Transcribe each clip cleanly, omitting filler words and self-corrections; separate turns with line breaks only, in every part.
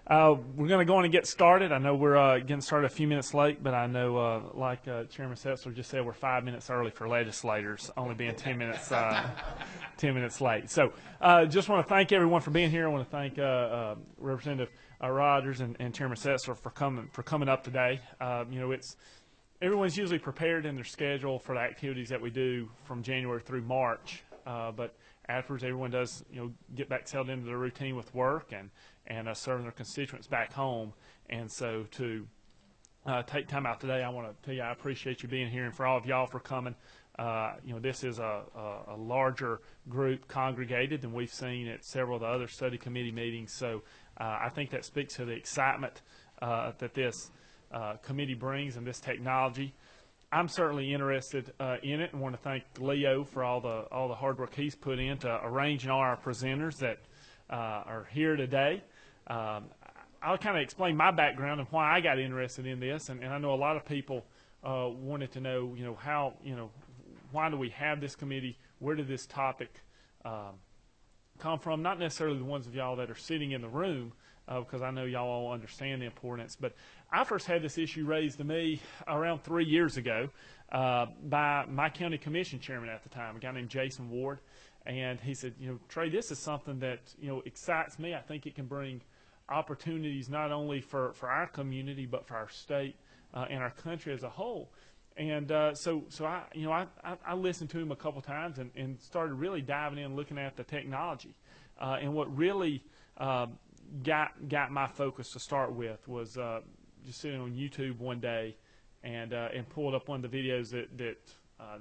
We're going to go on and get started. I know we're getting started a few minutes late, but I know, like Chairman Setzler just said, we're 5 minutes early for legislators, only being 10 minutes 10 minutes late. So just want to thank everyone for being here. I want to thank Representative Rogers and Chairman Setzler for coming up today. Everyone's usually prepared in their schedule for the activities that we do from January through March, but afterwards everyone does get back settled into their routine with work and serving their constituents back home. And so to take time out today, I want to tell you I appreciate you being here, and for all of y'all for coming. This is a larger group congregated than we've seen at several of the other study committee meetings. So I think that speaks to the excitement that this committee brings and this technology. I'm certainly interested in it, and want to thank Leo for all the hard work he's put into arranging all our presenters that are here today. I'll kind of explain my background and why I got interested in this, and I know a lot of people wanted to know, how, why do we have this committee? Where did this topic come from? Not necessarily the ones of y'all that are sitting in the room, because I know y'all all understand the importance. But I first had this issue raised to me around 3 years ago by my county commission chairman at the time, a guy named Jason Ward. And he said, Trey, this is something that, excites me. I think it can bring opportunities not only for our community, but for our state and our country as a whole. And so I listened to him a couple times and started really diving in, looking at the technology. And what really got my focus to start with was just sitting on YouTube one day and pulled up one of the videos that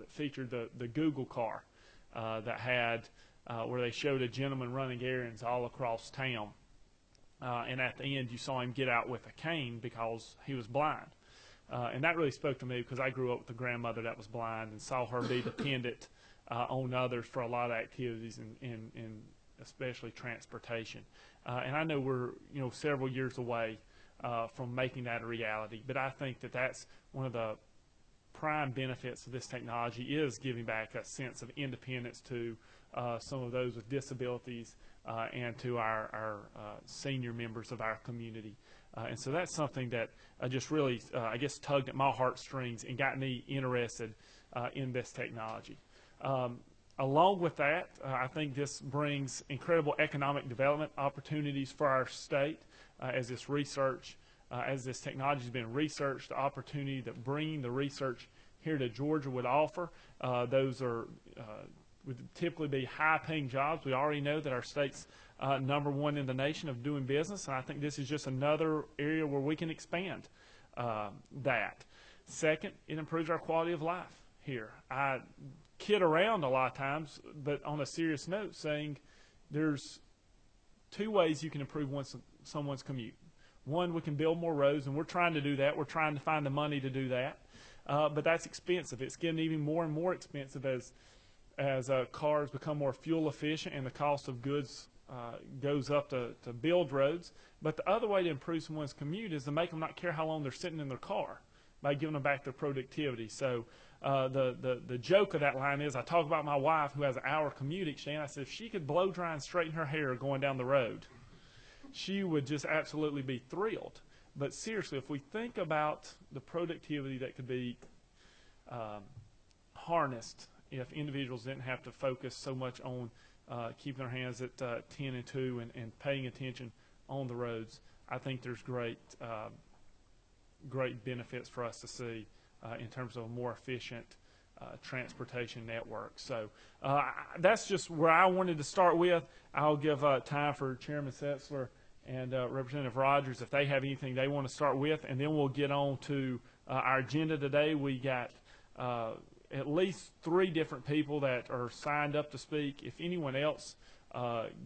featured the Google car that had where they showed a gentleman running errands all across town. And at the end, you saw him get out with a cane because he was blind. And that really spoke to me, because I grew up with a grandmother that was blind and saw her be dependent on others for a lot of activities, and especially transportation. And I know we're several years away from making that a reality, but I think that that's one of the prime benefits of this technology, is giving back a sense of independence to some of those with disabilities and to our senior members of our community. And so that's something that just really, I guess, tugged at my heartstrings and got me interested in this technology. Along with that, I think this brings incredible economic development opportunities for our state as this research, as this technology has been researched. The opportunity that bringing the research here to Georgia would offer, those would typically be high-paying jobs. We already know that our state's #1 in the nation of doing business, and I think this is just another area where we can expand that. Second, it improves our quality of life here. I kid around a lot of times, but on a serious note, saying there's 2 ways you can improve someone's commute. One, we can build more roads, and we're trying to do that. We're trying to find the money to do that, but that's expensive. It's getting even more and more expensive as cars become more fuel efficient and the cost of goods goes up to build roads. But the other way to improve someone's commute is to make them not care how long they're sitting in their car, by giving them back their productivity. So the joke of that line is, I talk about my wife who has an hour commute each day, and I said if she could blow dry and straighten her hair going down the road, she would just absolutely be thrilled. But seriously, if we think about the productivity that could be harnessed if individuals didn't have to focus so much on keeping their hands at 10 and 2 and paying attention on the roads, I think there's great benefits for us to see in terms of a more efficient transportation network. So that's just where I wanted to start with. I'll give time for Chairman Setzler and Representative Rogers if they have anything they want to start with, and then we'll get on to our agenda today. We got at least 3 different people that are signed up to speak. If anyone else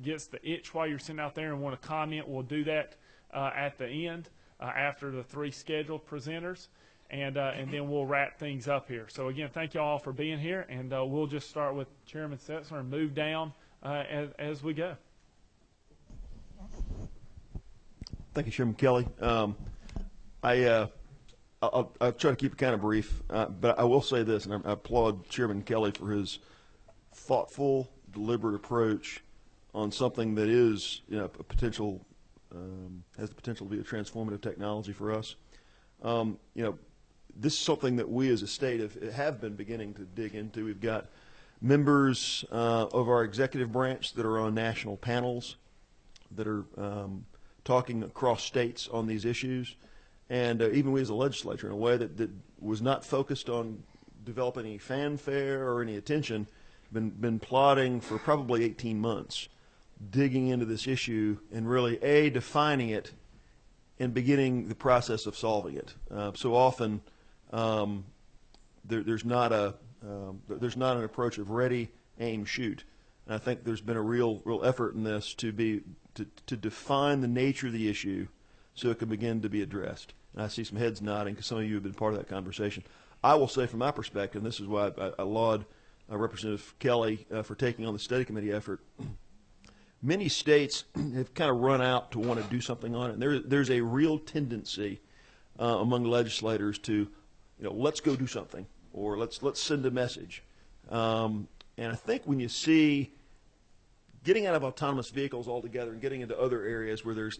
gets the itch while you're sitting out there and want to comment, we'll do that at the end after the 3 scheduled presenters, and then we'll wrap things up here. So again, thank you all for being here, and we'll just start with Chairman Setzler and move down as we go.
Thank you, Chairman Kelly. I'll try to keep it kind of brief, but I will say this, and I applaud Chairman Kelly for his thoughtful, deliberate approach on something that is, a potential has the potential to be a transformative technology for us. This is something that we as a state have been beginning to dig into. We've got members of our executive branch that are on national panels that are talking across states on these issues. And even we as a legislature, in a way that was not focused on developing any fanfare or any attention, been plotting for probably 18 months, digging into this issue and really, defining it and beginning the process of solving it. So often there's not an approach of ready, aim, shoot. And I think there's been a real effort in this to define the nature of the issue so it can begin to be addressed. And I see some heads nodding because some of you have been part of that conversation. I will say from my perspective, and this is why I laud Representative Kelly for taking on the study committee effort, many states have kind of run out to want to do something on it. And there's a real tendency among legislators to, let's go do something, or let's send a message. And I think when you see getting out of autonomous vehicles altogether and getting into other areas where there's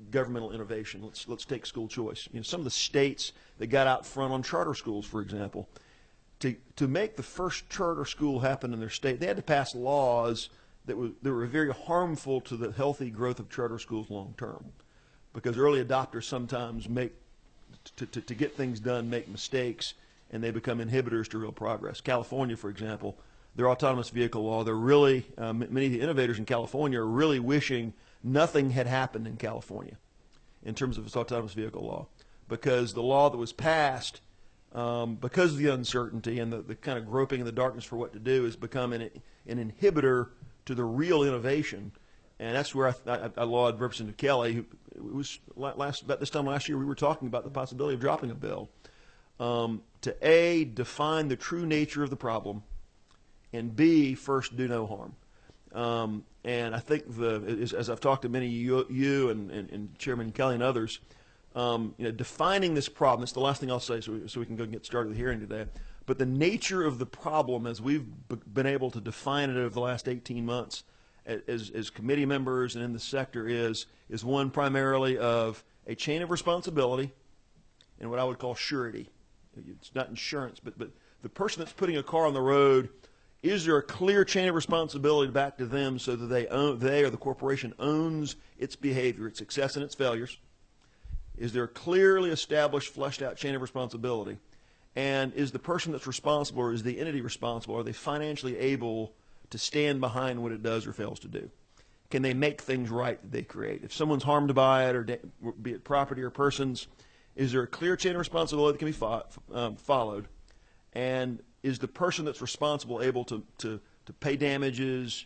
governmental innovation, let's take school choice. Some of the states that got out front on charter schools, for example, to make the first charter school happen in their state, they had to pass laws that were very harmful to the healthy growth of charter schools long term, because early adopters sometimes to get things done make mistakes, and they become inhibitors to real progress. California, for example, their autonomous vehicle law, they're really, many of the innovators in California are really wishing nothing had happened in California in terms of its autonomous vehicle law, because the law that was passed, because of the uncertainty and the kind of groping in the darkness for what to do, has become an inhibitor to the real innovation. And that's where I laud Representative Kelly, who was about this time last year, we were talking about the possibility of dropping a bill to define the true nature of the problem, and B, first, do no harm. And I think as I've talked to many of you and Chairman Kelly and others, defining this problem, that's the last thing I'll say so we can go and get started with the hearing today, but the nature of the problem as we've been able to define it over the last 18 months as committee members and in the sector is one primarily of a chain of responsibility and what I would call surety. It's not insurance, but the person that's putting a car on the road, is there a clear chain of responsibility back to them so that they or the corporation owns its behavior, its success and its failures? Is there a clearly established, fleshed out chain of responsibility? And is the person that's responsible, or is the entity responsible, are they financially able to stand behind what it does or fails to do? Can they make things right that they create? If someone's harmed by it, or be it property or persons, is there a clear chain of responsibility that can be followed? And is the person that's responsible able to pay damages,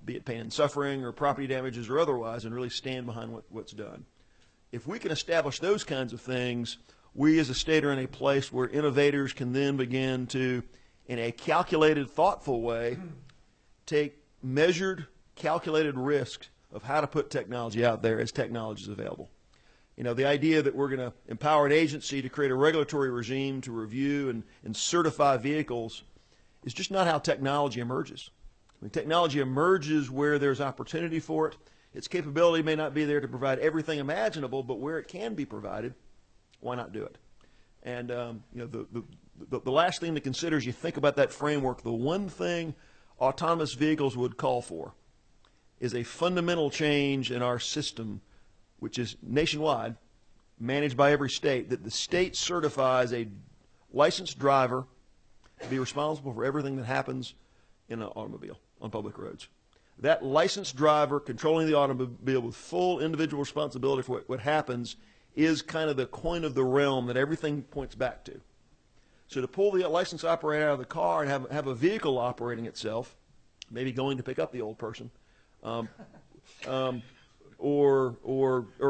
be it pain and suffering or property damages or otherwise, and really stand behind what's done? If we can establish those kinds of things, we as a state are in a place where innovators can then begin to, in a calculated, thoughtful way, take measured, calculated risks of how to put technology out there as technology is available. The idea that we're going to empower an agency to create a regulatory regime to review and certify vehicles is just not how technology emerges. Technology emerges where there's opportunity for it. Its capability may not be there to provide everything imaginable, but where it can be provided, why not do it? And the last thing to consider as you think about that framework, the one thing autonomous vehicles would call for is a fundamental change in our system, which is nationwide, managed by every state, that the state certifies a licensed driver to be responsible for everything that happens in an automobile on public roads. That licensed driver controlling the automobile with full individual responsibility for what happens is kind of the coin of the realm that everything points back to. So to pull the licensed operator out of the car and have a vehicle operating itself, maybe going to pick up the old person, or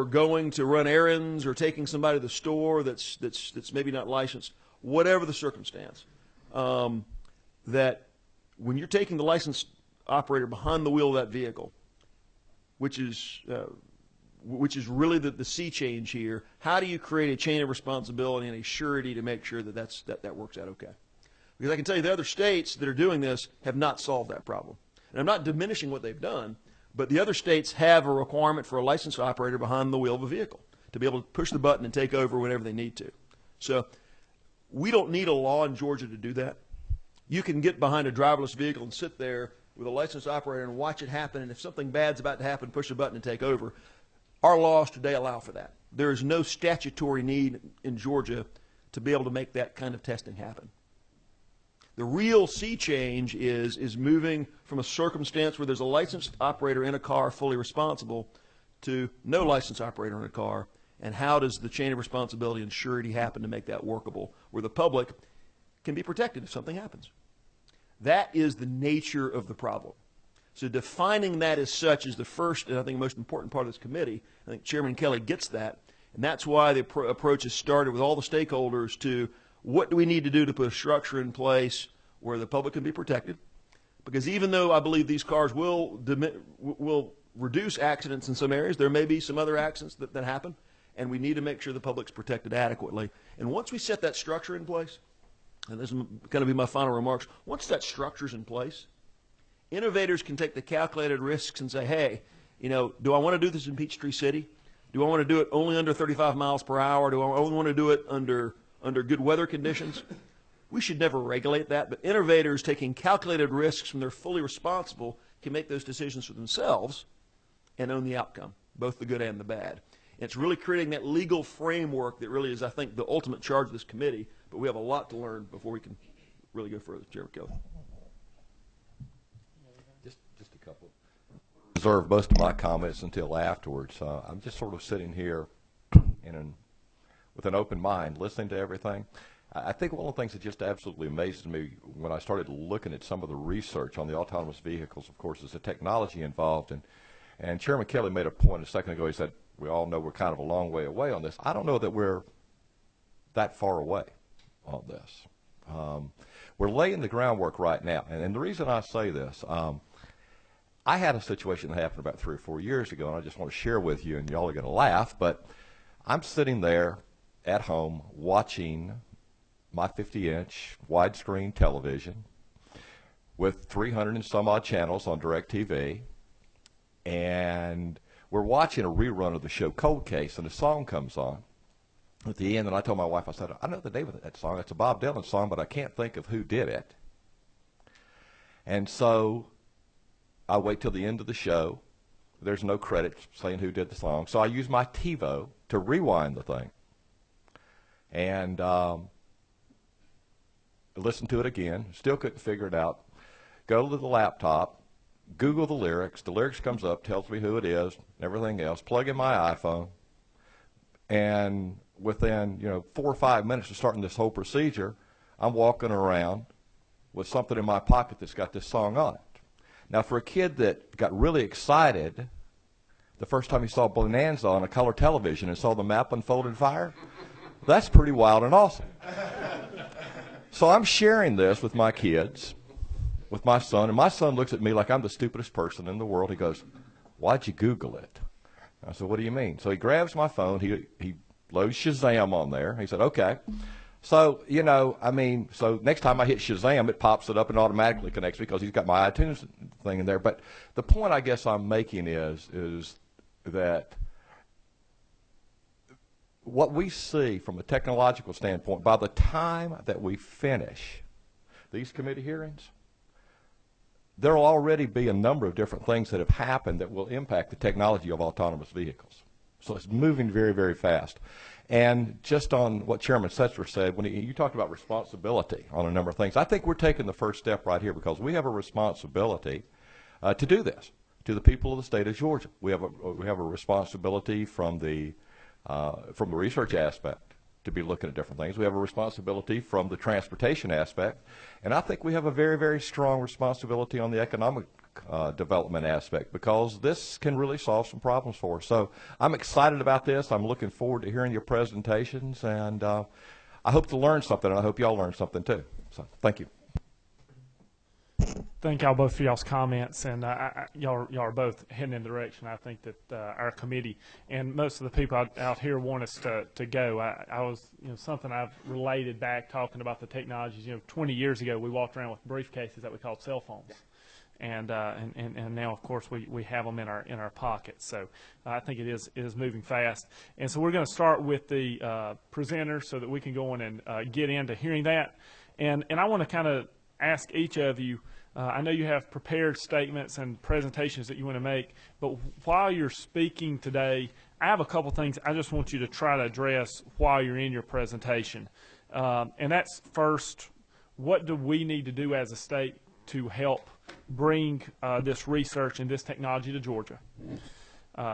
going to run errands, or taking somebody to the store that's maybe not licensed, whatever the circumstance, that when you're taking the licensed operator behind the wheel of that vehicle, which is really the sea change here, how do you create a chain of responsibility and a surety to make sure that works out okay? Because I can tell you the other states that are doing this have not solved that problem. And I'm not diminishing what they've done, But the other states have a requirement for a licensed operator behind the wheel of a vehicle to be able to push the button and take over whenever they need to. So we don't need a law in Georgia to do that. You can get behind a driverless vehicle and sit there with a licensed operator and watch it happen, and if something bad's about to happen, push a button and take over. Our laws today allow for that. There is no statutory need in Georgia to be able to make that kind of testing happen. The real sea change is moving from a circumstance where there's a licensed operator in a car fully responsible to no licensed operator in a car, and how does the chain of responsibility and surety happen to make that workable, where the public can be protected if something happens. That is the nature of the problem. So defining that as such is the first and I think most important part of this committee. I think Chairman Kelly gets that, and that's why the approach has started with all the stakeholders to what do we need to do to put a structure in place where the public can be protected. Because even though I believe these cars will reduce accidents in some areas, there may be some other accidents that happen, and we need to make sure the public's protected adequately. And once we set that structure in place, and this is going to be my final remarks, once that structure's in place, innovators can take the calculated risks and say, hey, do I want to do this in Peachtree City? Do I want to do it only under 35 miles per hour? Do I only want to do it under good weather conditions? We should never regulate that, but innovators taking calculated risks when they're fully responsible can make those decisions for themselves and own the outcome, both the good and the bad. And it's really creating that legal framework that really is, I think, the ultimate charge of this committee, but we have a lot to learn before we can really go further. Chairman Kelly.
Just a couple. Reserve most of my comments until afterwards. I'm just sort of sitting here with an open mind, listening to everything. I think one of the things that just absolutely amazed me when I started looking at some of the research on the autonomous vehicles, of course, is the technology involved. And Chairman Kelly made a point a second ago. He said, we all know we're kind of a long way away on this. I don't know that we're that far away on this. We're laying the groundwork right now. And the reason I say this, I had a situation that happened about 3 or 4 years ago, and I just want to share with you, and y'all are going to laugh, but I'm sitting there at home watching my 50-inch widescreen television with 300 and some odd channels on DirecTV, and we're watching a rerun of the show Cold Case, and a song comes on at the end, and I told my wife, I said, I know the name of that song. It's a Bob Dylan song, but I can't think of who did it. And so I wait till the end of the show. There's no credits saying who did the song. So I use my TiVo to rewind the thing and listen to it again. Still couldn't figure it out. Go to the laptop, Google the lyrics. The lyrics comes up, tells me who it is, everything else. Plug in my iPhone, and within 4 or 5 minutes of starting this whole procedure, I'm walking around with something in my pocket that's got this song on it. Now, for a kid that got really excited the first time he saw Bonanza on a color television and saw the map unfold in fire, that's pretty wild and awesome. So I'm sharing this with my kids, with my son, and my son looks at me like I'm the stupidest person in the world. He goes, why'd you Google it? I said, what do you mean? So he grabs my phone. He loads Shazam on there. He said, okay. So, so next time I hit Shazam, it pops it up and automatically connects me because he's got my iTunes thing in there. But the point I guess I'm making is that what we see from a technological standpoint, by the time that we finish these committee hearings, there will already be a number of different things that have happened that will impact the technology of autonomous vehicles. So it's moving very, very fast. And just on what Chairman Setzer said, when you talked about responsibility on a number of things, I think we're taking the first step right here because we have a responsibility to do this to the people of the state of Georgia. We have a responsibility from the research aspect to be looking at different things. We have a responsibility from the transportation aspect, and I think we have a very, very strong responsibility on the economic development aspect because this can really solve some problems for us. So I'm excited about this. I'm looking forward to hearing your presentations, and I hope to learn something, and I hope y'all learn something too. So thank you.
Thank y'all both for y'all's comments, and y'all are both heading in the direction I think that our committee and most of the people out here want us to go. I was, something I've related back talking about the technologies. 20 years ago we walked around with briefcases that we called cell phones, and now of course we have them in our pockets. So I think it is moving fast. And so we're going to start with the presenter so that we can go on and get into hearing that. And I want to kind of ask each of you, I know you have prepared statements and presentations that you want to make, but while you're speaking today, I have a couple things I just want you to try to address while you're in your presentation. And that's first, what do we need to do as a state to help bring this research and this technology to Georgia?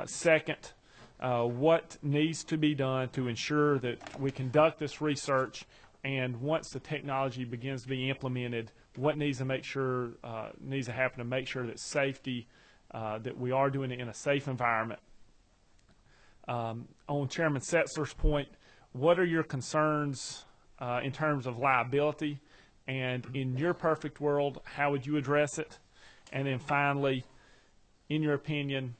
Second, what needs to be done to ensure that we conduct this research, and once the technology begins to be implemented, what needs to happen to make sure that safety, that we are doing it in a safe environment. On Chairman Setzler's point, what are your concerns in terms of liability? And in your perfect world, how would you address it? And then finally, in your opinion,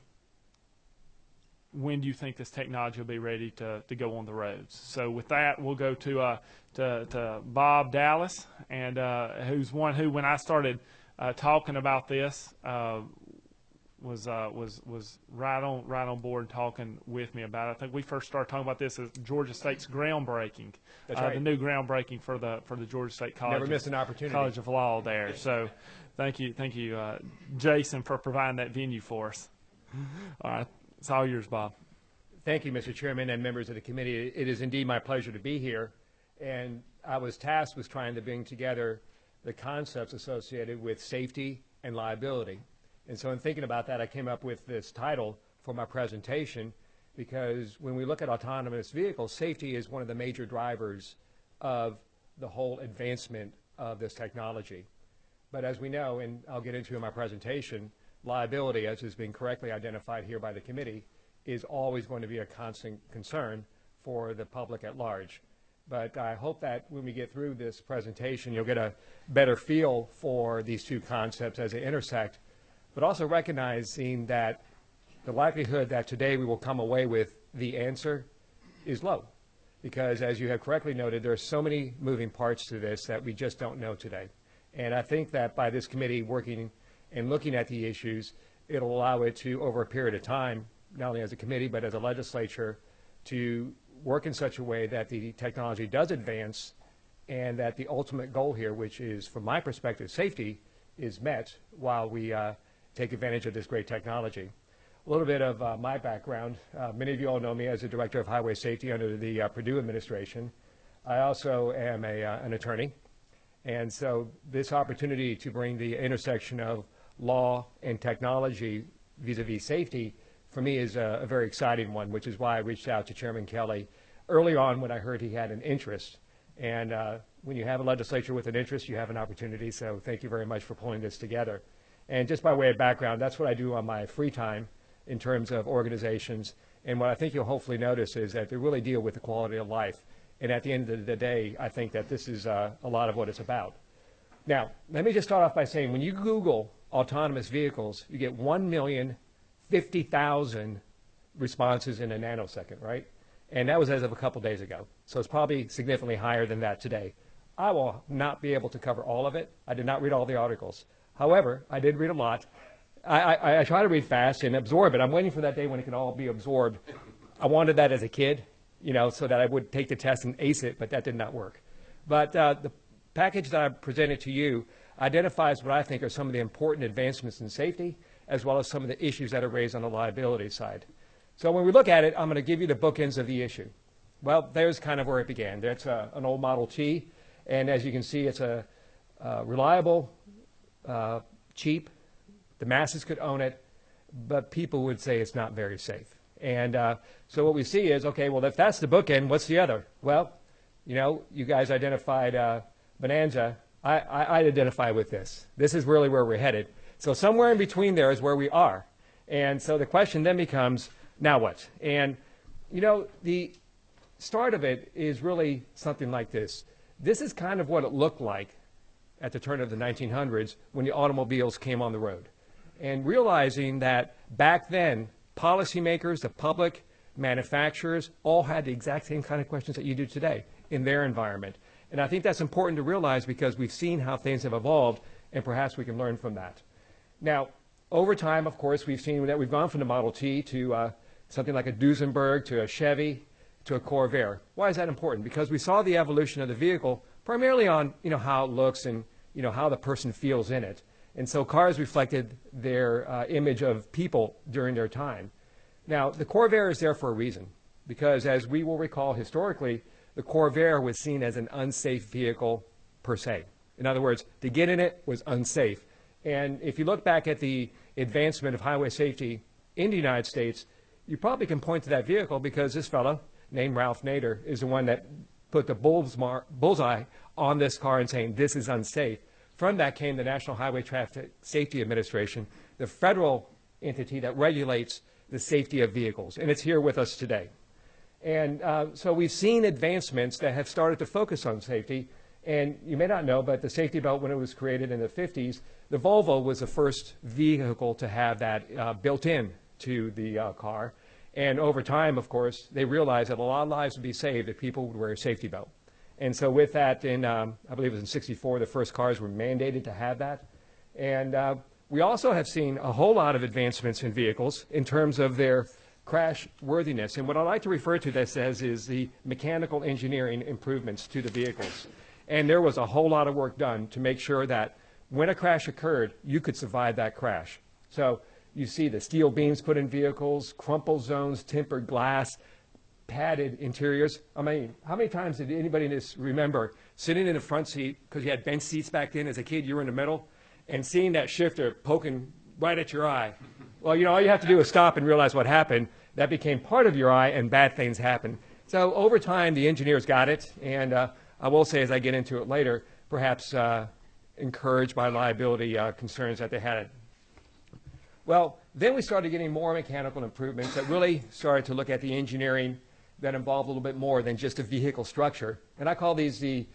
when do you think this technology will be ready to go on the roads? So with that, we'll go to Bob Dallas, and who's one who, when I started talking about this, was right on board talking with me about it. I think we first started talking about this as Georgia State's groundbreaking.
That's right.
The new groundbreaking for the Georgia State College.
Never miss an opportunity.
College of Law there. So, thank you, Jason, for providing that venue for us. All right, it's all yours, Bob.
Thank you, Mr. Chairman and members of the committee. It is indeed my pleasure to be here, and I was tasked with trying to bring together the concepts associated with safety and liability. And so in thinking about that, I came up with this title for my presentation, because when we look at autonomous vehicles, safety is one of the major drivers of the whole advancement of this technology. But as we know, and I'll get into in my presentation, liability, as has been correctly identified here by the committee, is always going to be a constant concern for the public at large. But I hope that when we get through this presentation, you'll get a better feel for these two concepts as they intersect, but also recognizing that the likelihood that today we will come away with the answer is low. Because as you have correctly noted, there are so many moving parts to this that we just don't know today. And I think that by this committee working and looking at the issues, it'll allow it to, over a period of time, not only as a committee but as a legislature, to work in such a way that the technology does advance, and that the ultimate goal here, which is, from my perspective, safety, is met while we take advantage of this great technology. A little bit of my background. Many of you all know me as the Director of Highway Safety under the Purdue administration. I also am an attorney, and so this opportunity to bring the intersection of law and technology vis-a-vis safety, for me, is a very exciting one, which is why I reached out to Chairman Kelly early on when I heard he had an interest. And when you have a legislature with an interest, you have an opportunity, so thank you very much for pulling this together. And just by way of background, that's what I do on my free time in terms of organizations. And what I think you'll hopefully notice is that they really deal with the quality of life. And at the end of the day, I think that this is a lot of what it's about. Now, let me just start off by saying, when you Google autonomous vehicles, you get 1,050,000 responses in a nanosecond, right? And that was as of a couple days ago. So it's probably significantly higher than that today. I will not be able to cover all of it. I did not read all the articles. However, I did read a lot. I try to read fast and absorb it. I'm waiting for that day when it can all be absorbed. I wanted that as a kid, you know, so that I would take the test and ace it, but that did not work. But the package that I presented to you identifies what I think are some of the important advancements in safety, as well as some of the issues that are raised on the liability side. So when we look at it, I'm going to give you the bookends of the issue. Well, there's kind of where it began. That's an old Model T, and as you can see, it's a reliable, cheap. The masses could own it, but people would say it's not very safe. And so what we see is, okay, well, if that's the bookend, what's the other? Well, you know, you guys identified Bonanza. I identify with this. This is really where we're headed. So somewhere in between there is where we are. And so the question then becomes, now what? And, you know, the start of it is really something like this. This is kind of what it looked like at the turn of the 1900s when the automobiles came on the road. And realizing that back then, policymakers, the public, manufacturers, all had the exact same kind of questions that you do today in their environment. And I think that's important to realize because we've seen how things have evolved, and perhaps we can learn from that. Now, over time, of course, we've seen that we've gone from the Model T to something like a Duesenberg, to a Chevy, to a Corvair. Why is that important? Because we saw the evolution of the vehicle primarily on, how it looks and, how the person feels in it. And so cars reflected their image of people during their time. Now, the Corvair is there for a reason, because as we will recall historically, the Corvair was seen as an unsafe vehicle per se. In other words, to get in it was unsafe. And if you look back at the advancement of highway safety in the United States, you probably can point to that vehicle because this fellow, named Ralph Nader, is the one that put the bullseye on this car and saying this is unsafe. From that came the National Highway Traffic Safety Administration, the federal entity that regulates the safety of vehicles, and it's here with us today. And so we've seen advancements that have started to focus on safety, and you may not know, but the safety belt, when it was created in the 50s, the Volvo was the first vehicle to have that built in to the car. And over time, of course, they realized that a lot of lives would be saved if people would wear a safety belt. And so with that, I believe it was in '64, the first cars were mandated to have that. And we also have seen a whole lot of advancements in vehicles in terms of their crash worthiness. And what I like to refer to this as is the mechanical engineering improvements to the vehicles. And there was a whole lot of work done to make sure that when a crash occurred, you could survive that crash. So you see the steel beams put in vehicles, crumple zones, tempered glass, padded interiors. I mean, how many times did anybody in this remember sitting in the front seat, because you had bench seats back then as a kid, you were in the middle, and seeing that shifter poking right at your eye? Well, all you have to do is stop and realize what happened. That became part of your eye, and bad things happened. So over time, the engineers got it, and I will say, as I get into it later, perhaps encouraged by liability concerns that they had. Well, then we started getting more mechanical improvements that really started to look at the engineering that involved a little bit more than just a vehicle structure. And I call these the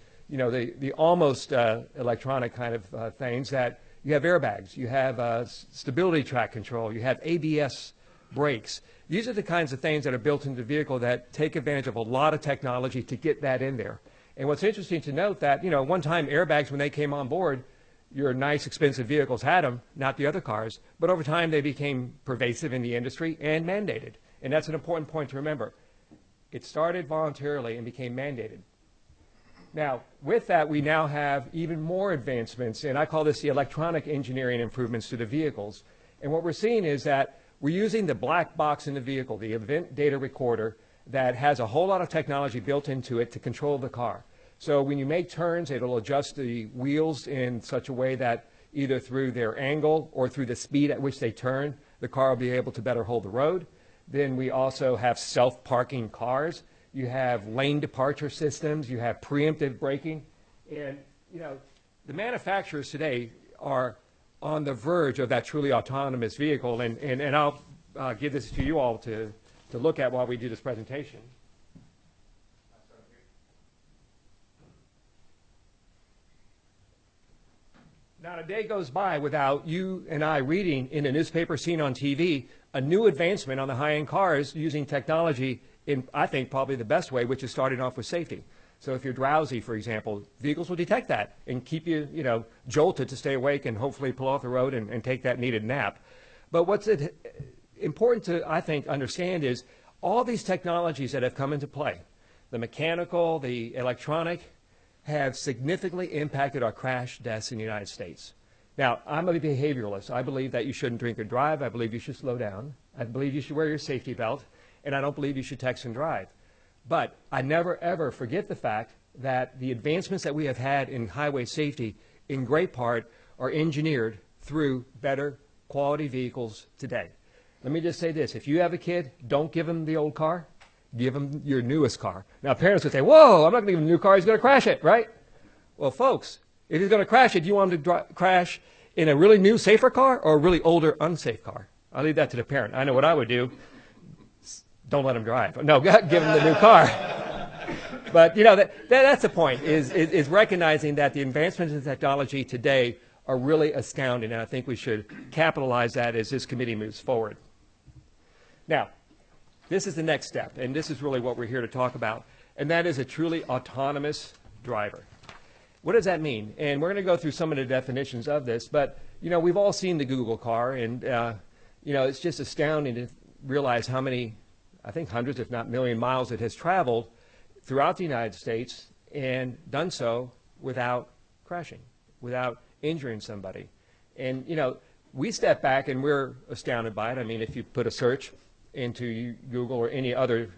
almost electronic kind of things that you have airbags, you have stability track control, you have ABS brakes. These are the kinds of things that are built into the vehicle that take advantage of a lot of technology to get that in there. And what's interesting to note that, one time airbags, when they came on board, your nice, expensive vehicles had them, not the other cars. But over time, they became pervasive in the industry and mandated. And that's an important point to remember. It started voluntarily and became mandated. Now, with that, we now have even more advancements, and I call this the electronic engineering improvements to the vehicles. And what we're seeing is that we're using the black box in the vehicle, the event data recorder, that has a whole lot of technology built into it to control the car. So when you make turns, it'll adjust the wheels in such a way that either through their angle or through the speed at which they turn, the car will be able to better hold the road. Then we also have self-parking cars. You have lane departure systems. You have preemptive braking. And, the manufacturers today are on the verge of that truly autonomous vehicle. And I'll give this to you all to look at while we do this presentation. Not a day goes by without you and I reading in a newspaper, seen on TV, a new advancement on the high-end cars using technology in, I think, probably the best way, which is starting off with safety. So if you're drowsy, for example, vehicles will detect that and keep you, jolted to stay awake and hopefully pull off the road and take that needed nap. But what's important to, I think, understand is all these technologies that have come into play, the mechanical, the electronic, have significantly impacted our crash deaths in the United States. Now, I'm a behavioralist. I believe that you shouldn't drink or drive. I believe you should slow down. I believe you should wear your safety belt. And I don't believe you should text and drive. But I never, ever forget the fact that the advancements that we have had in highway safety, in great part, are engineered through better quality vehicles today. Let me just say this. If you have a kid, don't give them the old car. Give them your newest car. Now, parents would say, whoa, I'm not going to give him a new car. He's going to crash it, right? Well, folks, if he's going to crash it, do you want him to crash in a really new, safer car or a really older, unsafe car? I'll leave that to the parent. I know what I would do. Don't let him drive. No, give him the new car. But, that's the point, is recognizing that the advancements in technology today are really astounding, and I think we should capitalize that as this committee moves forward. Now, this is the next step, and this is really what we're here to talk about, and that is a truly autonomous driver. what does that mean? And we're going to go through some of the definitions of this, but, you know, we've all seen the Google car, and, you know, it's just astounding to realize how many, I think hundreds, if not million miles it has traveled throughout the United States and done so without crashing, without injuring somebody. And, you know, we step back and we're astounded by it. I mean, if you put a search into Google or any other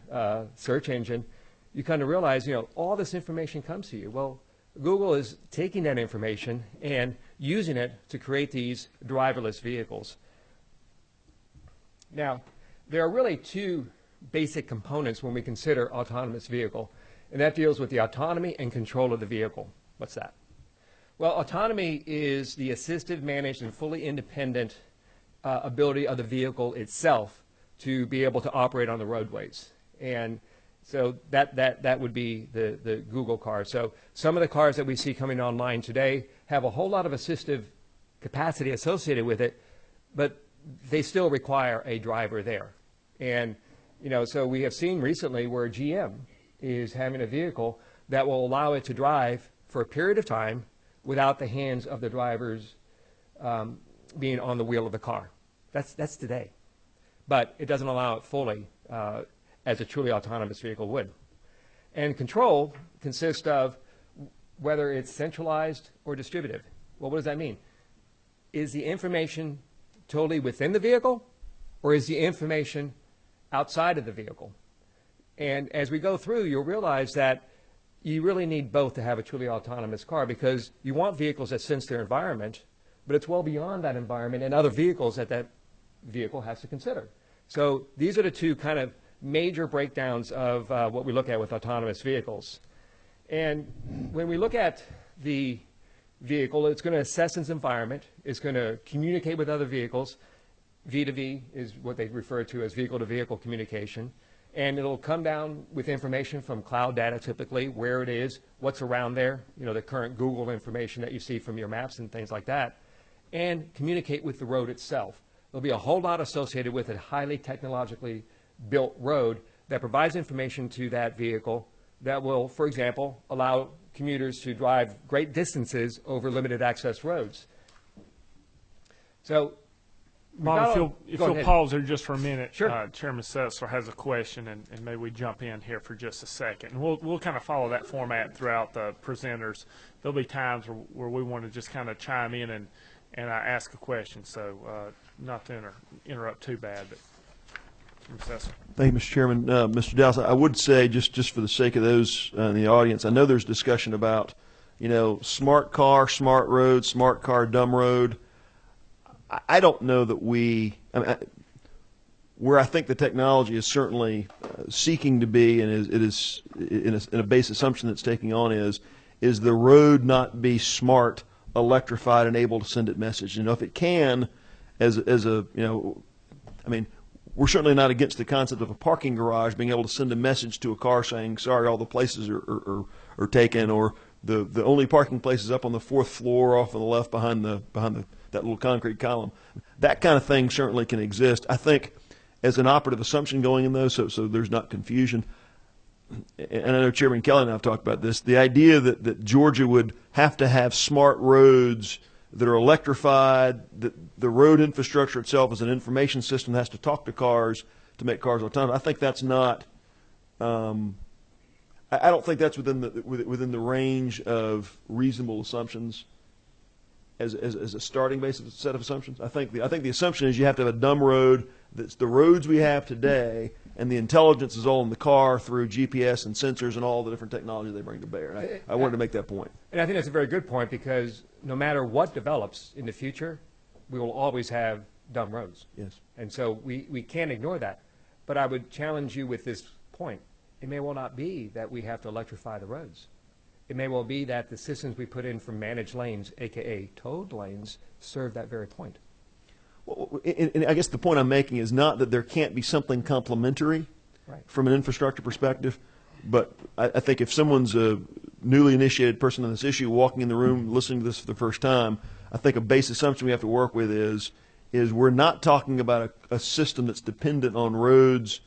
search engine, you kind of realize, you know, all this information comes to you. Well, Google is taking that information and using it to create these driverless vehicles. Now, there are really two basic components when we consider autonomous vehicle, and that deals with the autonomy and control of the vehicle. What's that? Well, autonomy is the assisted, managed, and fully independent ability of the vehicle itself to be able to operate on the roadways. And so that would be the Google car. So some of the cars that we see coming online today have a whole lot of assistive capacity associated with it, but they still require a driver there. And, you know, so we have seen recently where GM is having a vehicle that will allow it to drive for a period of time without the hands of the drivers being on the wheel of the car. That's today. But it doesn't allow it fully as a truly autonomous vehicle would. And control consists of whether it's centralized or distributed. Well, what does that mean? Is the information totally within the vehicle, or is the information outside of the vehicle? And as we go through, you'll realize that you really need both to have a truly autonomous car, because you want vehicles that sense their environment, but it's well beyond that environment and other vehicles that vehicle has to consider. So these are the two kind of major breakdowns of what we look at with autonomous vehicles. And when we look at the vehicle, it's going to assess its environment, it's going to communicate with other vehicles. V2V is what they refer to as vehicle-to-vehicle communication. And it'll come down with information from cloud data, typically, where it is, what's around there, you know, the current Google information that you see from your maps and things like that, and communicate with the road itself. There'll be a whole lot associated with a highly technologically built road that provides information to that vehicle that will, for example, allow commuters to drive great distances over limited access roads. So,
Bob, if you'll pause there just for a minute.
Sure.
Chairman Setzler has a question, and maybe we jump in here for just a second. And we'll kind of follow that format throughout the presenters. There'll be times where we want to just kind of chime in and ask a question. So not to interrupt too bad, but Chairman Setzler.
Thank you, Mr. Chairman. Mr. Dallas, I would say, just for the sake of those in the audience, I know there's discussion about, you know, smart car, smart road, smart car, dumb road. I don't know that where I think the technology is certainly seeking to be, and it is in a base assumption that's taking on is the road not be smart, electrified, and able to send it message. You know, if it can, as a, you know, I mean, we're certainly not against the concept of a parking garage being able to send a message to a car saying, sorry, all the places are taken, or the only parking place is up on the 4th floor off on the left behind that little concrete column. That kind of thing certainly can exist. I think as an operative assumption going in those, so there's not confusion, and I know Chairman Kelly and I have talked about this, the idea that Georgia would have to have smart roads that are electrified, that the road infrastructure itself is an information system that has to talk to cars to make cars autonomous. I think that's not, I don't think that's within the range of reasonable assumptions as a starting basis set of assumptions. I think the assumption is you have to have a dumb road that's the roads we have today, and the intelligence is all in the car through GPS and sensors and all the different technology they bring to bear. And I wanted to make that point.
And I think that's a very good point, because no matter what develops in the future, we will always have dumb roads.
Yes.
And so we can't ignore that. But I would challenge you with this point. It may well not be that we have to electrify the roads. It may well be that the systems we put in for managed lanes, aka towed lanes, serve that very point.
Well, and I guess the point I'm making is not that there can't be something complementary from an infrastructure perspective, but I think if someone's a newly initiated person on this issue walking in the room listening to this for the first time, I think a base assumption we have to work with is we're not talking about a system that's dependent on roads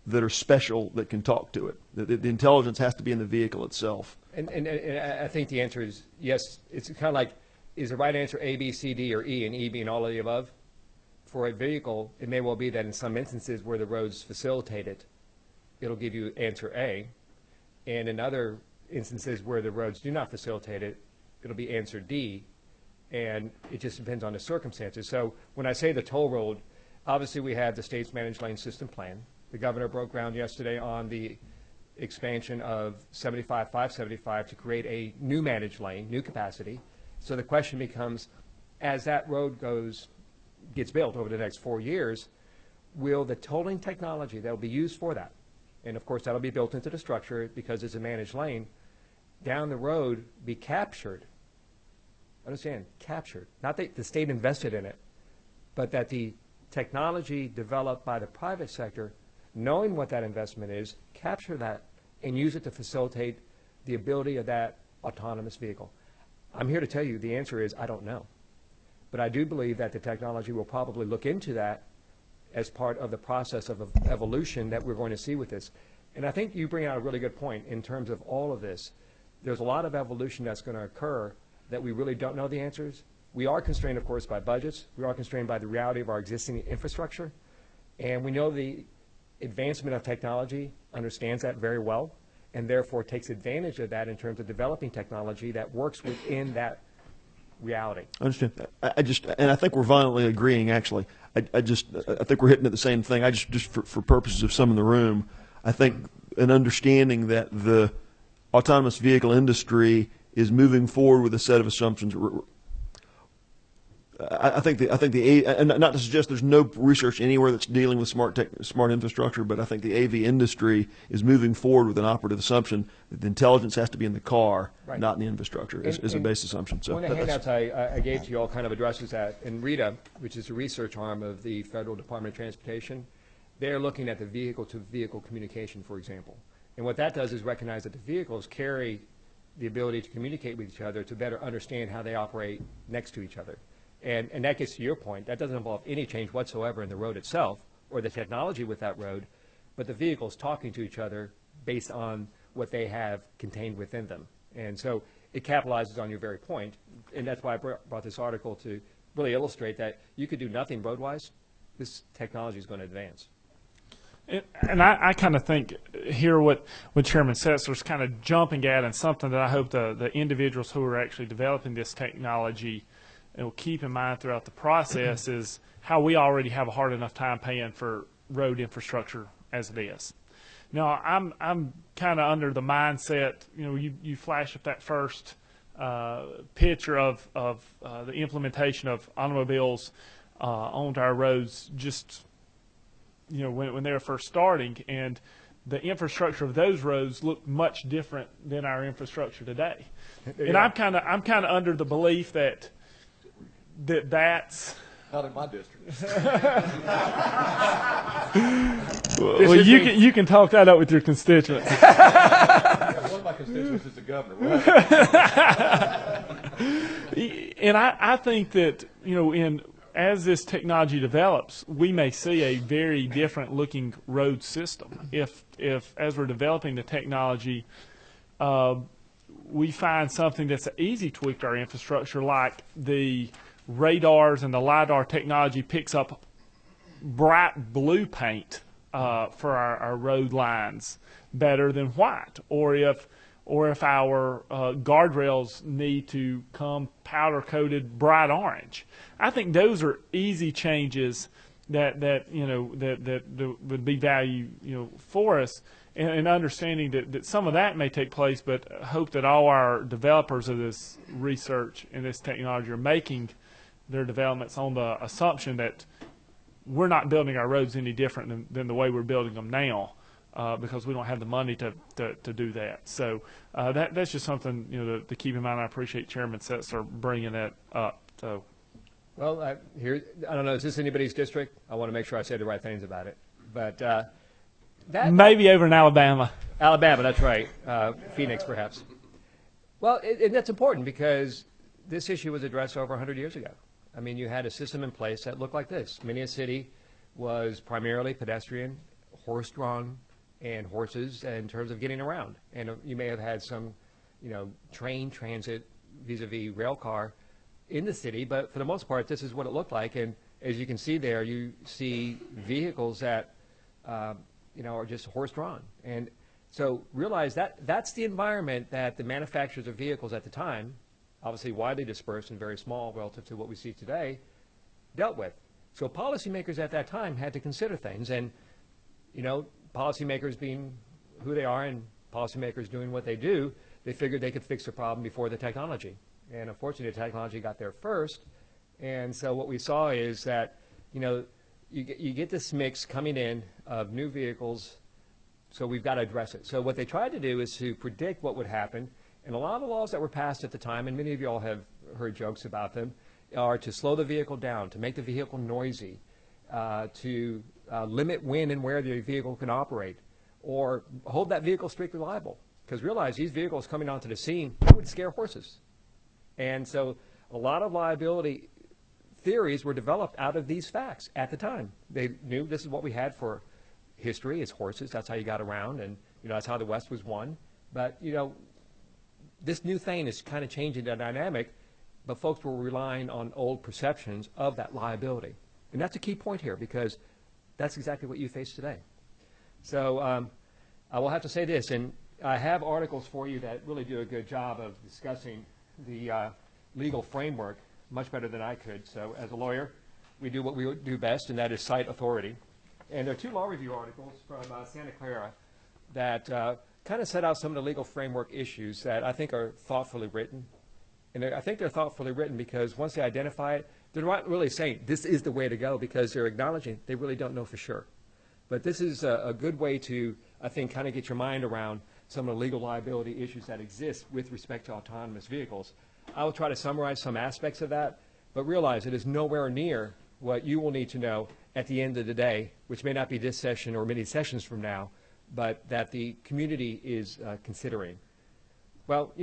that are special that can talk to it. The intelligence has to be in the vehicle itself.
And I think the answer is yes. It's kind of like, is the right answer A, B, C, D, or E, and E being all of the above? For a vehicle, it may well be that in some instances where the roads facilitate it, it'll give you answer A, and in other instances where the roads do not facilitate it, it'll be answer D, and it just depends on the circumstances. So when I say the toll road, obviously we have the state's managed lane system plan. The governor broke ground yesterday on the expansion of 575 to create a new managed lane, new capacity. So the question becomes, as that road gets built over the next 4 years, will the tolling technology that will be used for that, and of course that'll be built into the structure because it's a managed lane, down the road be captured? Understand, captured. Not that the state invested in it, but that the technology developed by the private sector, knowing what that investment is, capture that and use it to facilitate the ability of that autonomous vehicle. I'm here to tell you the answer is I don't know. But I do believe that the technology will probably look into that as part of the process of evolution that we're going to see with this. And I think you bring out a really good point in terms of all of this. There's a lot of evolution that's going to occur that we really don't know the answers. We are constrained, of course, by budgets. We are constrained by the reality of our existing infrastructure. And we know the advancement of technology understands that very well, and therefore takes advantage of that in terms of developing technology that works within that reality.
I understand. And I think we're violently agreeing, actually. I think we're hitting at the same thing. Just for purposes of some in the room, I think an understanding that the autonomous vehicle industry is moving forward with a set of assumptions. I think and not to suggest there's no research anywhere that's dealing with smart infrastructure, but I think the AV industry is moving forward with an operative assumption that the intelligence has to be in the car, right, not in the infrastructure, is a base assumption. So
one of the handouts I gave to you all kind of addresses that. And RITA, which is the research arm of the Federal Department of Transportation, they're looking at the vehicle-to-vehicle communication, for example. And what that does is recognize that the vehicles carry the ability to communicate with each other to better understand how they operate next to each other. And that gets to your point. That doesn't involve any change whatsoever in the road itself or the technology with that road, but the vehicles talking to each other based on what they have contained within them. And so it capitalizes on your very point, and that's why I brought this article to really illustrate that you could do nothing road-wise. This technology is going to advance.
And I kind of think here what Chairman Setzler's kind of jumping at, and something that I hope the individuals who are actually developing this technology will keep in mind throughout the process is how we already have a hard enough time paying for road infrastructure as it is. Now, I'm kind of under the mindset, you flash up that first picture of the implementation of automobiles onto our roads just when they were first starting, and the infrastructure of those roads looked much different than our infrastructure today. And I'm kind of under the belief that's
not in my district.
well, you can talk that up with your constituents.
One of my constituents is the governor.
And I think that as this technology develops, we may see a very different looking road system. If as we're developing the technology, we find something that's an easy tweak to our infrastructure, like the radars and the LiDAR technology picks up bright blue paint for our road lines better than white, or if our guardrails need to come powder coated bright orange. I think those are easy changes that would be value for us, and understanding that some of that may take place, but hope that all our developers of this research and this technology are making their developments on the assumption that we're not building our roads any different than the way we're building them now, because we don't have the money to do that. So that's just something to keep in mind. I appreciate Chairman Setzler bringing that up. So,
well, I don't know. Is this anybody's district? I want to make sure I say the right things about it. But
maybe over in Alabama.
Alabama, that's right. Phoenix, perhaps. Well, and that's important because this issue was addressed over 100 years ago. I mean, you had a system in place that looked like this. Many a city was primarily pedestrian, horse-drawn and horses in terms of getting around. And you may have had some, train transit vis-a-vis rail car in the city, but for the most part, this is what it looked like. And as you can see there, you see vehicles that, are just horse-drawn. And so realize that that's the environment that the manufacturers of vehicles at the time, obviously widely dispersed and very small relative to what we see today, dealt with. So policymakers at that time had to consider things. And, policymakers being who they are and policymakers doing what they do, they figured they could fix the problem before the technology. And unfortunately, the technology got there first. And so what we saw is that, you get this mix coming in of new vehicles, so we've got to address it. So what they tried to do is to predict what would happen. And a lot of the laws that were passed at the time, and many of you all have heard jokes about them, are to slow the vehicle down, to make the vehicle noisy, to limit when and where the vehicle can operate, or hold that vehicle strictly liable. Because realize these vehicles coming onto the scene would scare horses. And so a lot of liability theories were developed out of these facts at the time. They knew this is what we had for history, is horses. That's how you got around, and that's how the West was won. But this new thing is kind of changing the dynamic, but folks were relying on old perceptions of that liability. And that's a key point here, because that's exactly what you face today. So I will have to say this, and I have articles for you that really do a good job of discussing the legal framework much better than I could. So as a lawyer, we do what we do best, and that is cite authority. And there are 2 law review articles from Santa Clara that kind of set out some of the legal framework issues that I think are thoughtfully written. And I think they're thoughtfully written because once they identify it, they're not really saying this is the way to go, because they're acknowledging they really don't know for sure. But this is a good way to, I think, kind of get your mind around some of the legal liability issues that exist with respect to autonomous vehicles. I will try to summarize some aspects of that, but realize it is nowhere near what you will need to know at the end of the day, which may not be this session or many sessions from now, but that the community is considering. Well,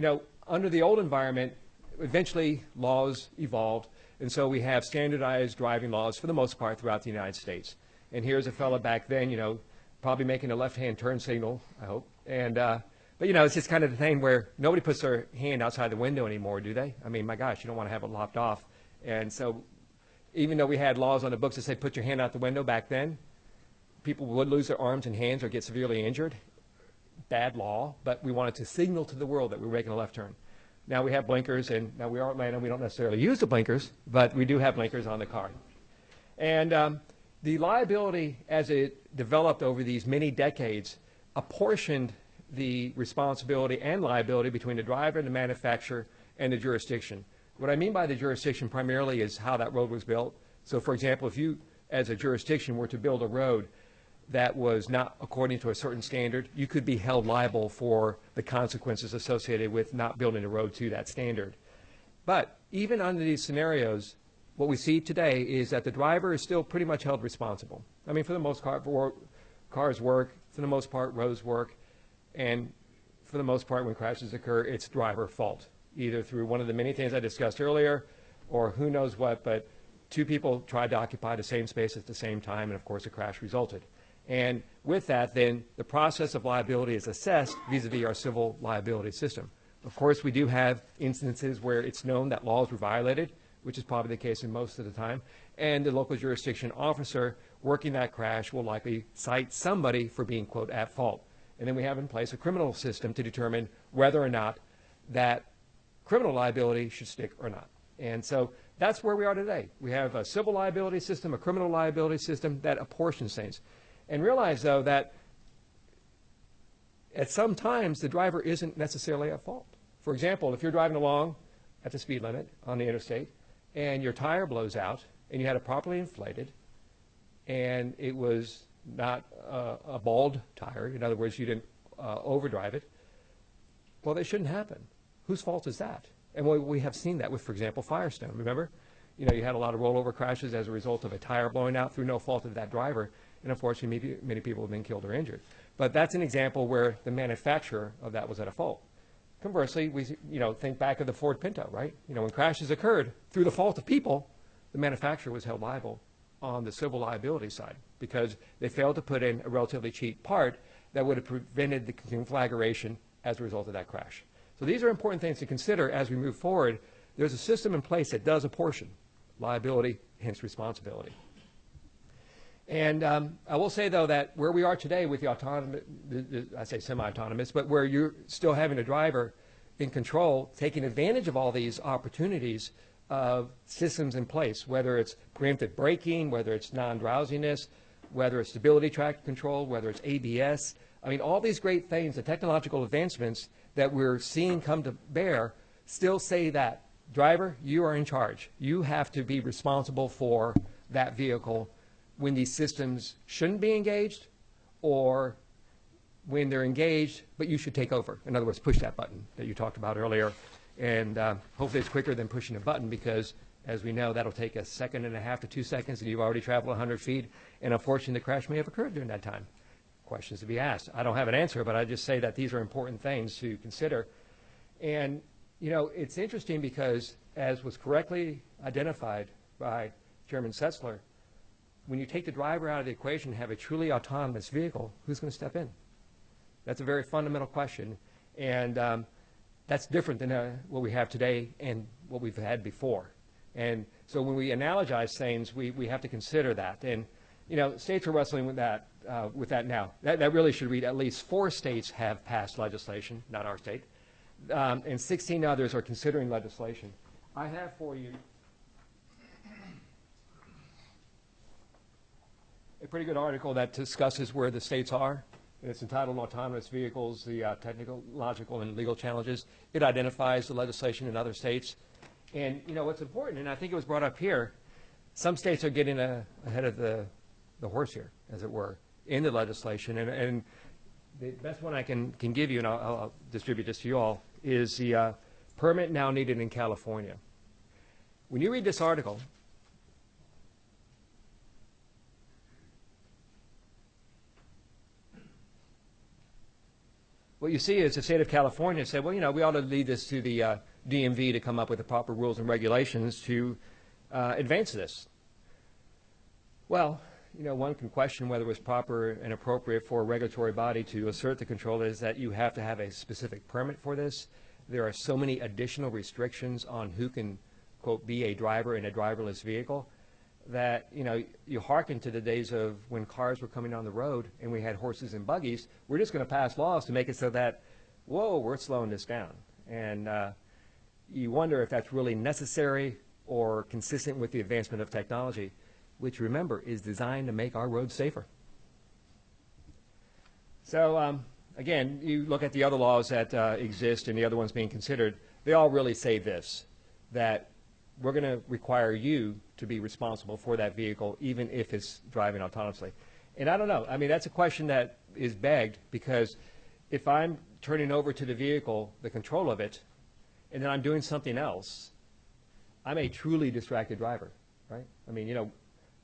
under the old environment, eventually laws evolved, and so we have standardized driving laws for the most part throughout the United States. And here's a fella back then, probably making a left-hand turn signal, I hope. And but it's just kind of the thing where nobody puts their hand outside the window anymore, do they? I mean, my gosh, you don't want to have it lopped off. And so even though we had laws on the books that say put your hand out the window back then, people would lose their arms and hands or get severely injured. Bad law, but we wanted to signal to the world that we were making a left turn. Now we have blinkers, and now we are Atlanta. We don't necessarily use the blinkers, but we do have blinkers on the car. And the liability, as it developed over these many decades, apportioned the responsibility and liability between the driver, the manufacturer, and the jurisdiction. What I mean by the jurisdiction primarily is how that road was built. So, for example, if you, as a jurisdiction, were to build a road that was not according to a certain standard, you could be held liable for the consequences associated with not building a road to that standard. But even under these scenarios, what we see today is that the driver is still pretty much held responsible. I mean, for the most part, cars work, for the most part, roads work, and for the most part, when crashes occur, it's driver fault, either through one of the many things I discussed earlier, or who knows what, but 2 people tried to occupy the same space at the same time, and of course, a crash resulted. And with that, then, the process of liability is assessed vis-a-vis our civil liability system. Of course, we do have instances where it's known that laws were violated, which is probably the case in most of the time, and the local jurisdiction officer working that crash will likely cite somebody for being, quote, at fault. And then we have in place a criminal system to determine whether or not that criminal liability should stick or not. And so that's where we are today. We have a civil liability system, a criminal liability system that apportions things. And realize, though, that at some times the driver isn't necessarily at fault. For example, if you're driving along at the speed limit on the interstate and your tire blows out and you had it properly inflated and it was not a bald tire, in other words, you didn't overdrive it, well, that shouldn't happen. Whose fault is that? And we have seen that with, for example, Firestone. Remember? You had a lot of rollover crashes as a result of a tire blowing out through no fault of that driver. And unfortunately, many people have been killed or injured. But that's an example where the manufacturer of that was at a fault. Conversely, we think back of the Ford Pinto, right? When crashes occurred through the fault of people, the manufacturer was held liable on the civil liability side. because they failed to put in a relatively cheap part that would have prevented the conflagration as a result of that crash. So these are important things to consider as we move forward. There's a system in place that does apportion liability, hence responsibility. And I will say, though, that where we are today with the autonomous, I say semi-autonomous, but where you're still having a driver in control, taking advantage of all these opportunities of systems in place, whether it's preemptive braking, whether it's non-drowsiness, whether it's stability track control, whether it's ABS. I mean, all these great things, the technological advancements that we're seeing come to bear still say that, driver, you are in charge. You have to be responsible for that vehicle when these systems shouldn't be engaged, or when they're engaged, but you should take over. In other words, push that button that you talked about earlier. And hopefully it's quicker than pushing a button, because as we know, that'll take 1.5 to 2 seconds, and you've already traveled 100 feet. And unfortunately, the crash may have occurred during that time. Questions to be asked. I don't have an answer, but I just say that these are important things to consider. And, you know, it's interesting because, as was correctly identified by Chairman Setzler, when you take the driver out of the equation and have a truly autonomous vehicle, who's going to step in? That's a very fundamental question. And that's different than what we have today and what we've had before. And so when we analogize things, we have to consider that. And, you know, states are wrestling with that now. That really should read, at least 4 states have passed legislation, not our state, and 16 others are considering legislation. I have for you a pretty good article that discusses where the states are. It's entitled Autonomous Vehicles, the Technological and Legal Challenges. It identifies the legislation in other states. And, you know, what's important, and I think it was brought up here, some states are getting ahead of the horse here, as it were, in the legislation. And the best one I can give you, and I'll distribute this to you all, is the permit now needed in California. When you read this article, what you see is the state of California said, well, you know, we ought to lead this to the DMV to come up with the proper rules and regulations to advance this. Well, you know, one can question whether it was proper and appropriate for a regulatory body to assert the control is that you have to have a specific permit for this. There are so many additional restrictions on who can, quote, be a driver in a driverless vehicle that, you know, you hearken to the days of when cars were coming down the road and we had horses and buggies. We're just going to pass laws to make it so that, whoa, we're slowing this down. And you wonder if that's really necessary or consistent with the advancement of technology, which, remember, is designed to make our roads safer. So, again, you look at the other laws that exist and the other ones being considered, they all really say this, that we're going to require you to be responsible for that vehicle, even if it's driving autonomously. And I don't know. I mean, that's a question that is begged, because if I'm turning over to the vehicle the control of it, and then I'm doing something else, I'm a truly distracted driver, right? I mean, you know,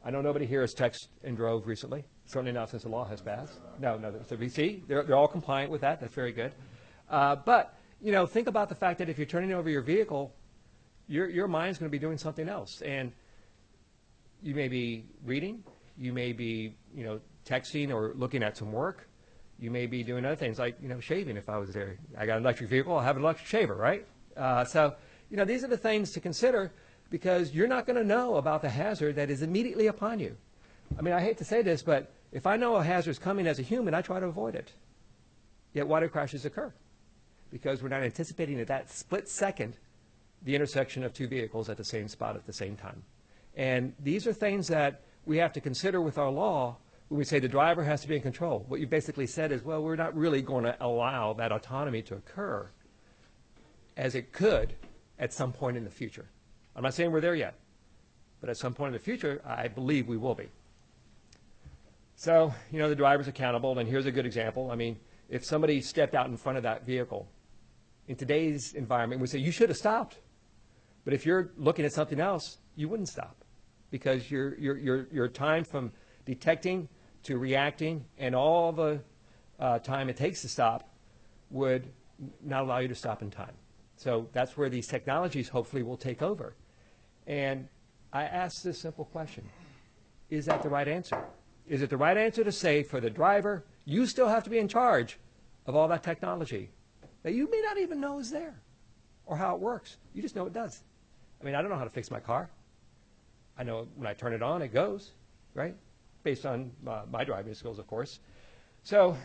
I know nobody here has texted and drove recently, certainly not since the law has passed. No. So we see, they're all compliant with that. That's very good. But, you know, think about the fact that if you're turning over your vehicle, your mind's going to be doing something else. And you may be reading, you may be, you know, texting or looking at some work. You may be doing other things like, you know, shaving if I was there. I got an electric vehicle, I'll have an electric shaver, right? So, you know, these are the things to consider, because you're not going to know about the hazard that is immediately upon you. I mean, I hate to say this, but if I know a hazard is coming as a human, I try to avoid it. Yet why do crashes occur? Because we're not anticipating at that split second the intersection of two vehicles at the same spot at the same time. And these are things that we have to consider with our law when we say the driver has to be in control. What you basically said is, well, we're not really going to allow that autonomy to occur as it could at some point in the future. I'm not saying we're there yet, but at some point in the future, I believe we will be. So, you know, the driver's accountable, and here's a good example. I mean, if somebody stepped out in front of that vehicle, in today's environment, we say, you should have stopped. But if you're looking at something else, you wouldn't stop, because your time from detecting to reacting and all the time it takes to stop would not allow you to stop in time. So that's where these technologies hopefully will take over. And I ask this simple question: is that the right answer? Is it the right answer to say for the driver, you still have to be in charge of all that technology that you may not even know is there or how it works? You just know it does. I mean, I don't know how to fix my car. I know when I turn it on, it goes, right? Based on my driving skills, of course. So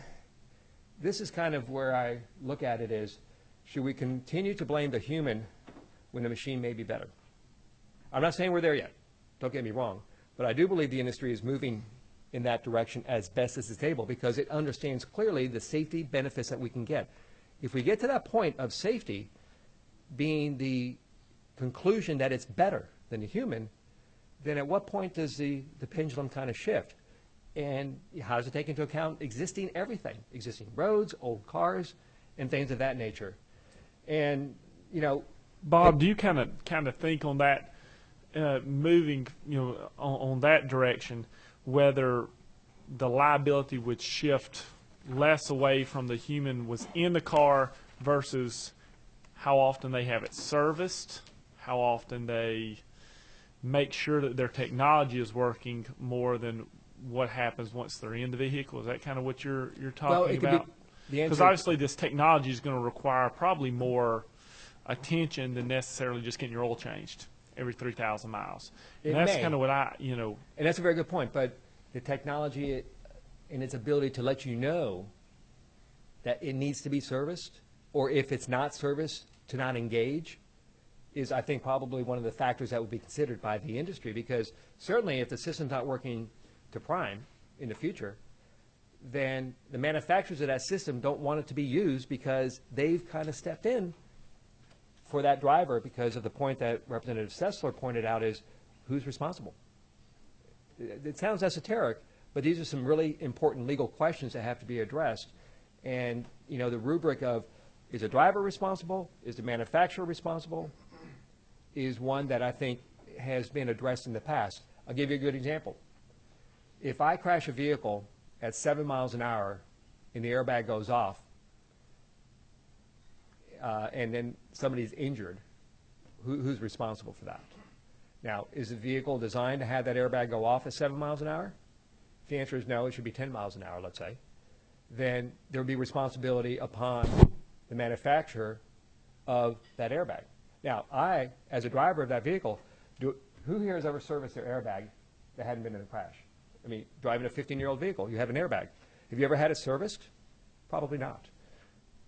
this is kind of where I look at it is, should we continue to blame the human when the machine may be better? I'm not saying we're there yet. Don't get me wrong. But I do believe the industry is moving in that direction as best as it's able because it understands clearly the safety benefits that we can get. If we get to that point of safety being the conclusion that it's better than a human, then at what point does the pendulum kind of shift? And how does it take into account existing everything, existing roads, old cars, and things of that nature? And, you know,
Bob, do you kind of think on that, moving, on that direction, whether the liability would shift less away from the human was in the car versus how often they have it serviced, how often they make sure that their technology is working more than what happens once they're in the vehicle? Is that kind of what you're talking about? Because obviously this technology is going to require probably more attention than necessarily just getting your oil changed every 3,000 miles. And that's kind of what
And that's a very good point, but the technology and its ability to let you know that it needs to be serviced, or if it's not serviced, to not engage, is, I think, probably one of the factors that would be considered by the industry, because certainly if the system's not working to prime in the future, then the manufacturers of that system don't want it to be used because they've kind of stepped in for that driver because of the point that Representative Sessler pointed out is who's responsible. It sounds esoteric, but these are some really important legal questions that have to be addressed. And, the rubric of is a driver responsible, is the manufacturer responsible, is one that I think has been addressed in the past. I'll give you a good example. If I crash a vehicle at 7 miles an hour and the airbag goes off, and then somebody's injured, who's responsible for that? Now, is the vehicle designed to have that airbag go off at 7 miles an hour? If the answer is no, it should be 10 miles an hour, let's say. Then there would be responsibility upon the manufacturer of that airbag. Now, I, as a driver of that vehicle, who here has ever serviced their airbag that hadn't been in a crash? I mean, driving a 15-year-old vehicle, you have an airbag. Have you ever had it serviced? Probably not.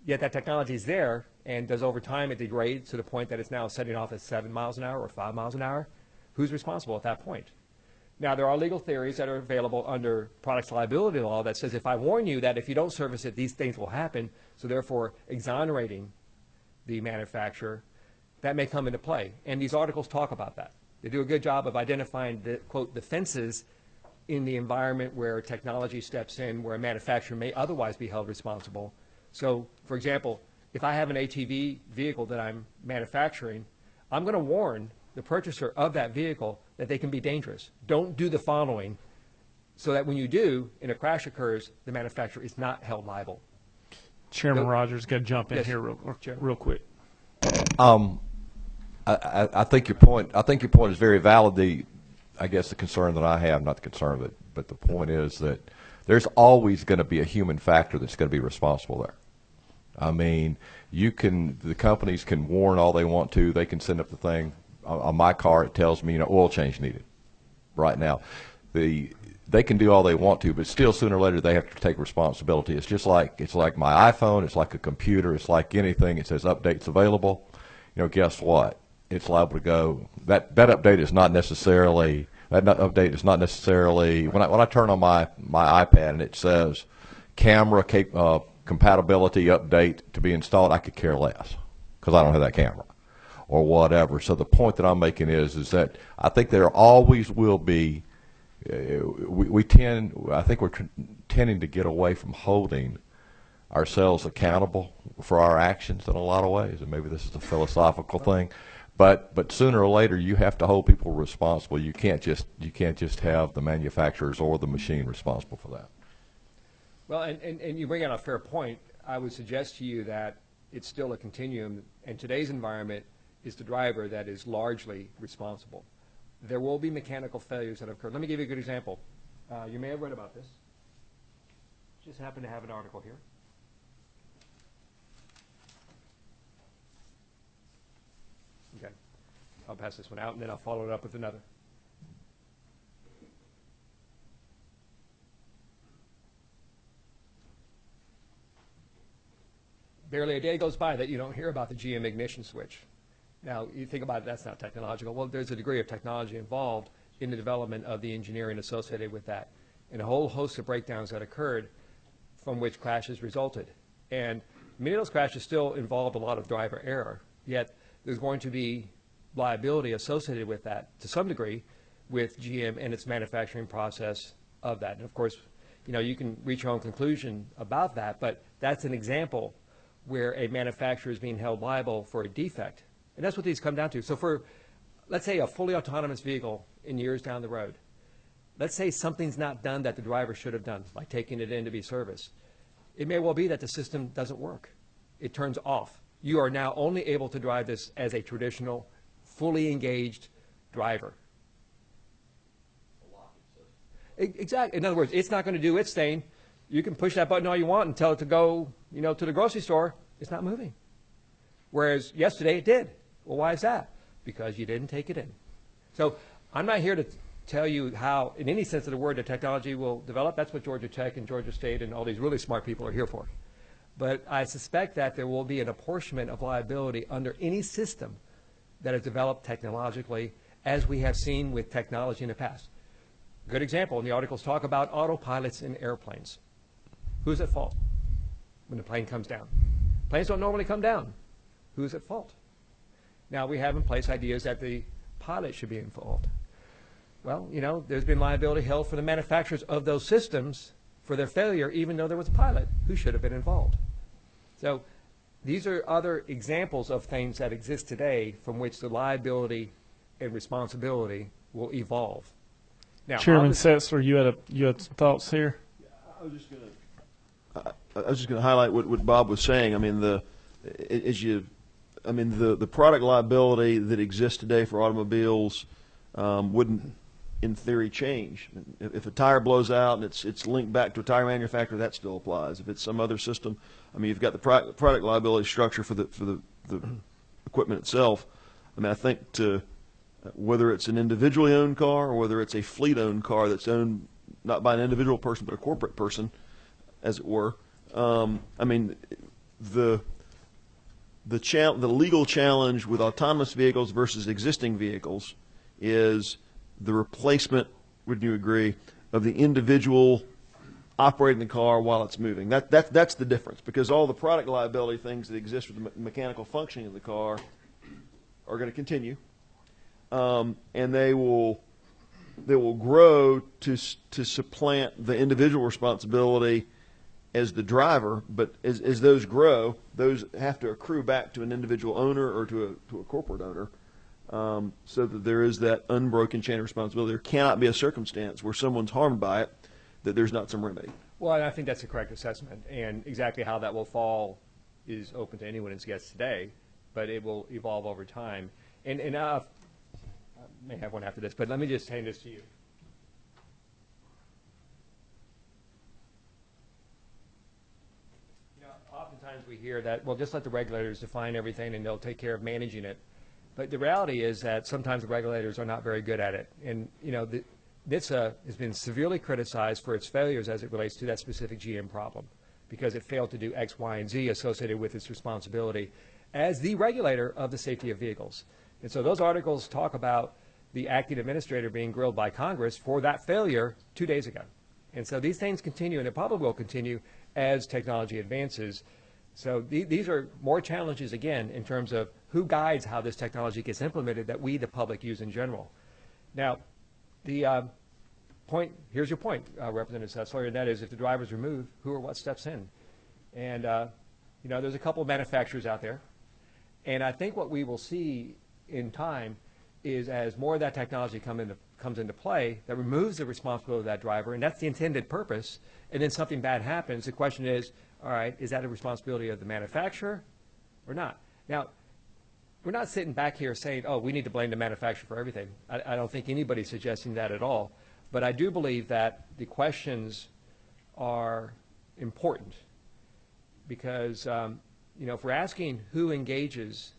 Yet that technology is there, and does over time it degrade to the point that it's now setting off at 7 miles an hour or 5 miles an hour? Who's responsible at that point? Now, there are legal theories that are available under products liability law that says if I warn you that if you don't service it, these things will happen, so therefore exonerating the manufacturer, that may come into play. And these articles talk about that. They do a good job of identifying the, quote, defenses in the environment where technology steps in, where a manufacturer may otherwise be held responsible. So, for example, if I have an ATV vehicle that I'm manufacturing, I'm going to warn the purchaser of that vehicle that they can be dangerous. Don't do the following, so that when you do, and a crash occurs, the manufacturer is not held liable.
Chairman Rogers, got to jump in here real quick.
I think your point. I think your point is very valid. I guess the concern that I have, not the concern, but the point is that there's always going to be a human factor that's going to be responsible there. I mean, the companies can warn all they want to. They can send up the thing on my car. It tells me, oil change needed right now. They can do all they want to, but still sooner or later they have to take responsibility. It's like my iPhone. It's like a computer. It's like anything. It says updates available. Guess what? It's liable to go. That update is not necessarily. That update is not necessarily. When I turn on my iPad and it says camera compatibility update to be installed, I could care less because I don't have that camera or whatever. So the point that I'm making is that I think there always will be. I think we're tending to get away from holding ourselves accountable for our actions in a lot of ways, and maybe this is a philosophical thing, but sooner or later you have to hold people responsible. You can't just have the manufacturers or the machine responsible for that.
Well, and you bring out a fair point. I would suggest to you that it's still a continuum, and today's environment is the driver that is largely responsible. There will be mechanical failures that occur. Let me give you a good example. You may have read about this. Just happen to have an article here. Okay. I'll pass this one out, and then I'll follow it up with another. Barely a day goes by that you don't hear about the GM ignition switch. Now, you think about it, that's not technological. Well, there's a degree of technology involved in the development of the engineering associated with that, and a whole host of breakdowns that occurred from which crashes resulted. And many of those crashes still involved a lot of driver error, yet there's going to be liability associated with that to some degree with GM and its manufacturing process of that. And of course, you know, you can reach your own conclusion about that, but that's an example where a manufacturer is being held liable for a defect. And that's what these come down to. So for, let's say, a fully autonomous vehicle in years down the road, let's say something's not done that the driver should have done, like taking it in to be serviced. It may well be that the system doesn't work. It turns off. You are now only able to drive this as a traditional, fully engaged driver. Exactly. In other words, it's not going to do its thing. You can push that button all you want and tell it to go, you know, to the grocery store. It's not moving. Whereas yesterday it did. Well, why is that? Because you didn't take it in. So I'm not here to tell you how, in any sense of the word, the technology will develop. That's what Georgia Tech and Georgia State and all these really smart people are here for. But I suspect that there will be an apportionment of liability under any system that is developed technologically, as we have seen with technology in the past. Good example, and the articles talk about autopilots in airplanes. Who's at fault when the plane comes down? Planes don't normally come down. Who's at fault? Now, we have in place ideas that the pilot should be involved. Well, you know, there's been liability held for the manufacturers of those systems for their failure, even though there was a pilot who should have been involved. So these are other examples of things that exist today from which the liability and responsibility will evolve. Now,
Chairman Setzler, you had some thoughts here?
I was just going to highlight what Bob was saying. I mean, the product liability that exists today for automobiles wouldn't, in theory, change. If a tire blows out and it's linked back to a tire manufacturer, that still applies. If it's some other system, I mean, you've got the product liability structure for the equipment itself. I mean, I think whether it's an individually owned car or whether it's a fleet-owned car that's owned not by an individual person but a corporate person, as it were. I mean, the legal challenge with autonomous vehicles versus existing vehicles is the replacement, would you agree, of the individual operating the car while it's moving. That's the difference, because all the product liability things that exist with the mechanical functioning of the car are going to continue, and they will grow to supplant the individual responsibility as the driver, but as those grow, those have to accrue back to an individual owner or to a corporate owner, so that there is that unbroken chain of responsibility. There cannot be a circumstance where someone's harmed by it that there's not some remedy.
Well, and I think that's a correct assessment, and exactly how that will fall is open to anyone's guess today, but it will evolve over time. And I may have one after this, but let me just hand this to you. Oftentimes we hear that, well, just let the regulators define everything and they'll take care of managing it. But the reality is that sometimes the regulators are not very good at it. And, you know, NHTSA has been severely criticized for its failures as it relates to that specific GM problem, because it failed to do X, Y, and Z associated with its responsibility as the regulator of the safety of vehicles. And so those articles talk about the acting administrator being grilled by Congress for that failure 2 days ago. And so these things continue, and it probably will continue as technology advances. So these are more challenges, again, in terms of who guides how this technology gets implemented that we, the public, use in general. Now, the here's your point, Representative Setzler, and that is if the driver's removed, who or what steps in? And, you know, there's a couple of manufacturers out there. And I think what we will see in time is as more of that technology comes into play that removes the responsibility of that driver, and that's the intended purpose, and then something bad happens, the question is, all right, is that a responsibility of the manufacturer or not? Now, we're not sitting back here saying, oh, we need to blame the manufacturer for everything. I don't think anybody's suggesting that at all. But I do believe that the questions are important because, if we're asking who engages,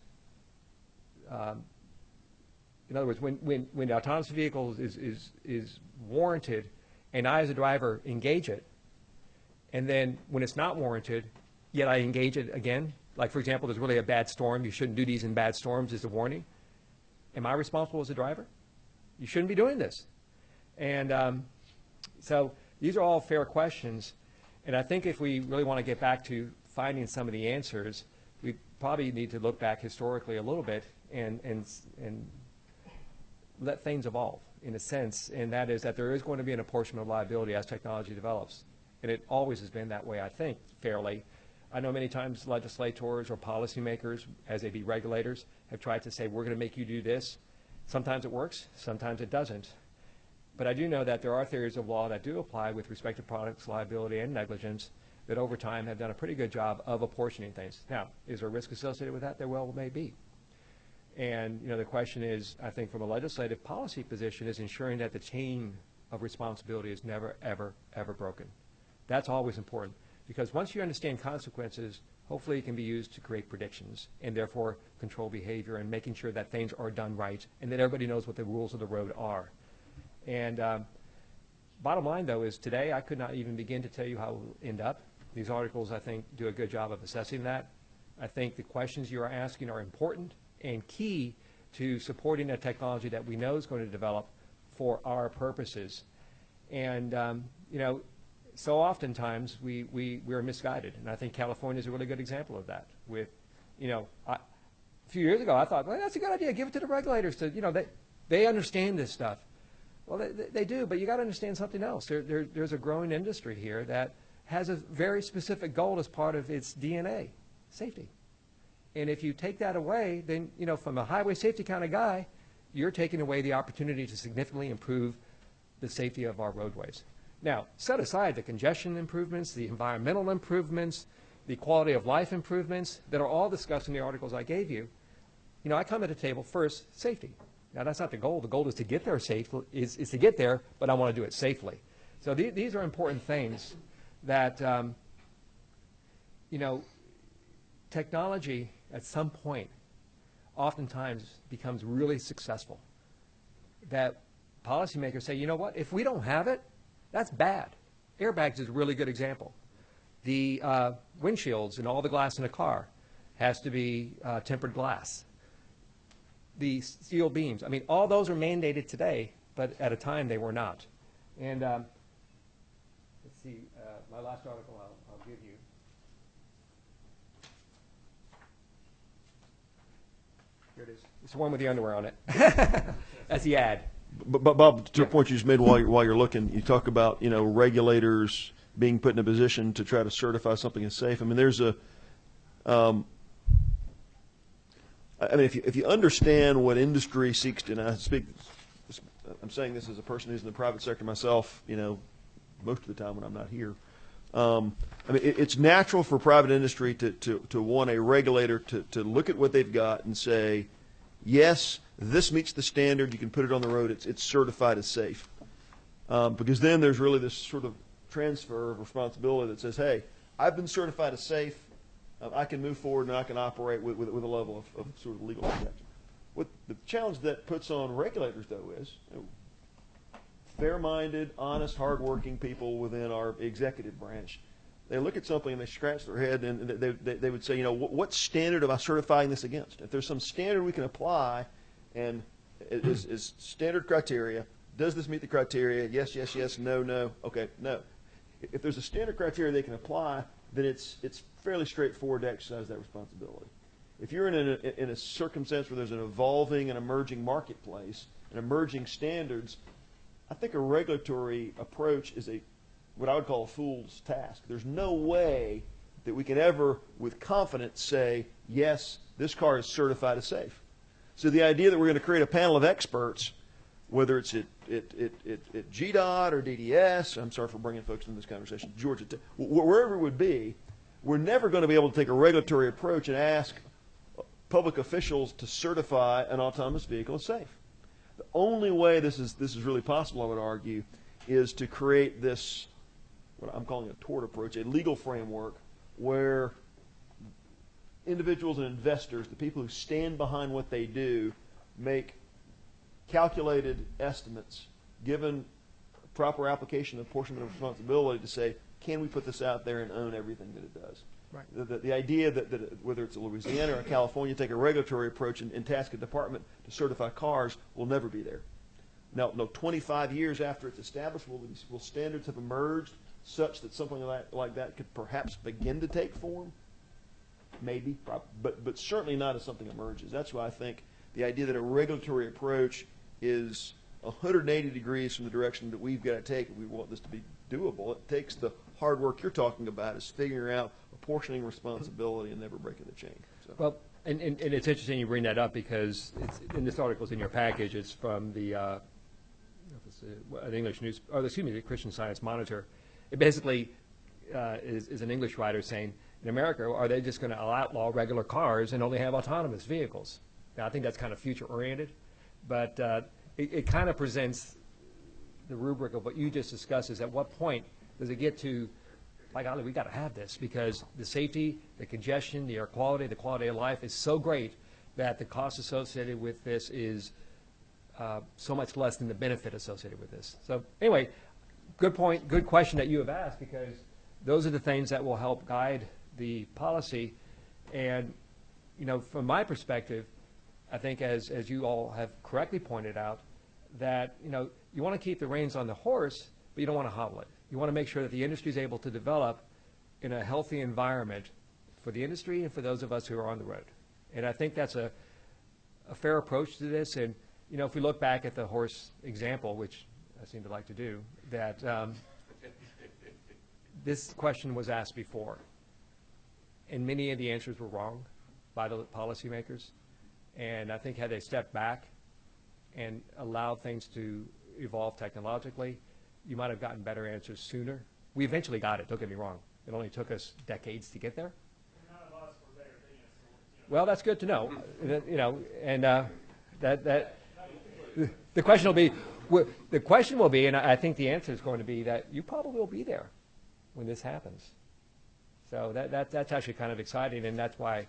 in other words, when the autonomous vehicle is warranted and I as a driver engage it, and then when it's not warranted, yet I engage it again, like for example, there's really a bad storm, you shouldn't do these in bad storms as a warning. Am I responsible as a driver? You shouldn't be doing this. And so these are all fair questions. And I think if we really want to get back to finding some of the answers, we probably need to look back historically a little bit and let things evolve in a sense. And that is that there is going to be an apportionment of liability as technology develops. And it always has been that way, I think, fairly. I know many times legislators or policymakers, as they be regulators, have tried to say, we're going to make you do this. Sometimes it works, sometimes it doesn't. But I do know that there are theories of law that do apply with respect to products liability and negligence that over time have done a pretty good job of apportioning things. Now, is there a risk associated with that? There well may be. And the question is, I think from a legislative policy position, is ensuring that the chain of responsibility is never, ever, ever broken. That's always important because once you understand consequences, hopefully it can be used to create predictions and therefore control behavior and making sure that things are done right and that everybody knows what the rules of the road are. And bottom line, though, is today I could not even begin to tell you how it will end up. These articles, I think, do a good job of assessing that. I think the questions you are asking are important and key to supporting a technology that we know is going to develop for our purposes. And, so oftentimes we're misguided. And I think California is a really good example of that. With, a few years ago I thought, well, that's a good idea. Give it to the regulators. They understand this stuff. Well, they do, but you got to understand something else. There's a growing industry here that has a very specific goal as part of its DNA, safety. And if you take that away, then, from a highway safety kind of guy, you're taking away the opportunity to significantly improve the safety of our roadways. Now, set aside the congestion improvements, the environmental improvements, the quality of life improvements that are all discussed in the articles I gave you. I come at the table first, safety. Now, that's not the goal. The goal is to get there is to get there, but I want to do it safely. So these are important things that, technology at some point oftentimes becomes really successful. That policymakers say, you know what, if we don't have it, that's bad. Airbags is a really good example. The windshields and all the glass in a car has to be tempered glass. The steel beams, I mean, all those are mandated today, but at a time they were not. And let's see, my last article I'll give you. Here it is. It's the one with the underwear on it. That's the ad.
But Bob, to a point you just made while you're looking, you talk about regulators being put in a position to try to certify something as safe. I mean, there's a, if you understand what industry seeks to, and I'm saying this as a person who's in the private sector myself, most of the time when I'm not here. It's natural for private industry to want a regulator to look at what they've got and say, yes, this meets the standard, you can put it on the road, it's certified as safe. Because then there's really this sort of transfer of responsibility that says, hey, I've been certified as safe, I can move forward and I can operate with a level of sort of legal protection. What the challenge that puts on regulators, though, is fair-minded, honest, hard-working people within our executive branch. They look at something and they scratch their head and they would say, what standard am I certifying this against? If there's some standard we can apply and is standard criteria, does this meet the criteria? Yes, yes, yes, no, no, okay, no. If there's a standard criteria they can apply, then it's fairly straightforward to exercise that responsibility. If you're in a circumstance where there's an evolving and emerging marketplace and emerging standards, I think a regulatory approach is what I would call a fool's task. There's no way that we can ever, with confidence, say, yes, this car is certified as safe. So the idea that we're going to create a panel of experts, whether it's at GDOT or DDS, I'm sorry for bringing folks into this conversation, Georgia, wherever it would be, we're never going to be able to take a regulatory approach and ask public officials to certify an autonomous vehicle as safe. The only way this is really possible, I would argue, is to create this, what I'm calling a tort approach, a legal framework where individuals and investors, the people who stand behind what they do, make calculated estimates given proper application and apportionment of responsibility to say, can we put this out there and own everything that it does? Right. The idea that whether it's Louisiana or California, take a regulatory approach and task a department to certify cars will never be there. Now, 25 years after it's established, will standards have emerged such that something like that could perhaps begin to take form? Maybe, but certainly not as something emerges. That's why I think the idea that a regulatory approach is 180 degrees from the direction that we've got to take if we want this to be doable. It takes the hard work you're talking about, is figuring out apportioning responsibility and never breaking the chain. So.
Well, and it's interesting you bring that up because it's, in this article is in your package. It's from the English news, or excuse me, the Christian Science Monitor. It basically is an English writer saying, in America, are they just going to outlaw regular cars and only have autonomous vehicles? Now, I think that's kind of future-oriented, but it kind of presents the rubric of what you just discussed is at what point does it get to, by golly, we got to have this because the safety, the congestion, the air quality, the quality of life is so great that the cost associated with this is so much less than the benefit associated with this. So anyway, good point, good question that you have asked because those are the things that will help guide the policy. And, you know, from my perspective, I think as you all have correctly pointed out, that, you know, you want to keep the reins on the horse, but you don't want to hobble it. You want to make sure that the industry is able to develop in a healthy environment for the industry and for those of us who are on the road. And I think that's a fair approach to this. And, you know, if we look back at the horse example, which I seem to like to do, that this question was asked before. And many of the answers were wrong by the policymakers. And I think had they stepped back and allowed things to evolve technologically, you might have gotten better answers sooner. We eventually got it, don't get me wrong. It only took us decades to get there. Well, that's good to know. You know, and the question will be, and I think the answer is going to be that you probably will be there when this happens. So that's actually kind of exciting, and that's why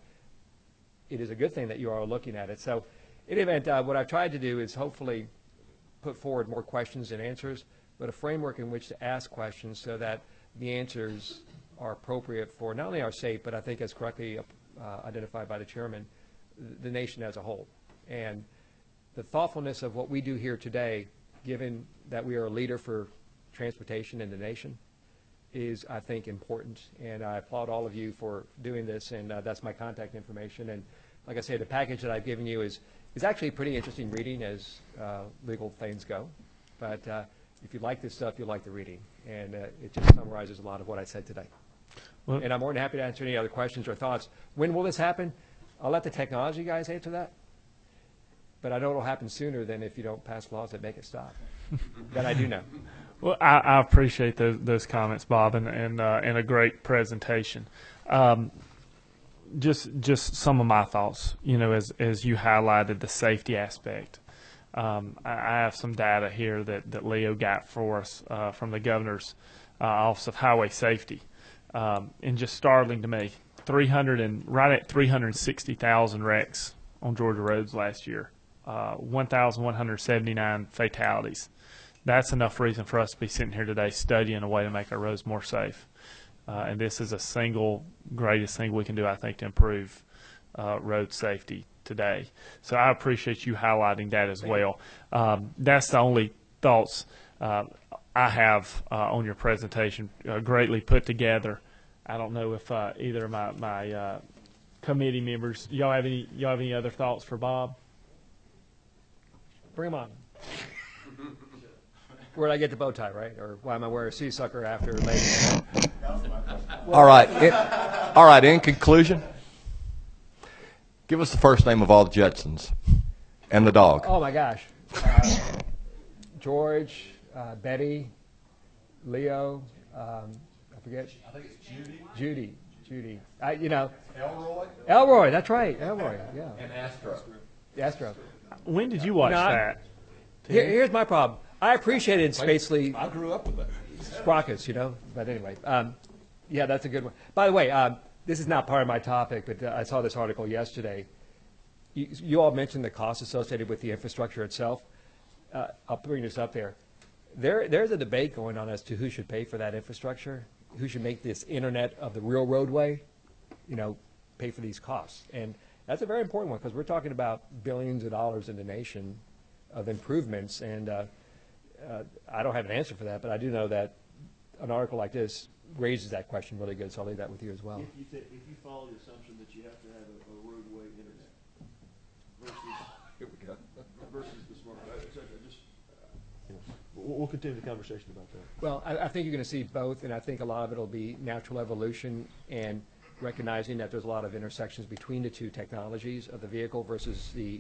it is a good thing that you are looking at it. So in any event, what I've tried to do is hopefully put forward more questions and answers, but a framework in which to ask questions so that the answers are appropriate for not only our state, but I think as correctly identified by the chairman, the nation as a whole. And the thoughtfulness of what we do here today, given that we are a leader for transportation in the nation, is, I think, important. And I applaud all of you for doing this, and that's my contact information. And like I say, the package that I've given you is actually pretty interesting reading as legal things go. But if you like this stuff, you'll like the reading. And it just summarizes a lot of what I said today. Well, and I'm more than happy to answer any other questions or thoughts. When will this happen? I'll let the technology guys answer that. But I know it'll happen sooner than if you don't pass laws that make it stop. That I do know.
Well, I appreciate those comments, Bob, and a great presentation. Just some of my thoughts, you know, as you highlighted the safety aspect. I have some data here that Leo got for us from the Governor's Office of Highway Safety, and just startling to me, right at 360,000 wrecks on Georgia roads last year, 1,179 fatalities. That's enough reason for us to be sitting here today studying a way to make our roads more safe. And this is a single greatest thing we can do, I think, to improve road safety today. So I appreciate you highlighting that as well. That's the only thoughts I have on your presentation, greatly put together. I don't know if either of my committee members, y'all have any other thoughts for Bob?
Bring them on. Where'd I get the bow tie, right? Or why am I wearing a sea sucker after lady?
All right. All right. In conclusion, give us the first name of all the Jetsons and the dog.
Oh my gosh, George, Betty, Leo. I forget.
I think it's
Judy. You know.
Elroy.
Elroy. That's right. Elroy. Yeah.
And Astro.
Astro.
When did you watch that?
Here's my problem. I appreciate it. It's basically
I grew up with that.
sprockets, you know. But anyway, yeah, that's a good one. By the way, this is not part of my topic, but I saw this article yesterday. You all mentioned the cost associated with the infrastructure itself. I'll bring this up there. There's a debate going on as to who should pay for that infrastructure, who should make this internet of the real roadway, you know, pay for these costs. And that's a very important one because we're talking about billions of dollars in the nation of improvements. And I don't have an answer for that, but I do know that an article like this raises that question really good, so I'll leave that with you as well.
If you follow the assumption that you have to have a roadway internet
Here we go.
versus the smart, we'll continue the conversation about that.
Well, I think you're going to see both, and I think a lot of it will be natural evolution and recognizing that there's a lot of intersections between the two technologies of the vehicle versus the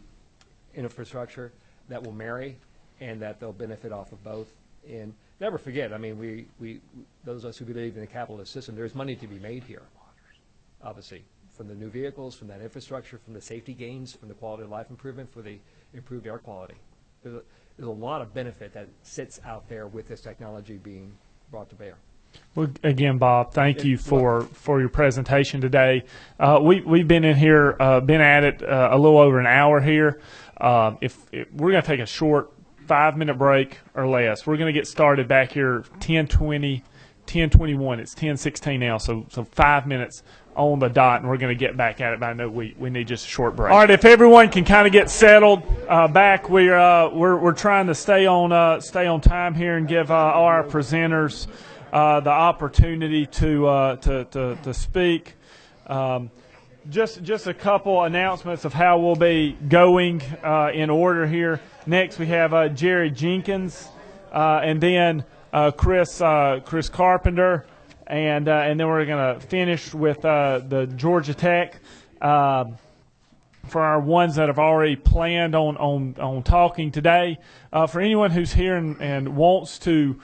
infrastructure that will marry and that they'll benefit off of both. And never forget, I mean, we those of us who believe in the capitalist system, there's money to be made here, obviously, from the new vehicles, from that infrastructure, from the safety gains, from the quality of life improvement, for the improved air quality. There's a lot of benefit that sits out there with this technology being brought to bear.
Well, again, Bob, thank you for your presentation today. We've been in here, been at it a little over an hour here. If we're going to take a short 5-minute break or less, we're going to get started back here 10:20, 10:21. It's 10:16 now, so 5 minutes on the dot, and we're going to get back at it. But I know we need just a short break. All right, if everyone can kind of get settled back, we're trying to stay on time here and give all our presenters the opportunity to speak. Just a couple announcements of how we'll be going in order here. Next, we have Jerry Jenkins, and then Chris Carpenter, and then we're going to finish with the Georgia Tech. For our ones that have already planned on talking today, for anyone who's here and wants to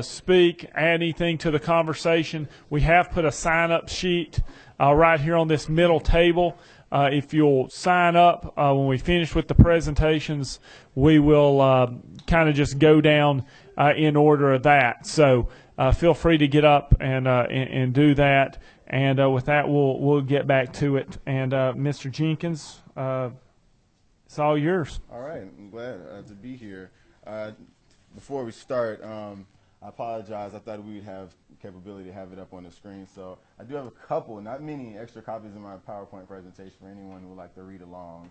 speak, add anything to the conversation, we have put a sign-up sheet right here on this middle table. If you'll sign up when we finish with the presentations, we will kind of just go down in order of that. So feel free to get up and do that. And with that, we'll get back to it. And Mr. Jenkins, it's all yours.
All right, I'm glad to be here. Before we start, I apologize. I thought we would have capability to have it up on the screen. So I do have a couple, not many, extra copies of my PowerPoint presentation for anyone who would like to read along.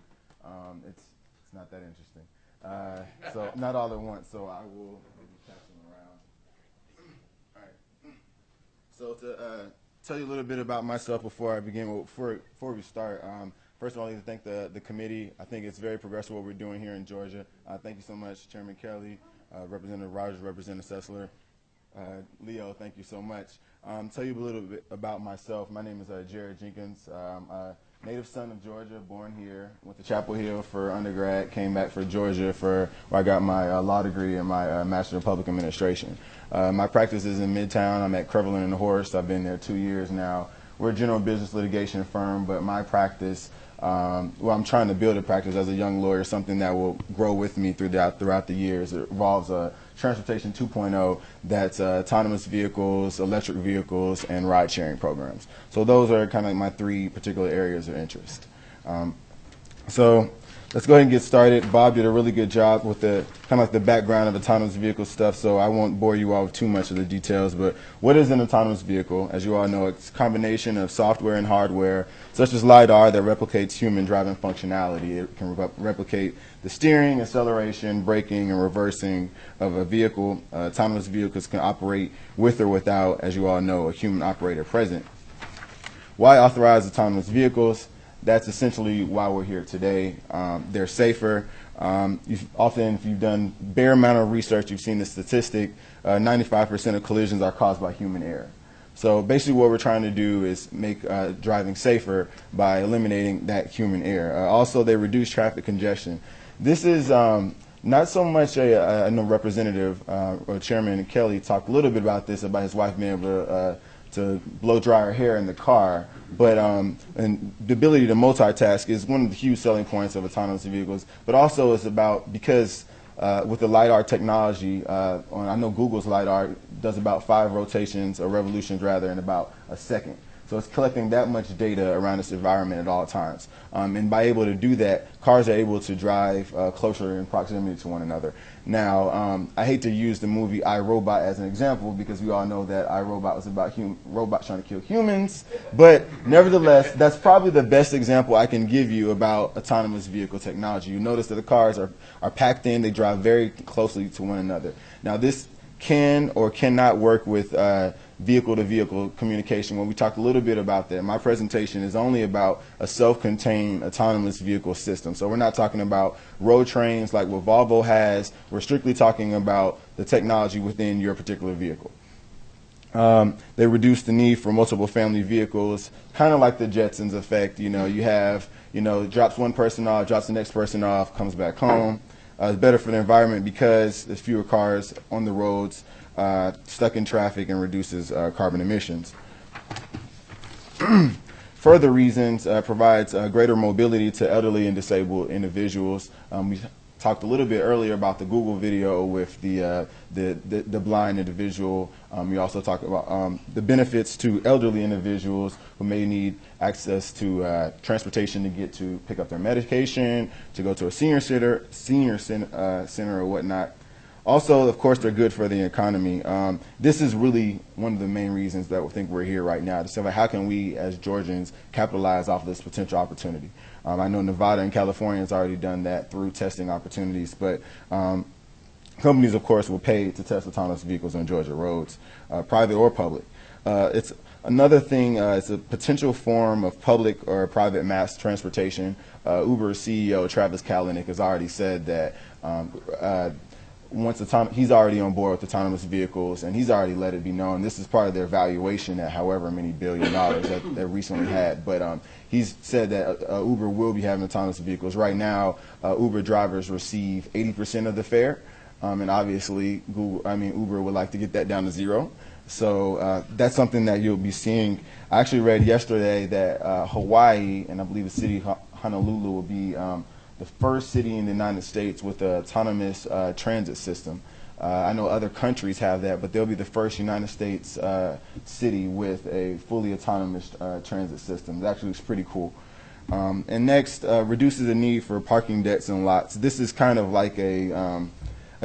It's not that interesting. So not all at once, so I will pass them around. All right. So to tell you a little bit about myself before I begin, before we start, first of all, I'd like to thank the committee. I think it's very progressive what we're doing here in Georgia. Thank you so much, Chairman Kelly, Representative Rogers, Representative Sessler. Leo, thank you so much. Tell you a little bit about myself. My name is Jared Jenkins. I'm a native son of Georgia, born here, went to Chapel Hill for undergrad, came back for Georgia where I got my law degree and my Master of Public Administration. My practice is in Midtown. I'm at Crevelin and Horst. I've been there 2 years now. We're a general business litigation firm, but my practice, I'm trying to build a practice as a young lawyer, something that will grow with me throughout the years. It involves Transportation 2.0, that's autonomous vehicles, electric vehicles, and ride-sharing programs. So those are kind of like my 3 particular areas of interest. So let's go ahead and get started. Bob did a really good job with the kind of like the background of autonomous vehicle stuff, so I won't bore you all with too much of the details. But what is an autonomous vehicle? As you all know, it's a combination of software and hardware, such as LiDAR, that replicates human driving functionality. It can replicate the steering, acceleration, braking, and reversing of a vehicle. Autonomous vehicles can operate with or without, as you all know, a human operator present. Why authorize autonomous vehicles? That's essentially why we're here today. They're safer. If you've done bare amount of research, you've seen the statistic, 95% of collisions are caused by human error. So basically what we're trying to do is make driving safer by eliminating that human error. Also, they reduce traffic congestion. This is not so much I know Representative or Chairman Kelly talked a little bit about this, about his wife being able to blow dry her hair in the car, but and the ability to multitask is one of the huge selling points of autonomous vehicles. But also it's about, because with the LiDAR technology, I know Google's LiDAR does about 5 rotations, or revolutions rather, in about a second. So it's collecting that much data around its environment at all times. And by able to do that, cars are able to drive closer in proximity to one another. Now, I hate to use the movie I, Robot as an example, because we all know that I, Robot was about robots trying to kill humans. But nevertheless, that's probably the best example I can give you about autonomous vehicle technology. You notice that the cars are packed in. They drive very closely to one another. Now, this can or cannot work with vehicle-to-vehicle communication. When we talked a little bit about that, my presentation is only about a self-contained autonomous vehicle system. So we're not talking about road trains like what Volvo has. We're strictly talking about the technology within your particular vehicle. They reduce the need for multiple family vehicles, kind of like the Jetsons effect. You have, drops one person off, drops the next person off, comes back home. It's better for the environment because there's fewer cars on the roads, stuck in traffic, and reduces carbon emissions. Further reasons, provides greater mobility to elderly and disabled individuals. We talked a little bit earlier about the Google video with the blind individual. We also talked about the benefits to elderly individuals who may need access to transportation to get to pick up their medication, to go to a senior center or whatnot. Also, of course, they're good for the economy. This is really one of the main reasons that we think we're here right now, to say, like, how can we as Georgians capitalize off of this potential opportunity? I know Nevada and California has already done that through testing opportunities, but companies, of course, will pay to test autonomous vehicles on Georgia roads, private or public. It's another thing, it's a potential form of public or private mass transportation. Uber's CEO, Travis Kalanick, has already said that he's already on board with autonomous vehicles, and he's already let it be known. This is part of their valuation at however many $1 billion that they recently had. But he's said that Uber will be having autonomous vehicles. Right now, Uber drivers receive 80% of the fare, and obviously Uber would like to get that down to 0. So that's something that you'll be seeing. I actually read yesterday that Hawaii, and I believe the city of Honolulu, will be the first city in the United States with an autonomous transit system. I know other countries have that, but they'll be the first United States city with a fully autonomous transit system. It actually looks pretty cool. And next, reduces the need for parking decks and lots. This is kind of like a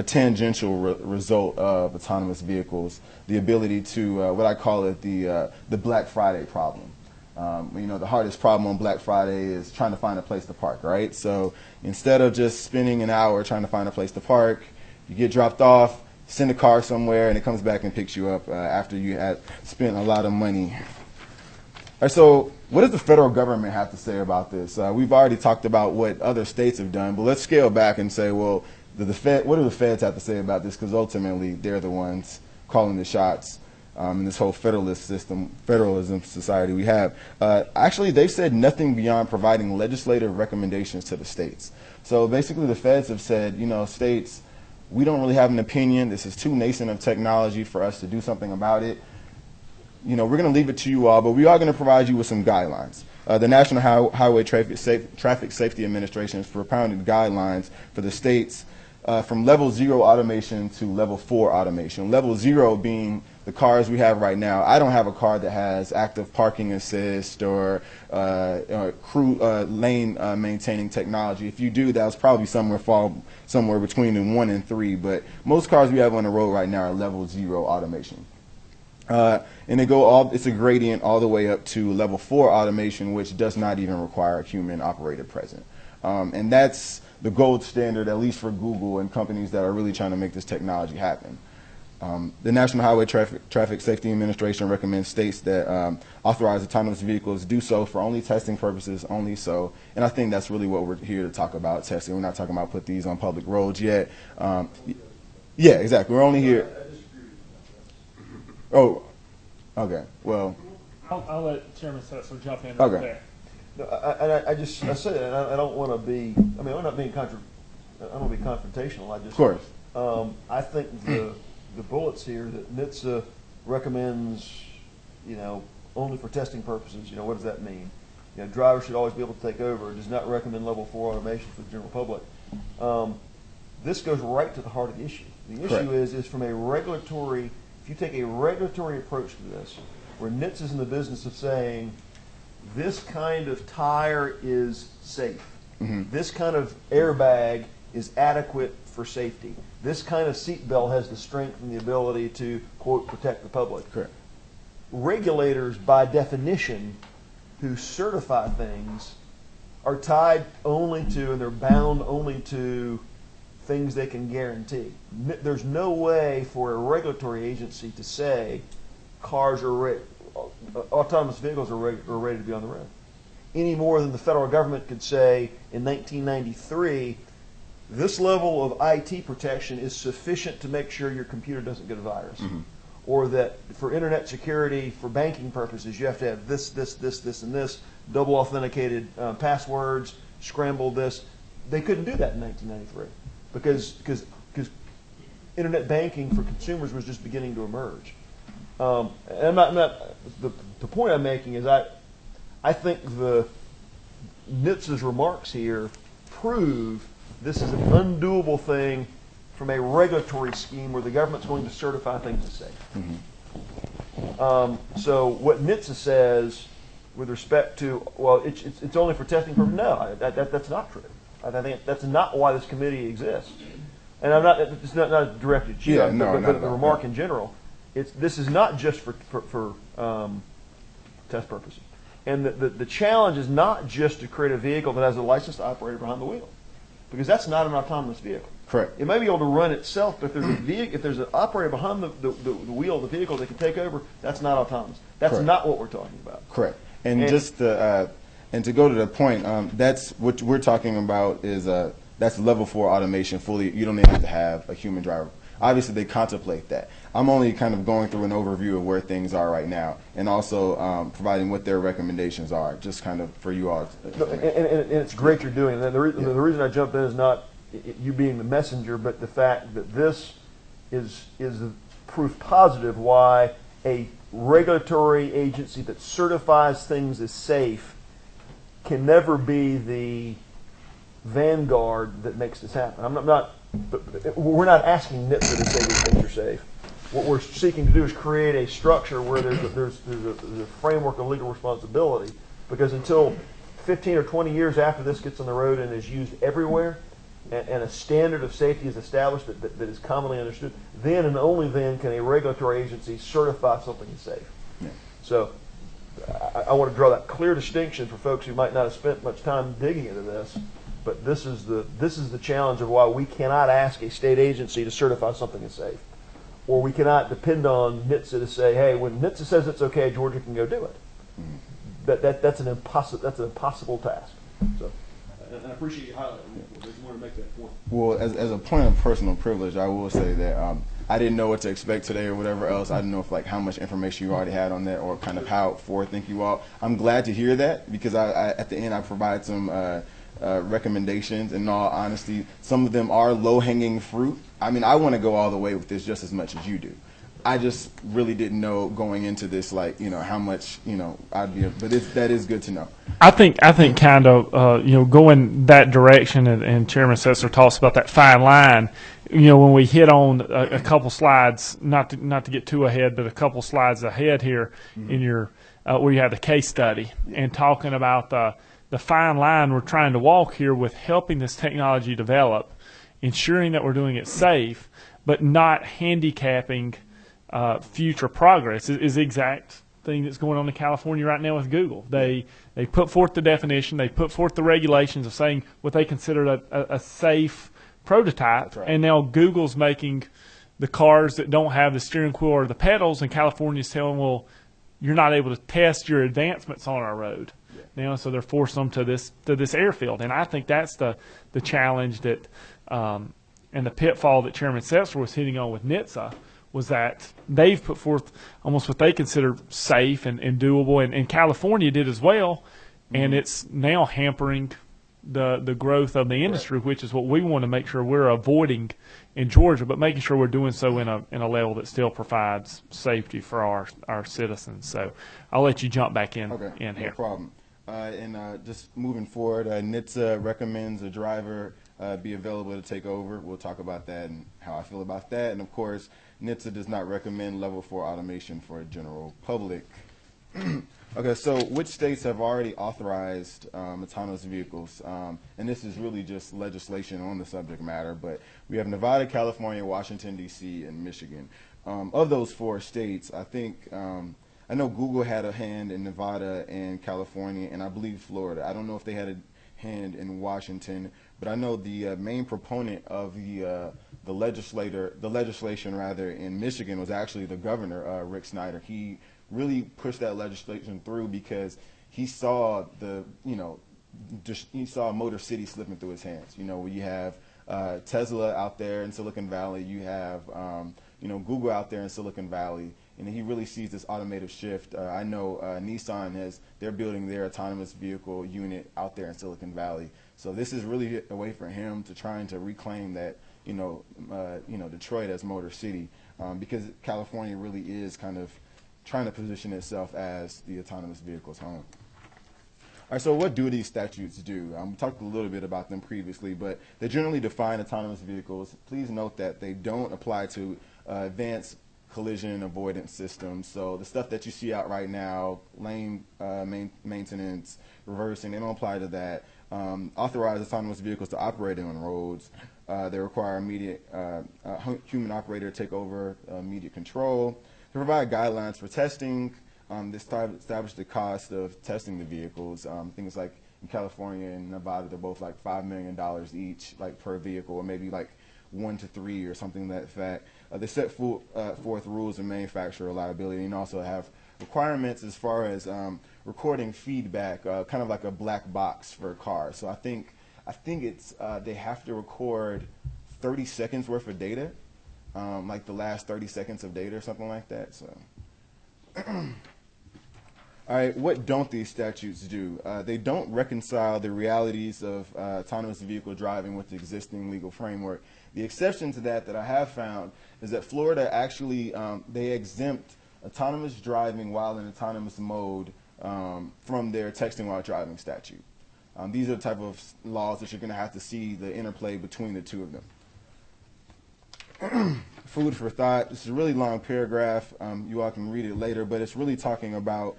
tangential result of autonomous vehicles, the ability to, what I call it, the Black Friday problem. The hardest problem on Black Friday is trying to find a place to park, right? So instead of just spending an hour trying to find a place to park, you get dropped off, send a car somewhere, and it comes back and picks you up after you had spent a lot of money. All right, so what does the federal government have to say about this? We've already talked about what other states have done, but let's scale back and say, well, what do the feds have to say about this? Because ultimately, they're the ones calling the shots. In this whole federalism society we have. Actually, they've said nothing beyond providing legislative recommendations to the states. So basically the feds have said, states, we don't really have an opinion. This is too nascent of technology for us to do something about it. We're going to leave it to you all, but we are going to provide you with some guidelines. The National Highway Traffic Safety Administration has propounded guidelines for the states from level 0 automation to level 4 automation. Level 0 being the cars we have right now. I don't have a car that has active parking assist or lane maintaining technology. If you do, that was probably somewhere between the 1 and 3. But most cars we have on the road right now are level 0 automation. And it's a gradient all the way up to level 4 automation, which does not even require a human operator present. And that's the gold standard, at least for Google and companies that are really trying to make this technology happen. The National Highway Traffic Safety Administration recommends states that authorize autonomous vehicles do so for only testing purposes only. So, and I think that's really what we're here to talk about, testing. We're not talking about put these on public roads yet. Yeah, exactly. We're only here. Oh, okay. Well,
I'll let Chairman Setzler jump in
okay.
right there.
No, I say that, and I don't want to be. I'm not being I don't want to be confrontational.
Of course.
I think the bullets here that NHTSA recommends, only for testing purposes. What does that mean? Drivers should always be able to take over. It does not recommend level 4 automation for the general public. this goes right to the heart of the issue. The
Correct.
issue is from a regulatory, if you take a regulatory approach to this, where NHTSA is in the business of saying, this kind of tire is safe. This kind of airbag is adequate for safety. This kind of seatbelt has the strength and the ability to, quote, protect the public.
Correct.
Regulators, by definition, who certify things are tied only to, and they're bound only to, things they can guarantee. There's no way for a regulatory agency to say cars are ready, autonomous vehicles are ready to be on the road. Any more than the federal government could say in 1993, this level of IT protection is sufficient to make sure your computer doesn't get a virus. Or that for internet security, for banking purposes, you have to have this, and this, double authenticated passwords, scrambled this. They couldn't do that in 1993 because internet banking for consumers was just beginning to emerge. And the point I'm making is I think the NHTSA's remarks here prove this is an undoable thing from a regulatory scheme where the government's going to certify things as safe. So what NHTSA says with respect to, well, it's only for testing purposes, no, that's not true. I think that's not why this committee exists. And it's not directed at you,
Yeah,
but
not
the
at all.
remark in general. This is not just for test purposes. And the challenge is not just to create a vehicle that has a licensed operator behind the wheel, because that's not an autonomous vehicle.
Correct.
It may be able to run itself, but if there's an operator behind the wheel of the vehicle that can take over, that's not autonomous. That's
Correct.
not what we're talking about.
Correct. And just and to go to the point, that's what we're talking about is that's level 4 automation fully. You don't even have to have a human driver. Obviously, they contemplate that. I'm only kind of going through an overview of where things are right now, and also providing what their recommendations are, just kind of for you all.
And it's great you're doing it. And the reason I jump in is not you being the messenger, but the fact that this is proof positive why a regulatory agency that certifies things as safe can never be the vanguard that makes this happen. We're not asking NHTSA to say these things are safe. What we're seeking to do is create a structure where there's a framework of legal responsibility, because until 15 or 20 years after this gets on the road and is used everywhere, and a standard of safety is established that is commonly understood, then and only then can a regulatory agency certify something as safe.
Yeah.
So I want to draw that clear distinction for folks who might not have spent much time digging into this, but this is the challenge of why we cannot ask a state agency to certify something as safe. Or we cannot depend on NHTSA to say, hey, when NHTSA says it's okay, Georgia can go do it. That's an impossible task. So, and I appreciate you highlighting that. I just want to make that point.
Well, as a point of personal privilege, I will say that I didn't know what to expect today or whatever else. I didn't know if how much information you already had on that or kind of how forward think you all. I'm glad to hear that, because I at the end I provide some recommendations. In all honesty, some of them are low-hanging fruit. I mean, I want to go all the way with this just as much as you do. I just really didn't know going into this, how much, I'd be, but that is good to know.
I think kind of, going that direction, and Chairman Setzer talks about that fine line, when we hit on a couple slides, not to get too ahead, but a couple slides ahead here in your, where you have the case study and talking about the fine line we're trying to walk here with helping this technology develop, ensuring that we're doing it safe, but not handicapping future progress is the exact thing that's going on in California right now with Google. They put forth the definition, they put forth the regulations of saying what they consider a safe prototype,
right.
And now Google's making the cars that don't have the steering wheel or the pedals, and California's telling, well, you're not able to test your advancements on our road. Now, so they're forcing them to this airfield, and I think that's the challenge that and the pitfall that Chairman Setzer was hitting on with NHTSA, was that they've put forth almost what they consider safe and doable, and California did as well, and it's now hampering the growth of the industry, which is what we want to make sure we're avoiding in Georgia, but making sure we're doing so in a level that still provides safety for our citizens. So I'll let you jump back in
Okay,
here.
no problem. Just moving forward, NHTSA recommends a driver be available to take over. We'll talk about that and how I feel about that. And of course, NHTSA does not recommend level 4 automation for a general public. Okay, so which states have already authorized autonomous vehicles? And this is really just legislation on the subject matter, but we have Nevada, California, Washington, D.C., and Michigan. Of those 4 states, I think, I know Google had a hand in Nevada and California, and I believe Florida. I don't know if they had a hand in Washington, but I know the main proponent of the legislation rather in Michigan was actually the governor, Rick Snyder. He really pushed that legislation through because he saw he saw Motor City slipping through his hands. You know, where you have Tesla out there in Silicon Valley, you have Google out there in Silicon Valley, and he really sees this automated shift. I know Nissan they're building their autonomous vehicle unit out there in Silicon Valley. So this is really a way for him to trying to reclaim that Detroit as Motor City, because California really is kind of trying to position itself as the autonomous vehicle's home. All right, so what do these statutes do? We talked a little bit about them previously, but they generally define autonomous vehicles. Please note that they don't apply to advanced collision avoidance systems. So the stuff that you see out right now, lane maintenance, reversing, they don't apply to that. Authorize autonomous vehicles to operate on roads. They require immediate human operator to take over immediate control. They provide guidelines for testing. They establish the cost of testing the vehicles. Things like in California and Nevada, they're both like $5 million each, like per vehicle, or maybe like 1 to 3 or something like that. They set forth rules of manufacturer reliability, and also have requirements as far as recording feedback, kind of like a black box for a car. So I think it's they have to record 30 seconds worth of data, like the last 30 seconds of data or something like that. So. All right, what don't these statutes do? They don't reconcile the realities of autonomous vehicle driving with the existing legal framework. The exception to that I have found is that Florida actually, they exempt autonomous driving while in autonomous mode from their texting while driving statute. These are the type of laws that you're going to have to see the interplay between the two of them. Food for thought. This is a really long paragraph. You all can read it later, but it's really talking about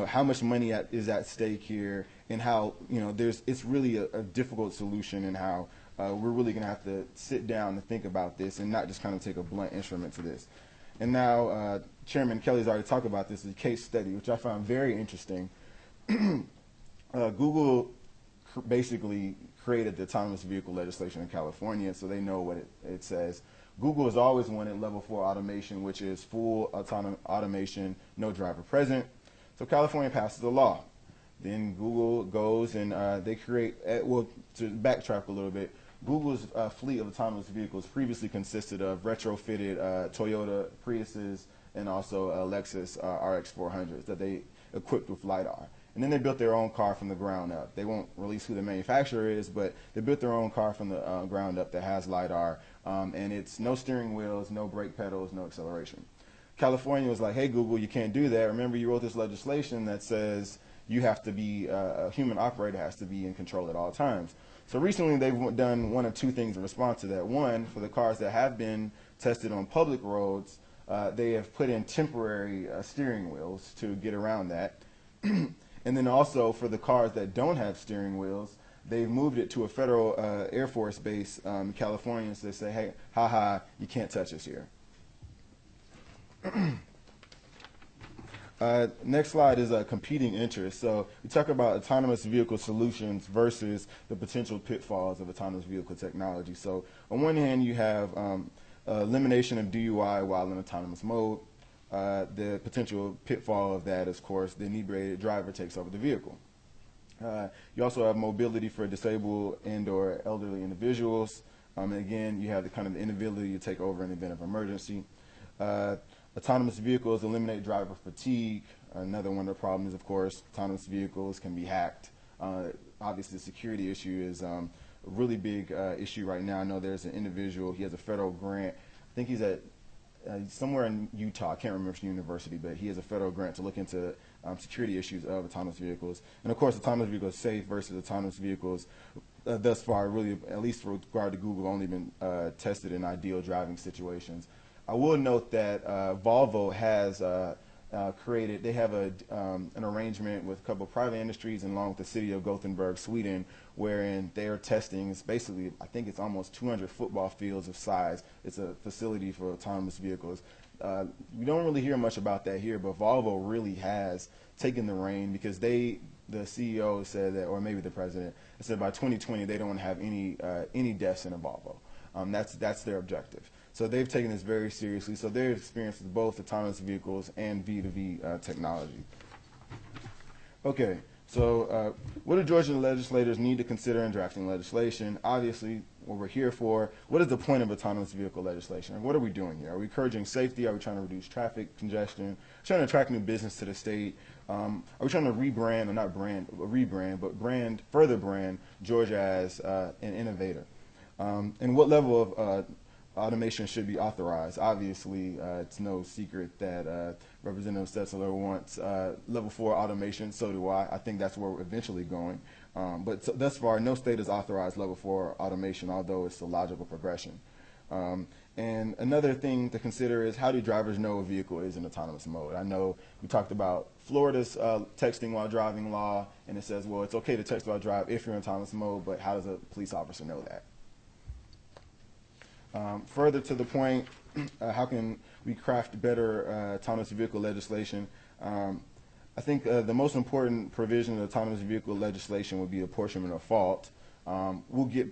how much money is at stake here, and how it's really a difficult solution, and how we're really going to have to sit down and think about this, and not just kind of take a blunt instrument to this. And now Chairman Kelly's already talked about this, a case study, which I found very interesting. Google basically created the autonomous vehicle legislation in California, so they know what it says. Google has always wanted level 4 automation, which is full automation, no driver present. So California passes a law. Then Google goes and they create, well, to backtrack a little bit, Google's fleet of autonomous vehicles previously consisted of retrofitted Toyota Priuses and also Lexus RX 400s that they equipped with LiDAR. And then they built their own car from the ground up. They won't release who the manufacturer is, but they built their own car from the ground up that has LiDAR. And it's no steering wheels, no brake pedals, no acceleration. California was like, hey, Google, you can't do that. Remember, you wrote this legislation that says you have to be, a human operator has to be in control at all times. So recently they've done one of two things in response to that. One, for the cars that have been tested on public roads, they have put in temporary steering wheels to get around that. And then also for the cars that don't have steering wheels, they've moved it to a federal Air Force base in California, so they say, hey, haha, you can't touch us here. Next slide is competing interests. So we talk about autonomous vehicle solutions versus the potential pitfalls of autonomous vehicle technology. So on one hand, you have elimination of DUI while in autonomous mode. The potential pitfall of that is, of course, the inebriated driver takes over the vehicle. You also have mobility for disabled and or elderly individuals. And again, you have the kind of inability to take over in the event of emergency. Autonomous vehicles eliminate driver fatigue. Another one of the problems, of course, autonomous vehicles can be hacked. Obviously, the security issue is a really big issue right now. I know there's an individual, he has a federal grant. I think he's at somewhere in Utah, I can't remember which university, but he has a federal grant to look into security issues of autonomous vehicles. And of course, autonomous vehicles safe versus autonomous vehicles thus far really, at least with regard to Google, only been tested in ideal driving situations. I will note that Volvo has created, they have an arrangement with a couple of private industries and along with the city of Gothenburg, Sweden, wherein they are testing, it's basically, I think it's almost 200 football fields of size. It's a facility for autonomous vehicles. We don't really hear much about that here, but Volvo really has taken the reign because the CEO said that, or maybe the president, said by 2020 they don't want to have any deaths in a Volvo. That's their objective. So they've taken this very seriously. So they've experienced both autonomous vehicles and V2V technology. Okay, so what do Georgia legislators need to consider in drafting legislation? Obviously, what we're here for, what is the point of autonomous vehicle legislation? And what are we doing here? Are we encouraging safety? Are we trying to reduce traffic congestion? Trying to attract new business to the state? Are we trying to rebrand, or not brand, rebrand, but further brand Georgia as an innovator? And what level of automation should be authorized? Obviously, it's no secret that Representative Setzler wants level 4 automation. So do I. I think that's where we're eventually going. But thus far, no state has authorized level 4 automation, although it's a logical progression. And another thing to consider is, how do drivers know a vehicle is in autonomous mode? I know we talked about Florida's texting while driving law, and it says, well, it's okay to text while drive if you're in autonomous mode, but how does a police officer know that? Further to the point, how can we craft better autonomous vehicle legislation? I think the most important provision of autonomous vehicle legislation would be apportionment of fault. We'll get,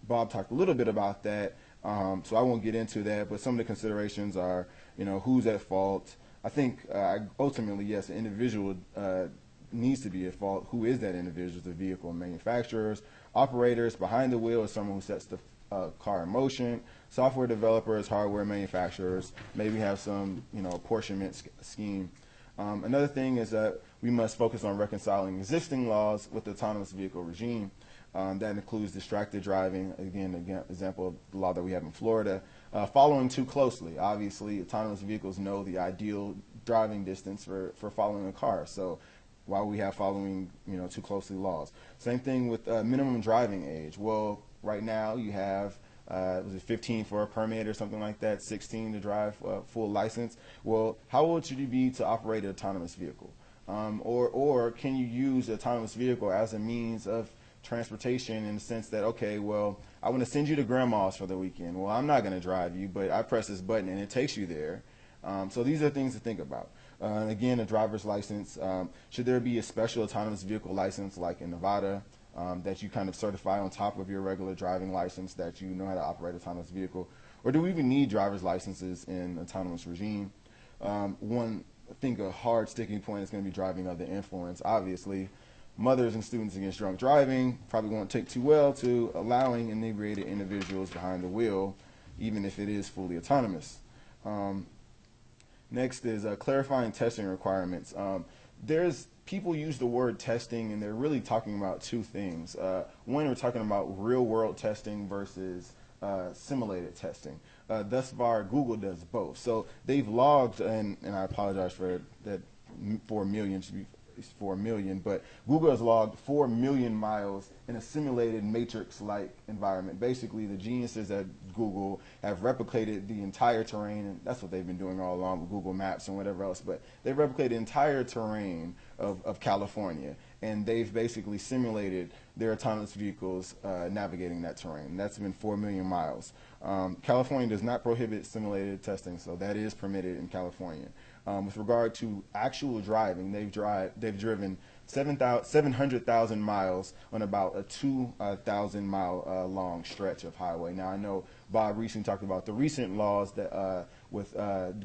Bob talked a little bit about that, so I won't get into that, but some of the considerations are, who's at fault. I think ultimately, yes, the individual needs to be at fault. Who is that individual? The vehicle manufacturers, operators, behind the wheel is someone who sets the car in motion, software developers, hardware manufacturers, maybe have some apportionment scheme. Another thing is that we must focus on reconciling existing laws with the autonomous vehicle regime. That includes distracted driving, again, example of the law that we have in Florida. Following too closely. Obviously, autonomous vehicles know the ideal driving distance for following a car. So why we have following too closely laws. Same thing with minimum driving age. Well, right now you have was it 15 for a permit or something like that, 16 to drive full license. Well, how old should you be to operate an autonomous vehicle? Or can you use an autonomous vehicle as a means of transportation in the sense that, okay, well, I want to send you to grandma's for the weekend. Well, I'm not going to drive you, but I press this button and it takes you there. So these are things to think about. Again, a driver's license. Should there be a special autonomous vehicle license like in Nevada that you kind of certify on top of your regular driving license that you know how to operate an autonomous vehicle? Or do we even need driver's licenses in autonomous regime? One, I think a hard sticking point is going to be driving under influence. Obviously, mothers and students against drunk driving probably won't take too well to allowing inebriated individuals behind the wheel, even if it is fully autonomous. Next is clarifying testing requirements. People use the word testing, and they're really talking about two things. One, we're talking about real-world testing versus simulated testing. Thus far, Google does both. So they've logged, and I apologize for that, 4 million should be 4 million, but Google has logged 4 million miles in a simulated matrix-like environment. Basically, the geniuses at Google have replicated the entire terrain, and that's what they've been doing all along with Google Maps and whatever else, but they've replicated the entire terrain of California, and they've basically simulated their autonomous vehicles navigating that terrain. And that's been 4 million miles. California does not prohibit simulated testing, so that is permitted in California. With regard to actual driving, they've driven 700,000 miles on about a 2,000 mile long stretch of highway. Now, I know Bob recently talked about the recent laws that with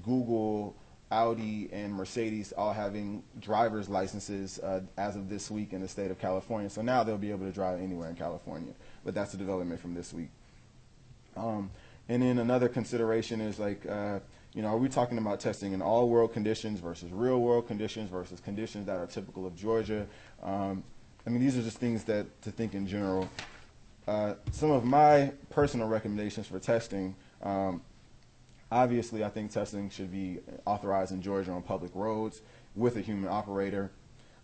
Google, Audi, and Mercedes all having driver's licenses as of this week in the state of California. So now they'll be able to drive anywhere in California. But that's a development from this week. And then another consideration is like, are we talking about testing in all world conditions versus real world conditions versus conditions that are typical of Georgia? These are just things to think in general. Some of my personal recommendations for testing, obviously I think testing should be authorized in Georgia on public roads. with a human operator.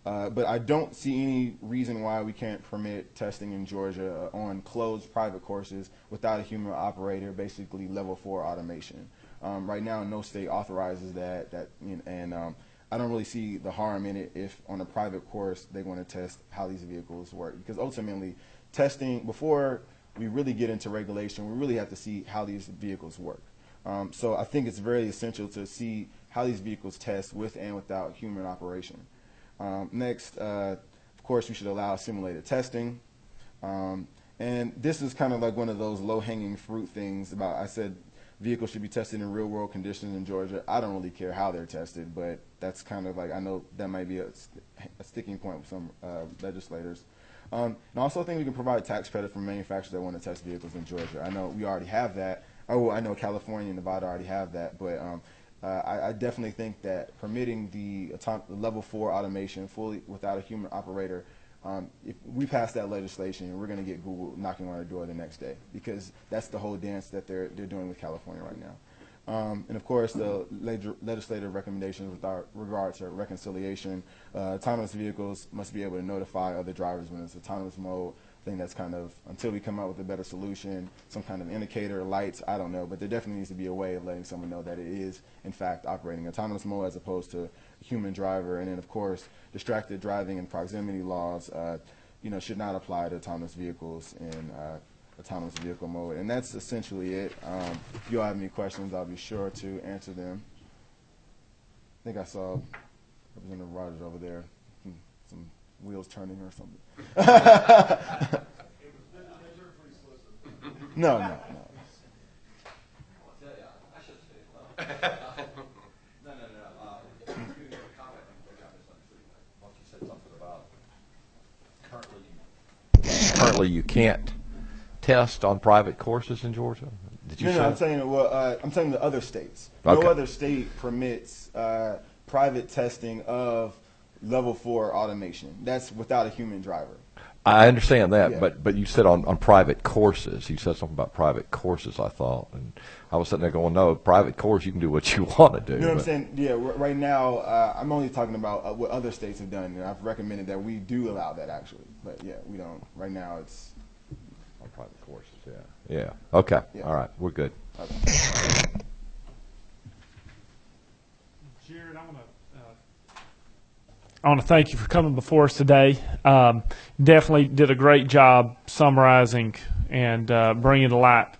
But I don't see any reason why we can't permit testing in Georgia on closed private courses without a human operator, basically level 4 automation. Right now, no state authorizes that, and I don't really see the harm in it if on a private course they want to test how these vehicles work. Because ultimately, testing, before we really get into regulation, we really have to see how these vehicles work. So I think it's very essential to see how these vehicles test with and without human operation. Next, of course, we should allow simulated testing. And this is kind of like one of those low-hanging fruit things about, I said vehicles should be tested in real-world conditions in Georgia. I don't really care how they're tested, but that's kind of like, I know that might be a sticking point with some legislators. And I also think we can provide tax credit for manufacturers that want to test vehicles in Georgia. I know we already have that. Oh, I know California and Nevada already have that, but I definitely think that permitting the level 4 automation fully without a human operator, if we pass that legislation, we're going to get Google knocking on our door the next day, because that's the whole dance that they're doing with California right now. And of course, the legislative recommendations with regard to reconciliation, autonomous vehicles must be able to notify other drivers when it's autonomous mode. I think that's kind of, until we come out with a better solution, some kind of indicator, lights, I don't know, but there definitely needs to be a way of letting someone know that it is, in fact, operating autonomous mode as opposed to a human driver. And then, of course, distracted driving and proximity laws, should not apply to autonomous vehicles in autonomous vehicle mode. And that's essentially it. If you all have any questions, I'll be sure to answer them. I think I saw Representative Rogers over there, some wheels turning or something. No.
Currently, you can't test on private courses in Georgia. Did you say?
No, I'm saying, I'm saying the other states.
Okay.
No other state permits private testing of level 4 automation. That's without a human driver.
I understand that,
Yeah.
but you said on private courses. You said something about private courses, I thought. And I was sitting there going, no, private course, you can do what you want to do.
You know what I'm saying? Yeah, right now, I'm only talking about what other states have done, and I've recommended that we do allow that, actually. But, yeah, we don't. Right now, it's
On private courses, yeah. Yeah, okay,
Yeah.
all right, we're good.
okay.
Jared, I want to thank you for coming before us today. Definitely did a great job summarizing and bringing to light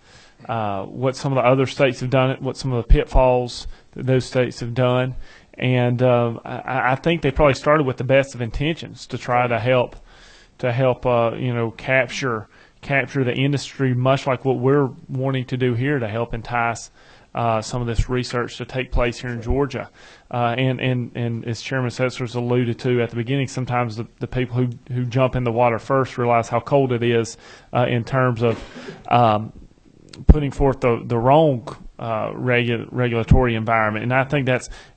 what some of the other states have done, what some of the pitfalls that those states have done. And I think they probably started with the best of intentions to try to help capture the industry, much like what we're wanting to do here to help entice some of this research to take place here in Georgia. And as Chairman Setzler's alluded to at the beginning, sometimes the people who jump in the water first realize how cold it is in terms of putting forth the wrong regulatory environment. And I think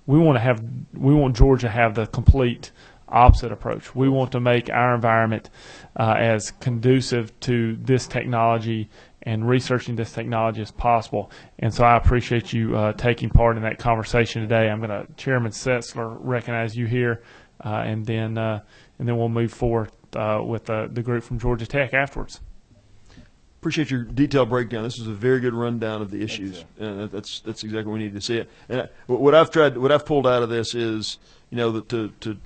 we want Georgia to have the complete opposite approach. We want to make our environment as conducive to this technology and researching this technology as possible. And so I appreciate you taking part in that conversation today. I'm going to, Chairman Setzler, recognize you here, and then we'll move forward with the group from Georgia Tech afterwards.
Appreciate your detailed breakdown. This is a very good rundown of the issues, and that's exactly what we need to see it. And what I've pulled out of this is, that to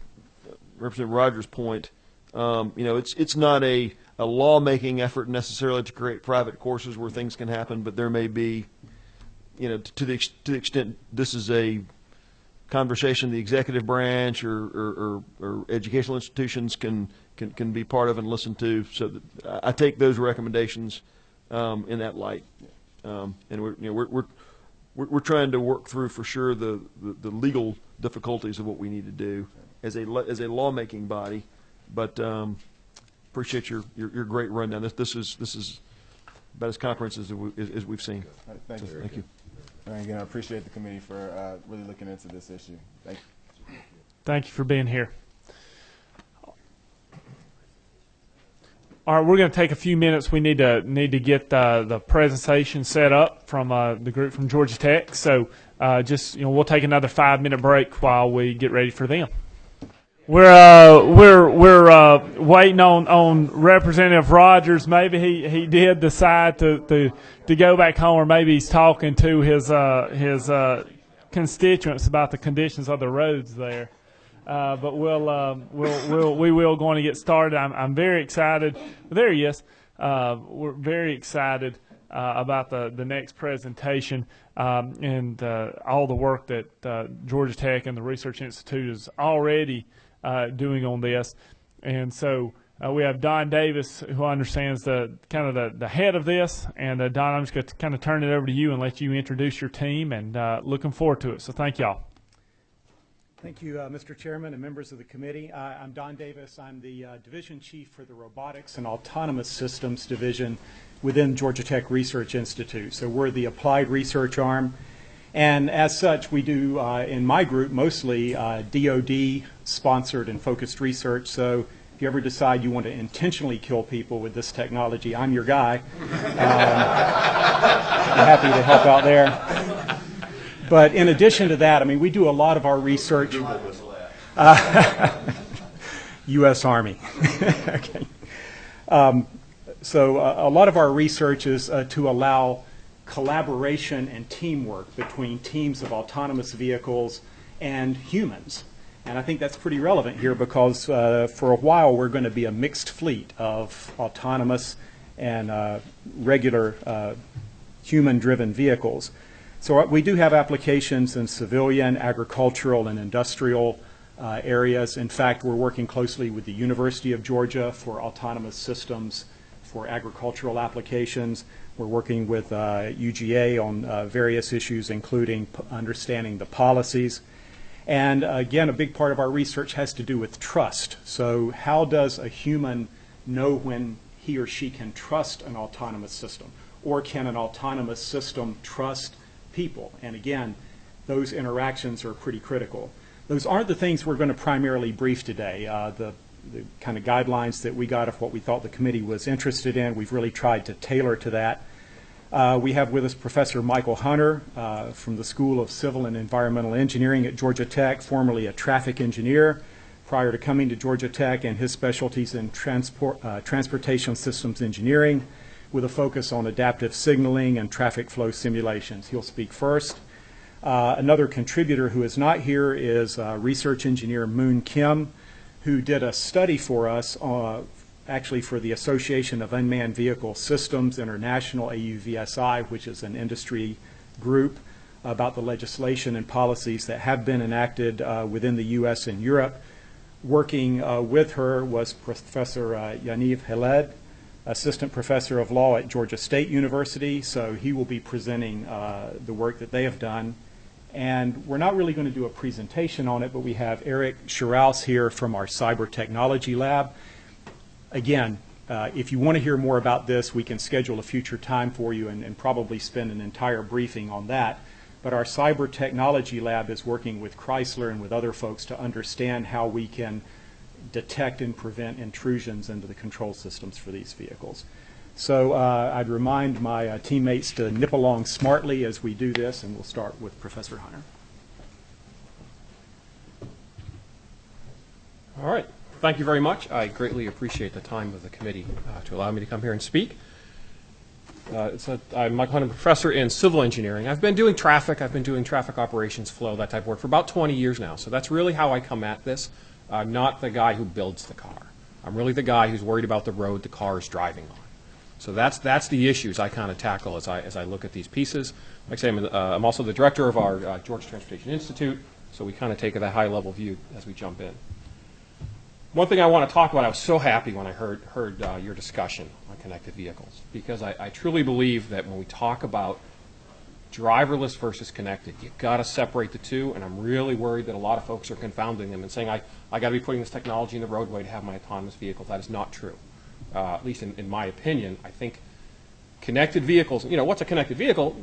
Representative Rogers' point, it's not a lawmaking effort necessarily to create private courses where things can happen, but there may be, to the extent this is a conversation the executive branch or educational institutions can be part of and listen to. So that I take those recommendations in that light, and we're trying to work through for sure the legal difficulties of what we need to do as a lawmaking body, but appreciate your great rundown. This is about as comprehensive as we've seen.
All right,
So, thank you.
And again, I appreciate the committee for really looking into this issue. Thank you.
Thank you for being here. All right, we're going to take a few minutes. We need to get the presentation set up from the group from Georgia Tech. So we'll take another 5-minute break while we get ready for them. We're waiting on Representative Rogers. Maybe he did decide to go back home, or maybe he's talking to his constituents about the conditions of the roads there. But we will going to get started. I'm very excited. There he is. We're very excited about the next presentation and all the work that Georgia Tech and the Research Institute is already doing on this. And so we have Don Davis, who understands the head of this. And Don, I'm just going to kind of turn it over to you and let you introduce your team, and looking forward to it. So thank y'all.
Thank you, Mr. Chairman and members of the committee. I'm Don Davis. I'm the Division Chief for the Robotics and Autonomous Systems Division within Georgia Tech Research Institute. So we're the applied research arm. And as such, we do, in my group, mostly DoD-sponsored and focused research. So if you ever decide you want to intentionally kill people with this technology, I'm your guy. I'm happy to help out there. But in addition to that, I mean, we do a lot of our research. U.S. Army. Okay. So a lot of our research is to allow collaboration and teamwork between teams of autonomous vehicles and humans. And I think that's pretty relevant here because for a while we're going to be a mixed fleet of autonomous and regular human-driven vehicles. So we do have applications in civilian, agricultural, and industrial areas. In fact, we're working closely with the University of Georgia for autonomous systems for agricultural applications. We're working with UGA on various issues, including understanding the policies. And again, a big part of our research has to do with trust. So how does a human know when he or she can trust an autonomous system? Or can an autonomous system trust people? And again, those interactions are pretty critical. Those aren't the things we're going to primarily brief today. The kind of guidelines that we got of what we thought the committee was interested in, we've really tried to tailor to that. We have with us Professor Michael Hunter from the School of Civil and Environmental Engineering at Georgia Tech, formerly a traffic engineer prior to coming to Georgia Tech, and his specialties in transportation systems engineering with a focus on adaptive signaling and traffic flow simulations. He'll speak first. Another contributor who is not here is research engineer Moon Kim, who did a study for us, actually for the Association of Unmanned Vehicle Systems International, AUVSI, which is an industry group, about the legislation and policies that have been enacted within the U.S. and Europe. Working with her was Professor Yaniv Heled, Assistant Professor of Law at Georgia State University, so he will be presenting the work that they have done. And we're not really going to do a presentation on it, but we have Eric Scheraus here from our Cyber Technology Lab. Again, if you want to hear more about this, we can schedule a future time for you and probably spend an entire briefing on that. But our Cyber Technology Lab is working with Chrysler and with other folks to understand how we can detect and prevent intrusions into the control systems for these vehicles. So I'd remind my teammates to nip along smartly as we do this, and we'll start with Professor Hunter.
All right. Thank you very much. I greatly appreciate the time of the committee to allow me to come here and speak. I'm Michael Hunter, professor in civil engineering. I've been doing traffic. I've been doing traffic operations, flow, that type of work for about 20 years now. So that's really how I come at this. I'm not the guy who builds the car. I'm really the guy who's worried about the road the car is driving on. So that's the issues I kind of tackle as I look at these pieces. Like I say, I'm also the director of our Georgia Transportation Institute, so we kind of take that high-level view as we jump in. One thing I want to talk about, I was so happy when I heard your discussion on connected vehicles, because I truly believe that when we talk about driverless versus connected, you've got to separate the two, and I'm really worried that a lot of folks are confounding them and saying, I got to be putting this technology in the roadway to have my autonomous vehicles. That is not true. At least in my opinion. I think connected vehicles, what's a connected vehicle?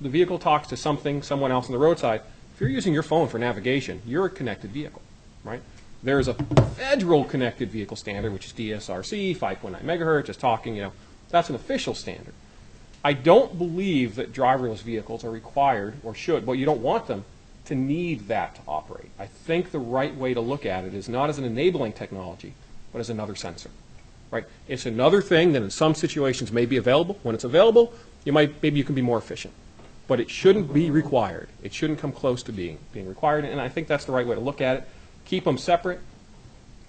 The vehicle talks to someone else on the roadside. If you're using your phone for navigation, you're a connected vehicle, right? There's a federal connected vehicle standard, which is DSRC, 5.9 megahertz, just talking, that's an official standard. I don't believe that driverless vehicles are required or should, well, you don't want them to need that to operate. I think the right way to look at it is not as an enabling technology, but as another sensor. Right? It's another thing that in some situations may be available. When it's available, maybe you can be more efficient. But it shouldn't be required. It shouldn't come close to being required, and I think that's the right way to look at it. Keep them separate,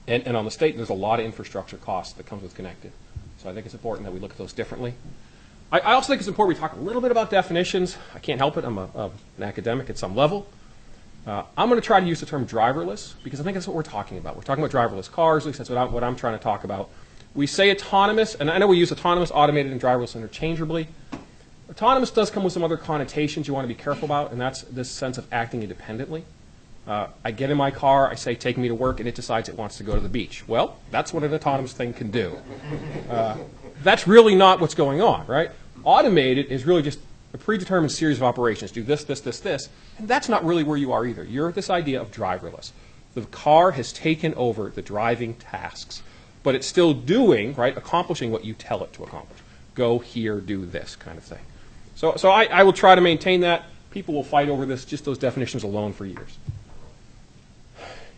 and on the state, there's a lot of infrastructure costs that comes with connected. So I think it's important that we look at those differently. I also think it's important we talk a little bit about definitions. I can't help it. I'm an academic at some level. I'm going to try to use the term driverless because I think that's what we're talking about. We're talking about driverless cars. At least that's what I'm trying to talk about. We say autonomous, and I know we use autonomous, automated, and driverless interchangeably. Autonomous does come with some other connotations you want to be careful about, and that's this sense of acting independently. I get in my car, I say, take me to work, and it decides it wants to go to the beach. Well, that's what an autonomous thing can do. That's really not what's going on, right? Automated is really just a predetermined series of operations. Do this, this, this, this. And that's not really where you are either. You're at this idea of driverless. The car has taken over the driving tasks, but it's still doing, right, accomplishing what you tell it to accomplish. Go here, do this kind of thing. So I will try to maintain that. People will fight over this, just those definitions alone for years.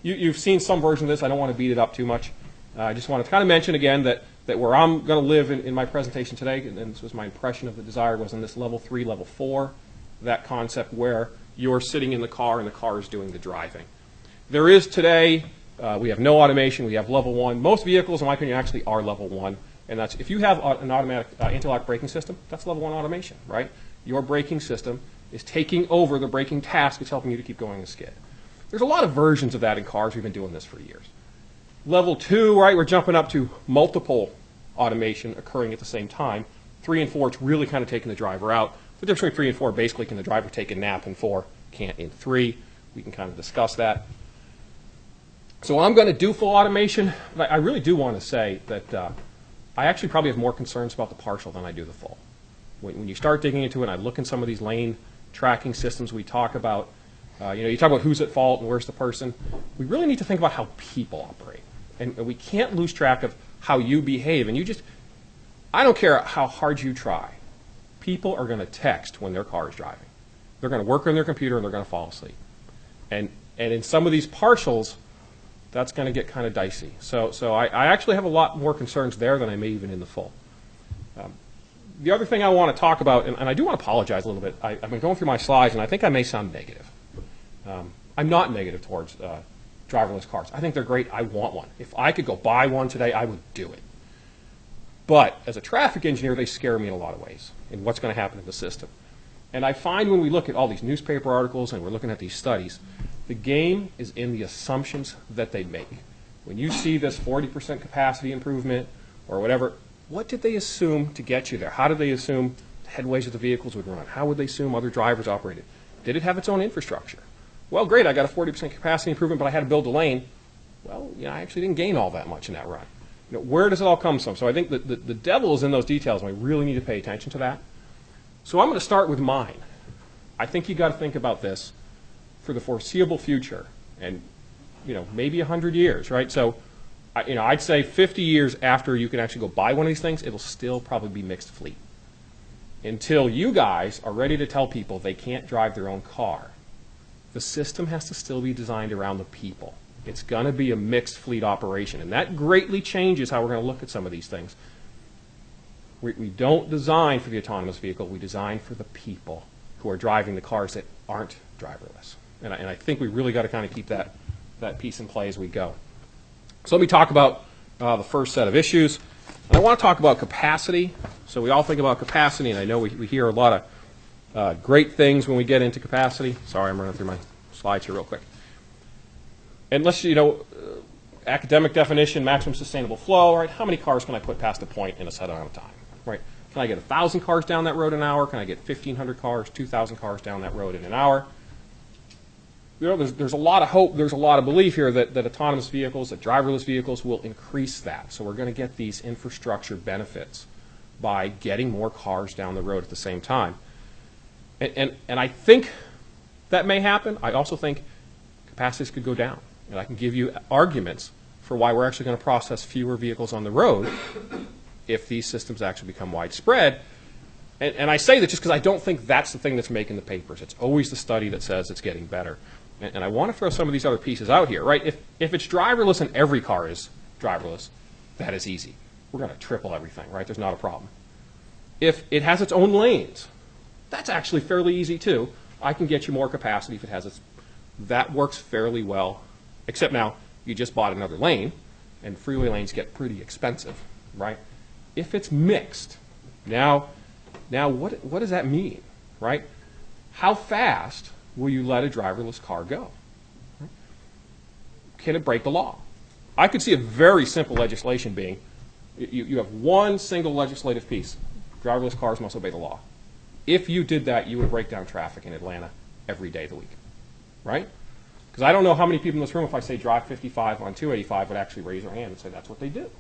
You've seen some version of this. I don't want to beat it up too much. I just want to kind of mention again that where I'm going to live in my presentation today, and this was my impression of the Desire, was in this level 3, level 4, that concept where you're sitting in the car and the car is doing the driving. There is today, we have no automation, we have level 1. Most vehicles, in my opinion, actually are level 1. And that's, if you have an automatic anti-lock braking system, that's level 1 automation, right? Your braking system is taking over the braking task. It's helping you to keep going and skid. There's a lot of versions of that in cars. We've been doing this for years. Level 2, right, we're jumping up to multiple automation occurring at the same time. 3 and 4, it's really kind of taking the driver out. The difference between 3 and 4, basically, can the driver take a nap in 4? Can't in 3. We can kind of discuss that. So I'm going to do full automation, but I really do want to say that I actually probably have more concerns about the partial than I do the full. When you start digging into it, and I look in some of these lane tracking systems we talk about, you talk about who's at fault and where's the person. We really need to think about how people operate. And we can't lose track of how you behave. And I don't care how hard you try. People are going to text when their car is driving. They're going to work on their computer and they're going to fall asleep. And in some of these partials, that's going to get kind of dicey. So I actually have a lot more concerns there than I may even in the full. The other thing I want to talk about, and I do want to apologize a little bit. I've been going through my slides, and I think I may sound negative. I'm not negative towards driverless cars. I think they're great. I want one. If I could go buy one today, I would do it. But as a traffic engineer, they scare me in a lot of ways in what's going to happen in the system. And I find when we look at all these newspaper articles and we're looking at these studies, the game is in the assumptions that they make. When you see this 40% capacity improvement or whatever, what did they assume to get you there? How did they assume the headways of the vehicles would run? How would they assume other drivers operated? Did it have its own infrastructure? Well, great, I got a 40% capacity improvement, but I had to build a lane. Well, I actually didn't gain all that much in that run. Where does it all come from? So I think that the devil is in those details, and we really need to pay attention to that. So I'm going to start with mine. I think you got to think about this for the foreseeable future, and maybe 100 years, right? So, I'd say 50 years after you can actually go buy one of these things, it'll still probably be mixed fleet. Until you guys are ready to tell people they can't drive their own car, the system has to still be designed around the people. It's going to be a mixed fleet operation, and that greatly changes how we're going to look at some of these things. We don't design for the autonomous vehicle. We design for the people who are driving the cars that aren't driverless. And I think we really got to kind of keep that piece in play as we go. So let me talk about the first set of issues. And I want to talk about capacity. So we all think about capacity, and I know we hear a lot of great things when we get into capacity. Sorry, I'm running through my slides here real quick. And let's, academic definition, maximum sustainable flow, right? How many cars can I put past a point in a set amount of time, right? Can I get 1,000 cars down that road in an hour? Can I get 1,500 cars, 2,000 cars down that road in an hour? There's a lot of hope, there's a lot of belief here that autonomous vehicles, that driverless vehicles will increase that. So we're going to get these infrastructure benefits by getting more cars down the road at the same time. And I think that may happen. I also think capacities could go down. And I can give you arguments for why we're actually going to process fewer vehicles on the road if these systems actually become widespread. And I say that just because I don't think that's the thing that's making the papers. It's always the study that says it's getting better. And I want to throw some of these other pieces out here, right? If it's driverless and every car is driverless, that is easy. We're going to triple everything, right? There's not a problem. If it has its own lanes, that's actually fairly easy too. I can get you more capacity if it has its. That works fairly well, except now you just bought another lane, and freeway lanes get pretty expensive, right? If it's mixed, now what does that mean, right? How fast will you let a driverless car go? Can it break the law? I could see a very simple legislation being, you have one single legislative piece. Driverless cars must obey the law. If you did that, you would break down traffic in Atlanta every day of the week, right? Because I don't know how many people in this room, if I say drive 55 on 285, would actually raise their hand and say that's what they do.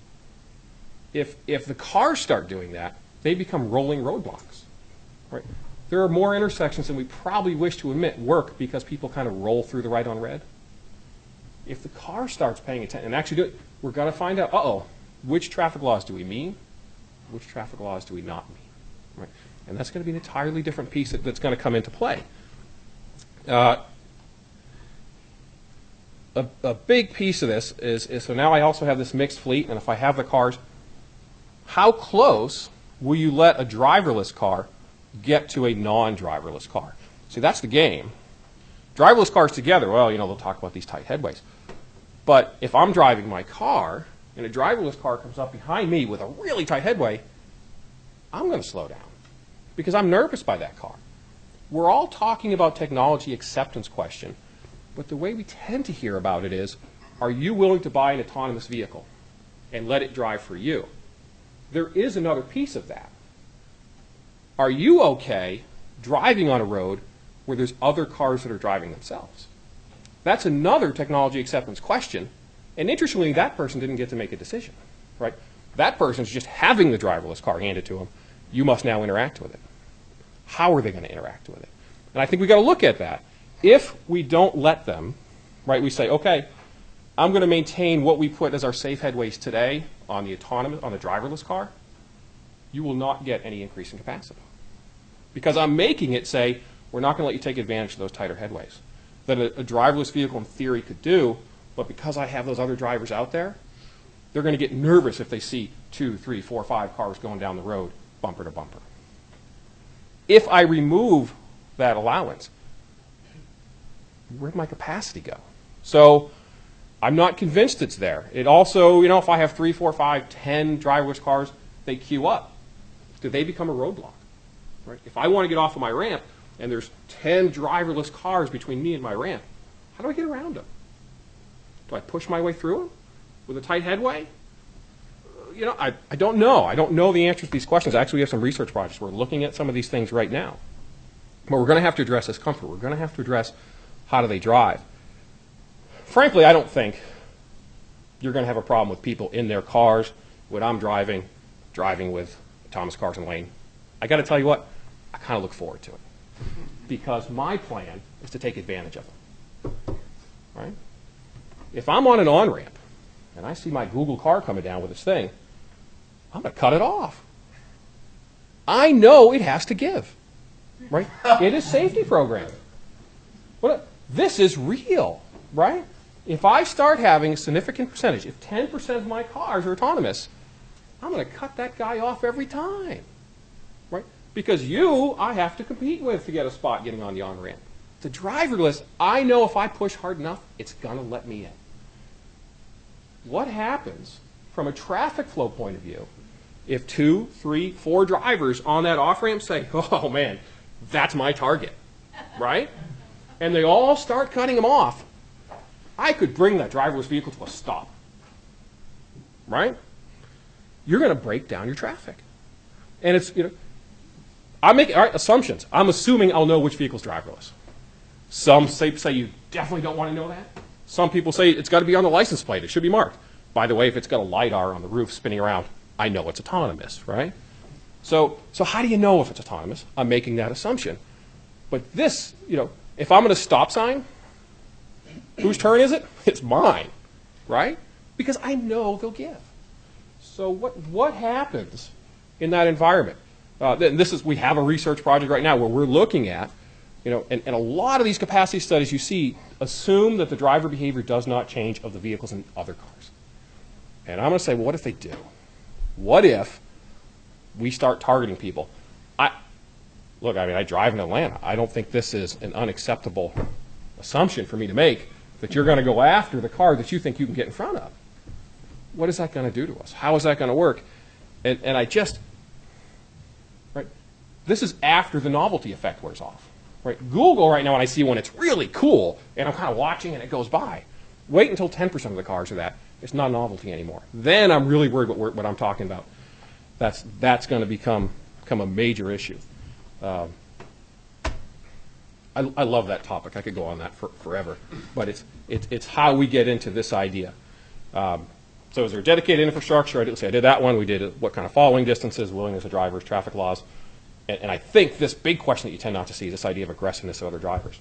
If the cars start doing that, they become rolling roadblocks, right? There are more intersections than we probably wish to admit work because people kind of roll through the right on red. If the car starts paying attention and actually do it, we're going to find out, which traffic laws do we mean? Which traffic laws do we not mean? Right? And that's going to be an entirely different piece that's going to come into play. A big piece of this is so now I also have this mixed fleet, and if I have the cars, how close will you let a driverless car get to a non-driverless car? See, that's the game. Driverless cars together, well, they'll talk about these tight headways. But if I'm driving my car and a driverless car comes up behind me with a really tight headway, I'm going to slow down because I'm nervous by that car. We're all talking about technology acceptance question, but the way we tend to hear about it is, are you willing to buy an autonomous vehicle and let it drive for you? There is another piece of that. Are you okay driving on a road where there's other cars that are driving themselves? That's another technology acceptance question. And interestingly, that person didn't get to make a decision, right? That person's just having the driverless car handed to them. You must now interact with it. How are they going to interact with it? And I think we've got to look at that. If we don't let them, right, we say, okay, I'm going to maintain what we put as our safe headways today on the driverless car, you will not get any increase in capacity. Because I'm making it say, we're not going to let you take advantage of those tighter headways that a driverless vehicle in theory could do, but because I have those other drivers out there, they're going to get nervous if they see 2, 3, 4, 5 cars going down the road, bumper to bumper. If I remove that allowance, where'd my capacity go? So I'm not convinced it's there. It also, if I have 3, 4, 5, 10 driverless cars, they queue up. Do they become a roadblock? Right? If I want to get off of my ramp and there's 10 driverless cars between me and my ramp, how do I get around them? Do I push my way through them with a tight headway? I don't know. I don't know the answers to these questions. Actually, we have some research projects. We're looking at some of these things right now. But we're going to have to address this comfort. We're going to have to address how do they drive. Frankly, I don't think you're going to have a problem with people in their cars when I'm driving with autonomous cars in lane. I got to tell you what, I kind of look forward to it because my plan is to take advantage of them. Right? If I'm on an on-ramp and I see my Google car coming down with this thing, I'm going to cut it off. I know it has to give. Right? It is safety programming. This is real, right? If I start having a significant percentage, if 10% of my cars are autonomous, I'm going to cut that guy off every time, right? Because I have to compete with to get a spot getting on the on-ramp. The driverless, I know if I push hard enough, it's going to let me in. What happens from a traffic flow point of view if 2, 3, 4 drivers on that off-ramp say, oh man, that's my target, right? And they all start cutting them off. I could bring that driverless vehicle to a stop, right? You're going to break down your traffic. And it's, I make assumptions. I'm assuming I'll know which vehicle's driverless. Some say you definitely don't want to know that. Some people say it's got to be on the license plate. It should be marked. By the way, if it's got a LiDAR on the roof spinning around, I know it's autonomous, right? So how do you know if it's autonomous? I'm making that assumption. But this, if I'm at a stop sign, whose turn is it? It's mine, right? Because I know they'll give. So what happens in that environment? We have a research project right now where we're looking at, and a lot of these capacity studies you see assume that the driver behavior does not change of the vehicles in other cars. And I'm going to say, well, what if they do? What if we start targeting people? I drive in Atlanta. I don't think this is an unacceptable assumption for me to make that you're going to go after the car that you think you can get in front of. What is that going to do to us? How is that going to work? And this is after the novelty effect wears off. Right? Google right now, when I see one, it's really cool, and I'm kind of watching and it goes by. Wait until 10% of the cars are that. It's not a novelty anymore. Then I'm really worried about what I'm talking about. That's going to become a major issue. I love that topic. I could go on that forever. But it's how we get into this idea. So is there dedicated infrastructure? I did that one. We did what kind of following distances, willingness of drivers, traffic laws. And I think this big question that you tend not to see is this idea of aggressiveness of other drivers.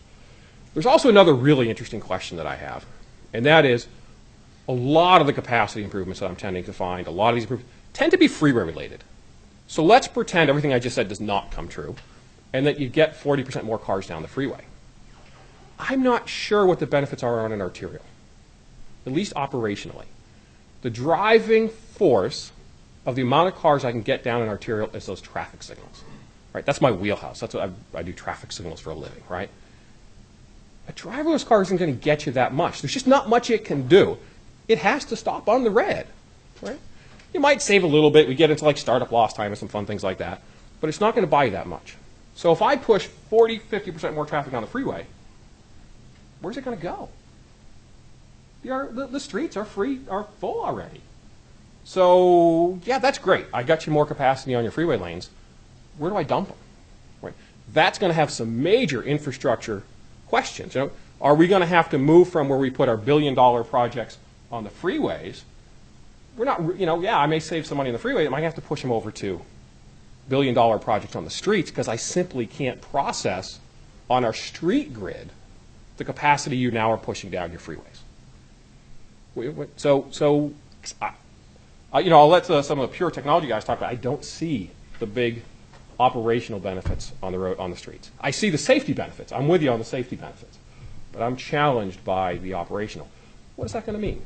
There's also another really interesting question that I have, and that is a lot of the capacity improvements that I'm tending to find, a lot of these improvements tend to be freeway related. So let's pretend everything I just said does not come true, and that you get 40% more cars down the freeway. I'm not sure what the benefits are on an arterial, at least operationally. The driving force of the amount of cars I can get down an arterial is those traffic signals. Right? That's my wheelhouse. That's what I do, traffic signals for a living, right? A driverless car isn't going to get you that much. There's just not much it can do. It has to stop on the red, right? You might save a little bit. We get into like startup loss time and some fun things like that, but it's not going to buy you that much. So if I push 40, 50% more traffic on the freeway, where's it going to go? The streets are full already. So yeah, that's great. I got you more capacity on your freeway lanes. Where do I dump them? Right. That's going to have some major infrastructure questions. Are we going to have to move from where we put our billion-dollar projects on the freeways? We're not, I may save some money on the freeway. I might have to push them over to billion-dollar projects on the streets because I simply can't process on our street grid the capacity you now are pushing down your freeways. I'll let some of the pure technology guys talk about it. I don't see the big operational benefits on the road, on the streets. I see the safety benefits. I'm with you on the safety benefits, but I'm challenged by the operational. What is that going to mean?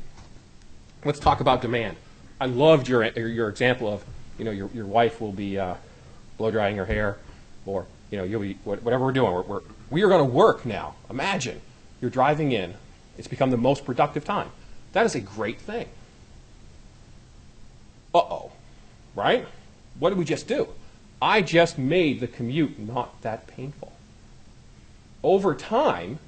Let's talk about demand. I loved your example of, your wife will be blow drying her hair, or you'll be whatever we're doing. We are going to work now. Imagine you're driving in. It's become the most productive time. That is a great thing. Uh-oh, right? What did we just do? I just made the commute not that painful. Over time,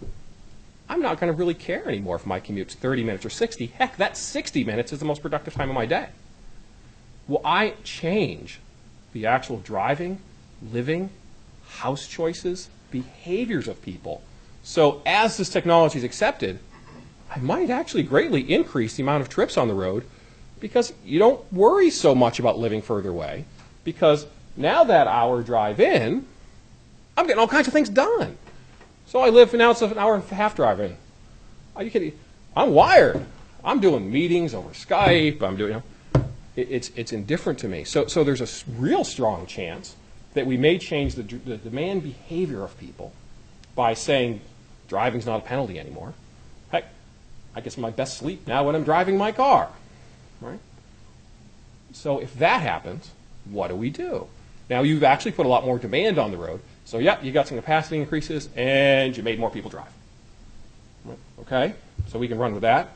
I'm not going to really care anymore if my commute's 30 minutes or 60. Heck, that 60 minutes is the most productive time of my day. Will I change the actual driving, living, house choices, behaviors of people? So as this technology is accepted, I might actually greatly increase the amount of trips on the road because you don't worry so much about living further away because now that hour drive in, I'm getting all kinds of things done. So I live, now it's an hour and a half drive in. Are you kidding? I'm wired. I'm doing meetings over Skype. I'm doing, it's indifferent to me. So there's a real strong chance that we may change the demand behavior of people by saying driving's not a penalty anymore. Heck, I get my best sleep now when I'm driving my car, right? So if that happens, what do we do? Now you've actually put a lot more demand on the road. So yeah, you got some capacity increases and you made more people drive. Okay, so we can run with that.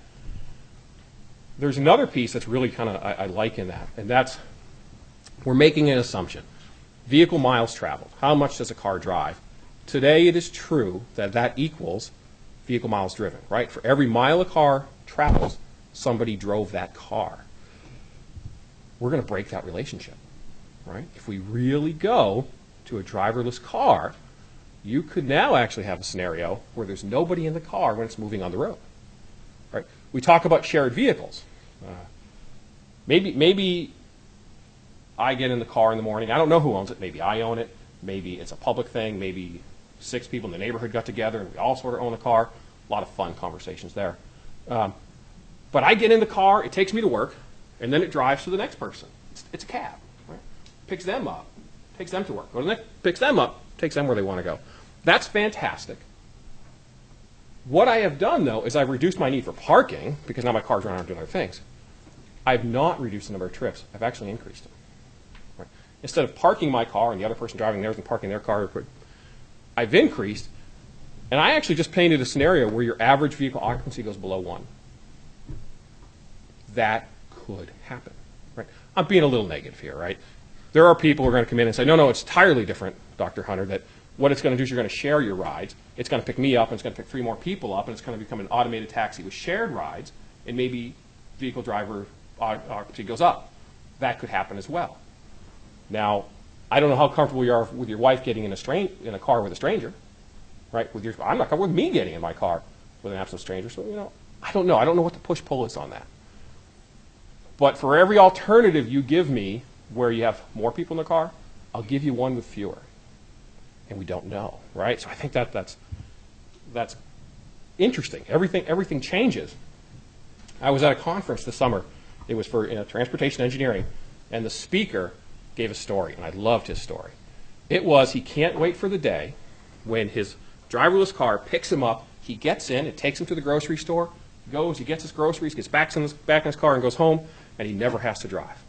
There's another piece that's really kind of, I like in that, and that's we're making an assumption. Vehicle miles traveled. How much does a car drive? Today it is true that equals vehicle miles driven, right? For every mile a car travels, somebody drove that car. We're going to break that relationship, right? If we really go to a driverless car, you could now actually have a scenario where there's nobody in the car when it's moving on the road, right? We talk about shared vehicles. Maybe I get in the car in the morning. I don't know who owns it. Maybe I own it. Maybe it's a public thing. Maybe 6 people in the neighborhood got together and we all sort of own a car. A lot of fun conversations there. But I get in the car. It takes me to work, and then it drives to the next person. It's a cab, right? Picks them up, takes them to work. Go to the next, picks them up, takes them where they want to go. That's fantastic. What I have done, though, is I've reduced my need for parking, because now my car's running around doing other things. I've not reduced the number of trips. I've actually increased them. Right? Instead of parking my car and the other person driving theirs and parking their car, I've increased, and I actually just painted a scenario where your average vehicle occupancy goes below 1. That could happen. Right? I'm being a little negative here, right? There are people who are going to come in and say, no, it's entirely different, Dr. Hunter, that what it's going to do is you're going to share your rides. It's going to pick me up, and it's going to pick 3 more people up, and it's going to become an automated taxi with shared rides, and maybe vehicle driver occupancy goes up. That could happen as well. Now, I don't know how comfortable you are with your wife getting in a car with a stranger, right? I'm not comfortable with me getting in my car with an absent stranger, so, I don't know. I don't know what the push-pull is on that. But for every alternative you give me where you have more people in the car, I'll give you one with fewer. And we don't know, right? So I think that's interesting. Everything changes. I was at a conference this summer. It was for transportation engineering, and the speaker gave a story, and I loved his story. It was he can't wait for the day when his driverless car picks him up, he gets in, it takes him to the grocery store, he gets his groceries, gets back in his car and goes home, and he never has to drive.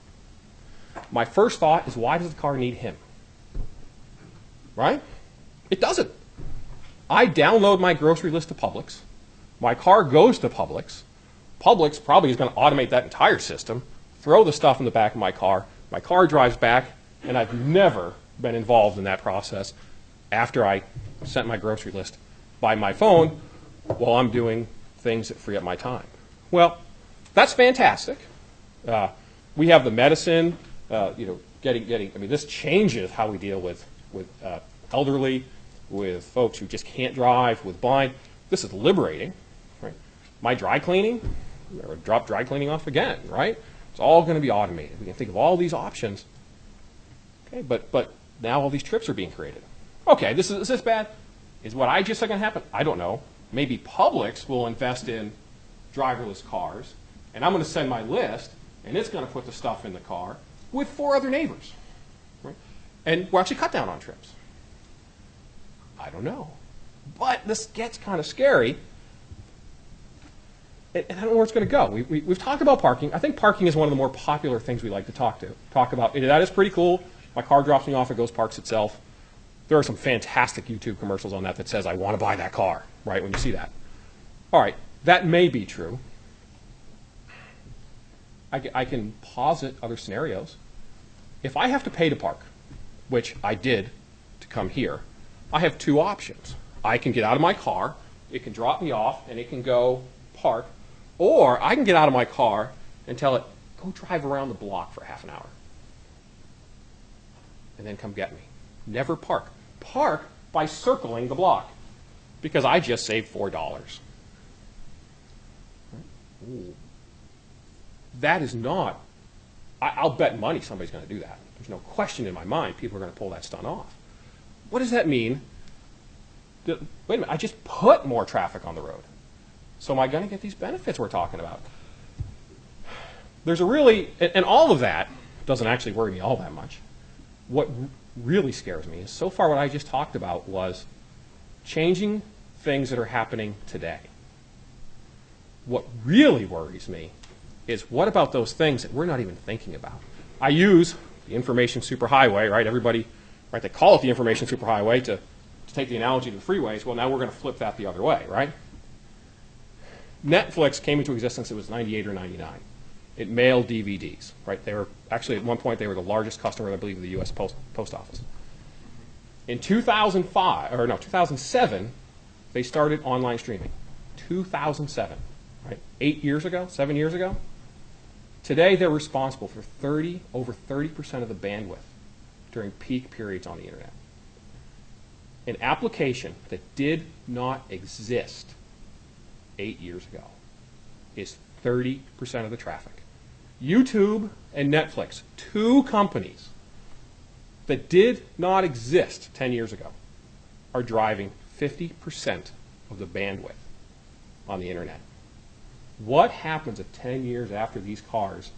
My first thought is, why does the car need him? Right? It doesn't. I download my grocery list to Publix. My car goes to Publix. Publix probably is going to automate that entire system, throw the stuff in the back of my car drives back, and I've never been involved in that process after I sent my grocery list by my phone while I'm doing things that free up my time. Well, that's fantastic. We have the medicine, this changes how we deal with elderly, with folks who just can't drive, with blind. This is liberating, right? My dry cleaning, or drop dry cleaning off again, right? It's all going to be automated. We can think of all these options. Okay, but now all these trips are being created. Okay, is this bad? Is what I just said going to happen? I don't know. Maybe Publix will invest in driverless cars, and I'm going to send my list, and it's going to put the stuff in the car with 4 other neighbors. Right? And we'll actually cut down on trips. I don't know. But this gets kind of scary. And I don't know where it's going to go. We've talked about parking. I think parking is one of the more popular things we like to talk about. That is pretty cool. My car drops me off, it goes parks itself. There are some fantastic YouTube commercials on that says, I want to buy that car, right, when you see that. All right, that may be true. I can posit other scenarios. If I have to pay to park, which I did to come here, I have 2 options. I can get out of my car, it can drop me off, and it can go park, or I can get out of my car and tell it, go drive around the block for half an hour, and then come get me. Never park. Park by circling the block, because I just saved $4. Ooh. That is not, I'll bet money somebody's going to do that. There's no question in my mind people are going to pull that stunt off. What does that mean? Wait a minute, I just put more traffic on the road. So am I going to get these benefits we're talking about? There's a really, and all of that doesn't actually worry me all that much. What really scares me is, so far what I just talked about was changing things that are happening today. What really worries me is, what about those things that we're not even thinking about? I use the information superhighway, right? Everybody, right, they call it the information superhighway to take the analogy to the freeways. Well, now we're going to flip that the other way, right? Netflix came into existence, it was 98 or 99. It mailed DVDs, right? They were actually, at one point, they were the largest customer, I believe, of the U.S. Post Office. In 2007, they started online streaming. 2007, right? 8 years ago, 7 years ago. Today, they're responsible for over 30% of the bandwidth during peak periods on the internet. An application that did not exist 8 years ago is 30% of the traffic. YouTube and Netflix, 2 companies that did not exist 10 years ago, are driving 50% of the bandwidth on the internet. What happens if 10 years after these cars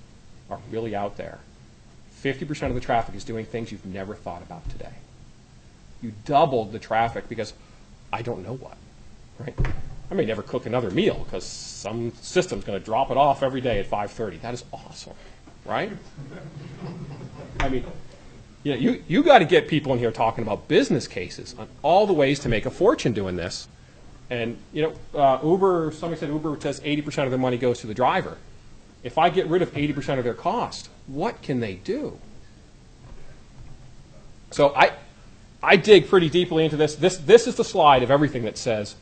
are really out there? 50% of the traffic is doing things you've never thought about today. You doubled the traffic because I don't know what, right? I may never cook another meal because some system's going to drop it off every day at 5:30. That is awesome, right? I mean, you got to get people in here talking about business cases on all the ways to make a fortune doing this. And, Uber, somebody said Uber says 80% of their money goes to the driver. If I get rid of 80% of their cost, what can they do? So I dig pretty deeply into this. This is the slide of everything that says,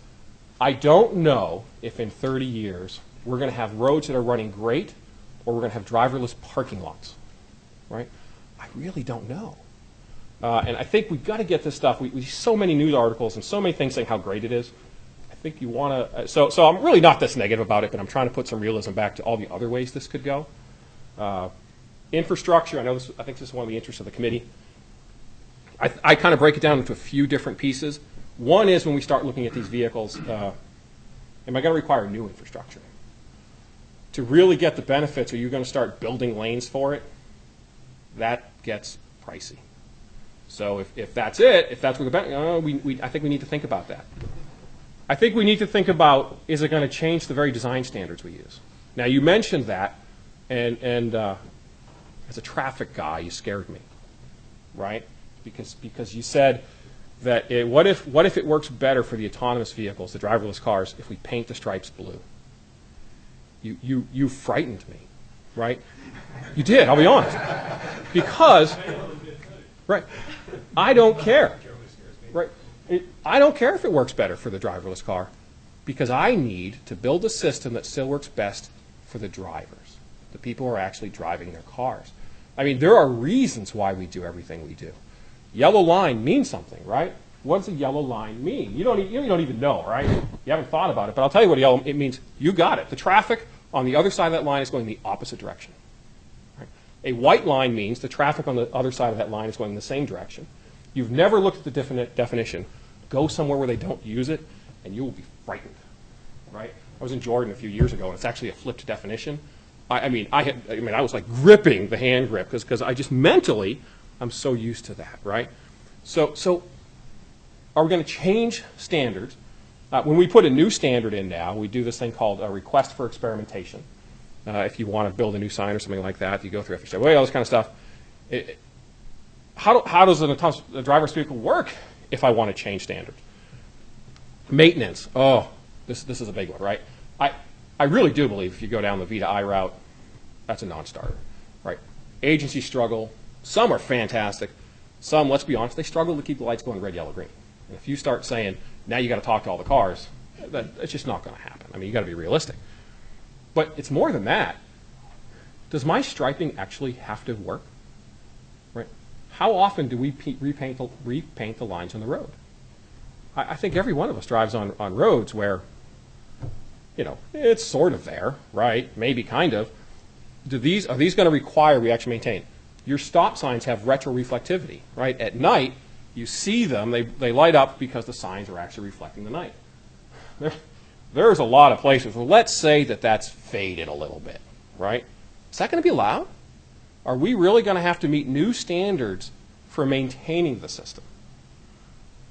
I don't know if in 30 years we're going to have roads that are running great or we're going to have driverless parking lots, right? I really don't know. And I think we've got to get this stuff. We see so many news articles and so many things saying how great it is. I think you want to, so I'm really not this negative about it, but I'm trying to put some realism back to all the other ways this could go. Infrastructure, I think this is one of the interests of the committee. I kind of break it down into a few different pieces. One is when we start looking at these vehicles, am I going to require new infrastructure? To really get the benefits, are you going to start building lanes for it? That gets pricey. So if that's it, if that's where the I think we need to think about that. I think we need to think about, is it going to change the very design standards we use? Now, you mentioned that, and as a traffic guy, you scared me, right? Because you said that what if it works better for the autonomous vehicles, the driverless cars, if we paint the stripes blue? You frightened me, right? You did, I'll be honest. Because, right, I don't care. Right. I don't care if it works better for the driverless car because I need to build a system that still works best for the drivers, the people who are actually driving their cars. I mean, there are reasons why we do everything we do. Yellow line means something, right? What does a yellow line mean? You don't even know, right? You haven't thought about it, but I'll tell you what it means. You got it. The traffic on the other side of that line is going the opposite direction. Right? A white line means the traffic on the other side of that line is going in the same direction. You've never looked at the definition. Go somewhere where they don't use it, and you will be frightened, right? I was in Jordan a few years ago, and it's actually a flipped definition. I was like gripping the hand grip because I just mentally, I'm so used to that, right? So are we going to change standards? When we put a new standard in now, we do this thing called a request for experimentation. If you want to build a new sign or something like that, you go through FHWA, all this kind of stuff. How does a driverless vehicle work if I want to change standards? Maintenance. Oh, this is a big one, right? I really do believe if you go down the V to I route, that's a non-starter, right? Agencies struggle. Some are fantastic. Some, let's be honest, they struggle to keep the lights going red, yellow, green. And if you start saying, now you got to talk to all the cars, it's just not going to happen. I mean, you got to be realistic. But it's more than that. Does my striping actually have to work? Right? How often do we repaint the lines on the road? I think every one of us drives on roads where, it's sort of there, right? Maybe kind of. Are these going to require we actually maintain? Your stop signs have retroreflectivity, right? At night, you see them, they light up because the signs are actually reflecting the night. There's a lot of places where let's say that's faded a little bit, right? Is that going to be allowed? Are we really going to have to meet new standards for maintaining the system?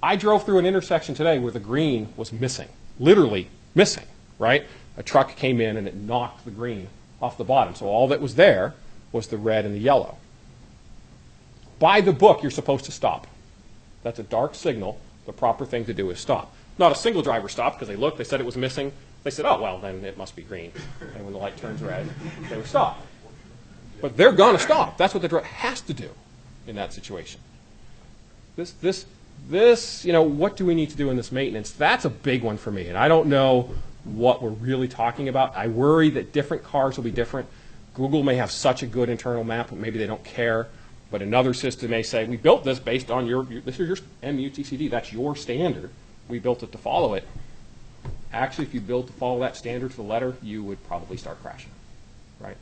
I drove through an intersection today where the green was missing, literally missing, right? A truck came in and it knocked the green off the bottom. So all that was there was the red and the yellow. By the book, you're supposed to stop. That's a dark signal. The proper thing to do is stop. Not a single driver stopped because they looked, they said it was missing. They said, oh, well, then it must be green. And when the light turns red, they would stop. But they're going to stop. That's what the driver has to do in that situation. This, what do we need to do in this maintenance? That's a big one for me. And I don't know what we're really talking about. I worry that different cars will be different. Google may have such a good internal map, but maybe they don't care. But another system may say, we built this based on this is your MUTCD. That's your standard. We built it to follow it. Actually, if you built to follow that standard to the letter, you would probably start crashing, right?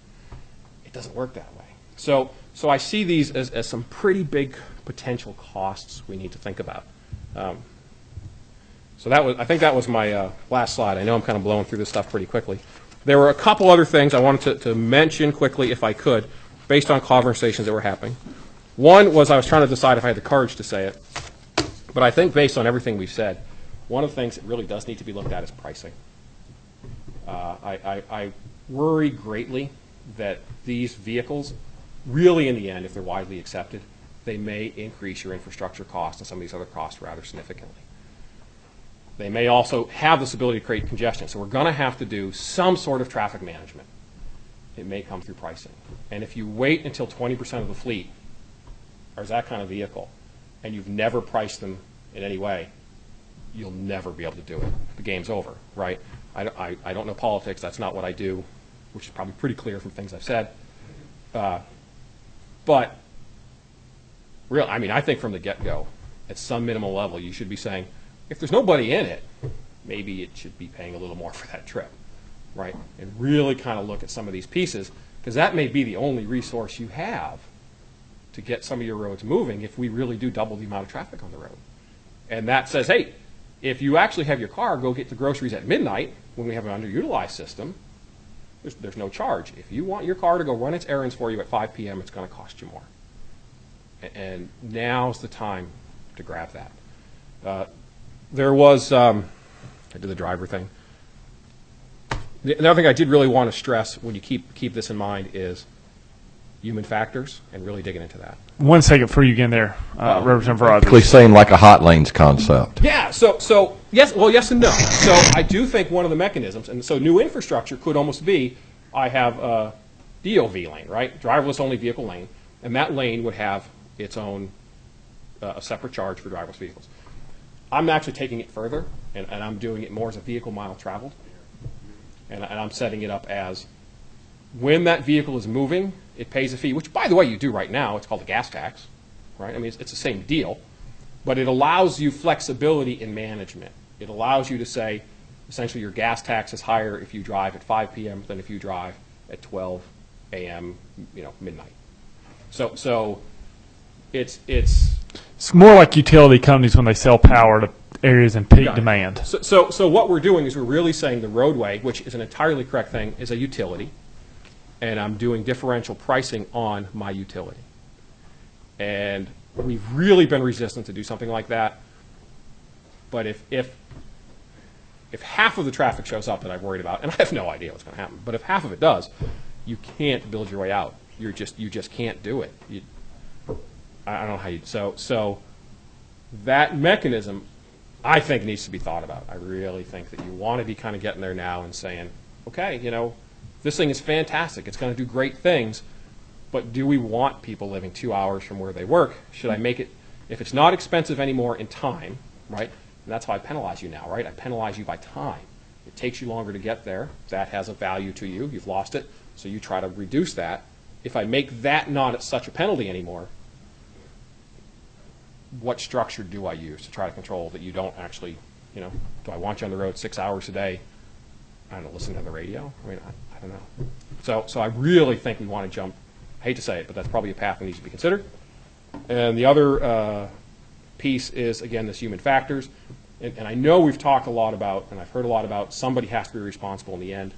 It doesn't work that way. So I see these as some pretty big potential costs we need to think about. So I think that was my last slide. I know I'm kind of blowing through this stuff pretty quickly. There were a couple other things I wanted to mention quickly if I could. based on conversations that were happening. One was I was trying to decide if I had the courage to say it, but I think based on everything we've said, one of the things that really does need to be looked at is pricing. I worry greatly that these vehicles, really in the end, if they're widely accepted, they may increase your infrastructure costs and some of these other costs rather significantly. They may also have this ability to create congestion. So we're going to have to do some sort of traffic management. It may come through pricing. And if you wait until 20% of the fleet is that kind of vehicle, and you've never priced them in any way, you'll never be able to do it. The game's over, right? I don't know politics. That's not what I do, which is probably pretty clear from things I've said. But real, I mean, I think from the get-go, at some minimal level, you should be saying, if there's nobody in it, maybe it should be paying a little more for that trip, right? And really kind of look at some of these pieces, because that may be the only resource you have to get some of your roads moving if we really do double the amount of traffic on the road. And that says, hey, if you actually have your car go get the groceries at midnight when we have an underutilized system, there's no charge. If you want your car to go run its errands for you at 5 p.m., it's going to cost you more. And now's the time to grab that. There was, I did the driver thing. Another thing I did really want to stress when you keep this in mind is human factors and really digging into that.
1 second for you again there, Representative Rogers.
Basically saying like a hot lanes concept.
Yeah, so yes, well, yes and no. So I do think one of the mechanisms, and so new infrastructure could almost be, I have a DOV lane, right? Driverless only vehicle lane, and that lane would have its own a separate charge for driverless vehicles. I'm actually taking it further, and I'm doing it more as a vehicle mile traveled. And I'm setting it up as when that vehicle is moving, it pays a fee, which, by the way, you do right now. It's called a gas tax, right? I mean, it's the same deal, but it allows you flexibility in management. It allows you to say, essentially, your gas tax is higher if you drive at 5 p.m. than if you drive at 12 a.m., midnight. So
It's more like utility companies when they sell power to areas in peak demand.
So what we're doing is we're really saying the roadway, which is an entirely correct thing, is a utility, and I'm doing differential pricing on my utility. And we've really been resistant to do something like that. But if half of the traffic shows up that I've worried about, and I have no idea what's going to happen, but if half of it does, you can't build your way out. You just can't do it. I don't know how you. So that mechanism, I think, needs to be thought about. I really think that you want to be kind of getting there now and saying, okay, this thing is fantastic. It's going to do great things, but do we want people living 2 hours from where they work? Should I make it, if it's not expensive anymore in time, right? And that's how I penalize you now, right? I penalize you by time. It takes you longer to get there. That has a value to you. You've lost it, so you try to reduce that. If I make that not such a penalty anymore, what structure do I use to try to control that you don't actually, do I want you on the road 6 hours a day? I don't know, listen to the radio? I mean, I don't know. So I really think we want to jump, I hate to say it, but that's probably a path that needs to be considered. And the other piece is, again, this human factors. And I know we've talked a lot about, and I've heard a lot about, somebody has to be responsible in the end.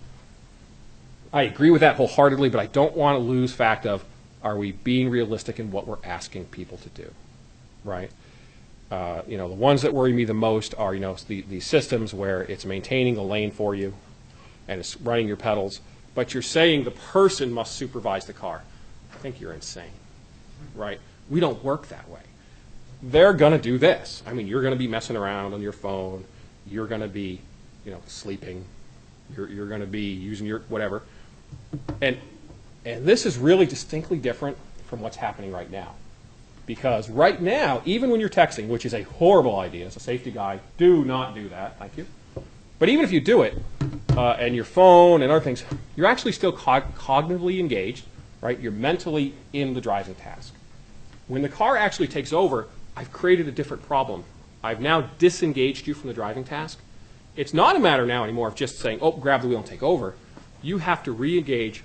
I agree with that wholeheartedly, but I don't want to lose fact of, are we being realistic in what we're asking people to do? Right? The ones that worry me the most are, these systems where it's maintaining the lane for you and it's running your pedals, but you're saying the person must supervise the car. I think you're insane, right? We don't work that way. They're going to do this. I mean, you're going to be messing around on your phone. You're going to be, sleeping. You're going to be using your whatever. And this is really distinctly different from what's happening right now. Because right now, even when you're texting, which is a horrible idea, it's a safety guide, do not do that, thank you. But even if you do it, and your phone and other things, you're actually still cognitively engaged, right? You're mentally in the driving task. When the car actually takes over, I've created a different problem. I've now disengaged you from the driving task. It's not a matter now anymore of just saying, oh, grab the wheel and take over. You have to re-engage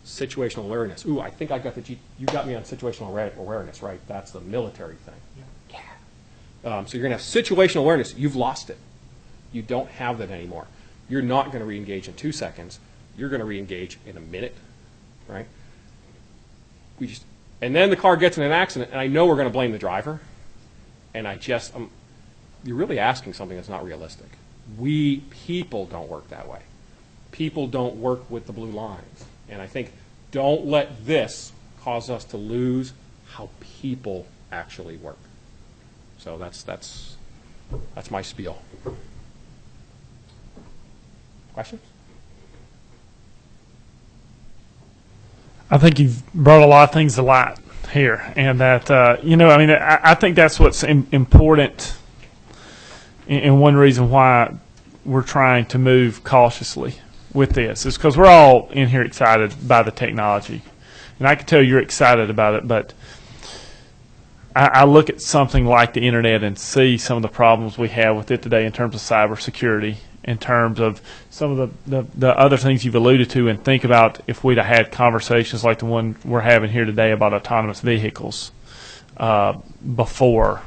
situational awareness. Ooh, I think I got you got me on situational awareness, right? That's the military thing. Yeah. So you're going to have situational awareness. You've lost it. You don't have that anymore. You're not going to re-engage in 2 seconds. You're going to re-engage in a minute, right? and then the car gets in an accident, and I know we're going to blame the driver, and you're really asking something that's not realistic. People don't work that way. People don't work with the blue lines. And I think don't let this cause us to lose how people actually work. So that's my spiel. Questions?
I think you've brought a lot of things to light here, and that I think that's what's important, and one reason why we're trying to move cautiously with this is because we're all in here excited by the technology, and I can tell you're excited about it. But I look at something like the internet and see some of the problems we have with it today in terms of cybersecurity, in terms of some of the other things you've alluded to, and think about if we'd have had conversations like the one we're having here today about autonomous vehicles before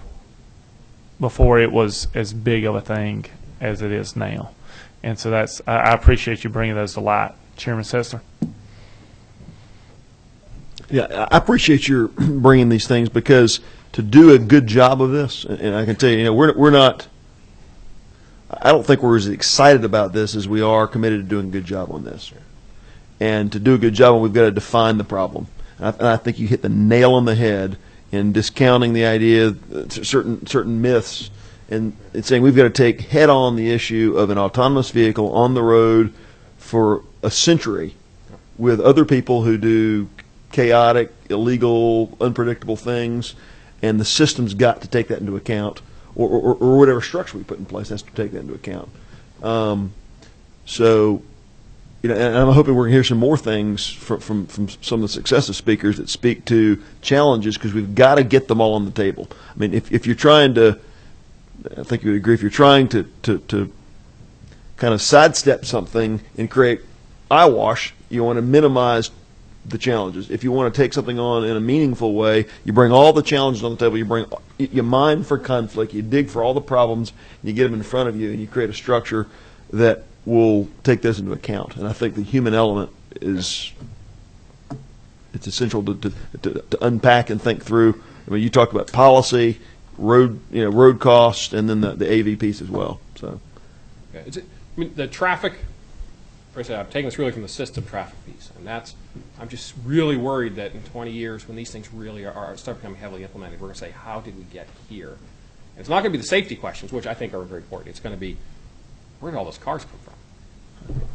it was as big of a thing as it is now. And so I appreciate you bringing those to light. Chairman Sessler.
Yeah, I appreciate your bringing these things, because to do a good job of this, and I can tell you, we're not, I don't think we're as excited about this as we are committed to doing a good job on this. And to do a good job, we've got to define the problem. And I think you hit the nail on the head in discounting the idea, certain myths, and it's saying we've got to take head on the issue of an autonomous vehicle on the road for a century with other people who do chaotic, illegal, unpredictable things, and the system's got to take that into account, or whatever structure we put in place has to take that into account. So, and I'm hoping we're going to hear some more things from some of the successive speakers that speak to challenges, because we've got to get them all on the table. I mean, if you're trying to, I think you would agree, if you're trying to kind of sidestep something and create eyewash, you want to minimize the challenges. If you want to take something on in a meaningful way, you bring all the challenges on the table. You mine for conflict. You dig for all the problems. And you get them in front of you, and you create a structure that will take this into account. And I think the human element it's essential to unpack and think through. I mean, you talked about policy, road costs, and then the AV piece as well. So,
the traffic. I'm taking this really from the system traffic piece, and I'm just really worried that in 20 years, when these things really start becoming heavily implemented, we're going to say, how did we get here? And it's not going to be the safety questions, which I think are very important. It's going to be, where did all those cars come from?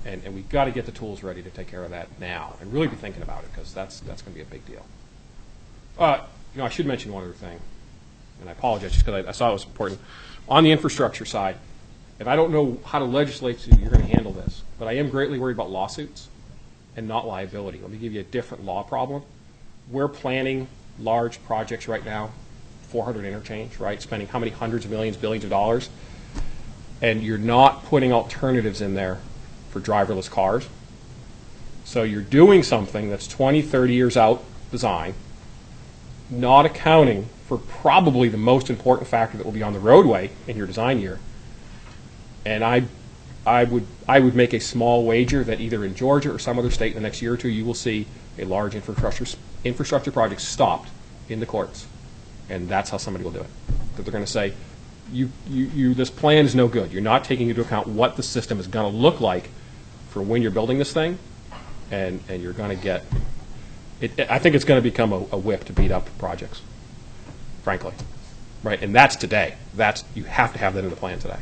And we've got to get the tools ready to take care of that now, and really be thinking about it, because that's going to be a big deal. I should mention one other thing, and I apologize just because I saw it was important. On the infrastructure side, and I don't know how to legislate so you're going to handle this, but I am greatly worried about lawsuits and not liability. Let me give you a different law problem. We're planning large projects right now, 400 interchange, right, spending how many hundreds of millions, billions of dollars, and you're not putting alternatives in there for driverless cars. So you're doing something that's 20, 30 years out design, not accounting for probably the most important factor that will be on the roadway in your design year. And I would make a small wager that either in Georgia or some other state in the next year or two, you will see a large infrastructure project stopped in the courts, and that's how somebody will do it. That they're going to say, this plan is no good. You're not taking into account what the system is going to look like for when you're building this thing, and you're going to get it. I think it's going to become a whip to beat up projects, frankly, right? And that's today. You have to have that in the plan today.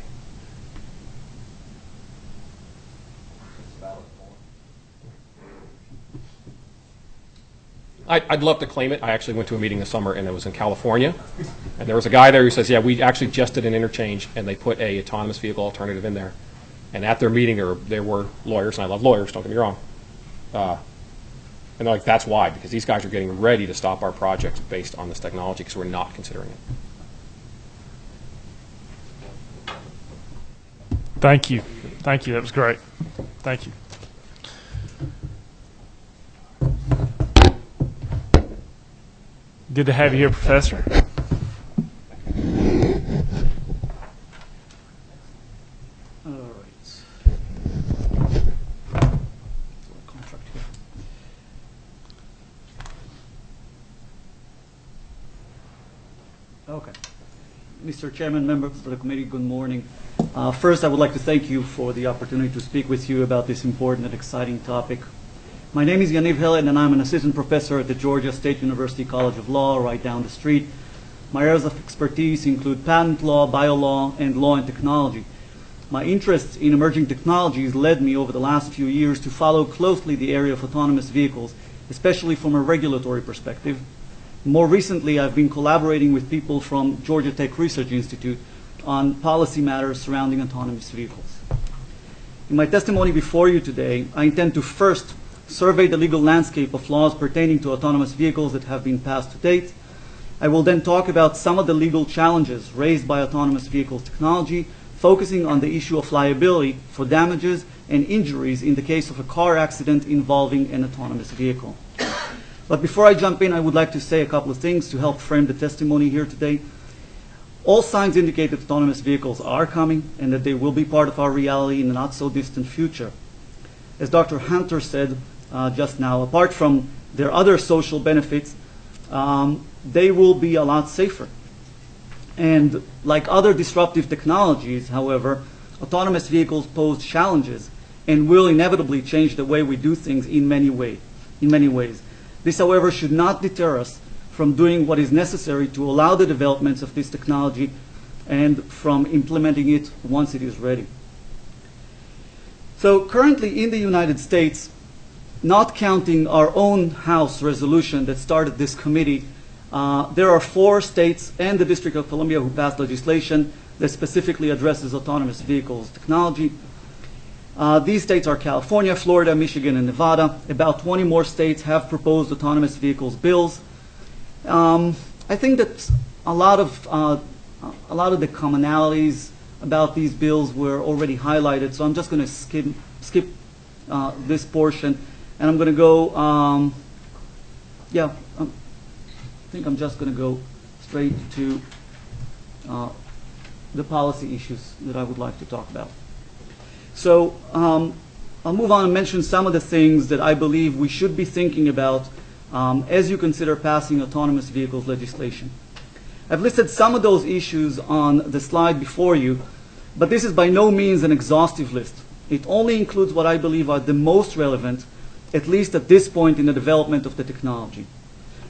I'd love to claim it. I actually went to a meeting this summer, and it was in California. And there was a guy there who says, yeah, we actually just did an interchange, and they put a autonomous vehicle alternative in there. And at their meeting, there were lawyers, and I love lawyers, don't get me wrong. And they're like, that's why, because these guys are getting ready to stop our projects based on this technology because we're not considering it.
Thank you. Thank you. That was great. Thank you. Good to have you here, Professor.
All right. Contract here.
Okay. Mr. Chairman, members of the committee, good morning. First, I would like to thank you for the opportunity to speak with you about this important and exciting topic. My name is Yaniv Hillel, and I'm an assistant professor at the Georgia State University College of Law, right down the street. My areas of expertise include patent law, biolaw, and law and technology. My interest in emerging technologies led me over the last few years to follow closely the area of autonomous vehicles, especially from a regulatory perspective. More recently, I've been collaborating with people from Georgia Tech Research Institute on policy matters surrounding autonomous vehicles. In my testimony before you today, I intend to first survey the legal landscape of laws pertaining to autonomous vehicles that have been passed to date. I will then talk about some of the legal challenges raised by autonomous vehicles technology, focusing on the issue of liability for damages and injuries in the case of a car accident involving an autonomous vehicle. But before I jump in, I would like to say a couple of things to help frame the testimony here today. All signs indicate that autonomous vehicles are coming and that they will be part of our reality in the not so distant future. As Dr. Hunter said just now, apart from their other social benefits, they will be a lot safer. And like other disruptive technologies, however, autonomous vehicles pose challenges and will inevitably change the way we do things in many ways. This, however, should not deter us from doing what is necessary to allow the developments of this technology and from implementing it once it is ready. So currently in the United States, not counting our own House resolution that started this committee, there are 4 states and the District of Columbia who passed legislation that specifically addresses autonomous vehicles technology. These states are California, Florida, Michigan, and Nevada. About 20 more states have proposed autonomous vehicles bills. I think that a lot of the commonalities about these bills were already highlighted, so I'm just going to skip this portion, and I'm going to go. I think I'm just going to go straight to the policy issues that I would like to talk about. So I'll move on and mention some of the things that I believe we should be thinking about as you consider passing autonomous vehicles legislation. I've listed some of those issues on the slide before you, but this is by no means an exhaustive list. It only includes what I believe are the most relevant, at least at this point in the development of the technology.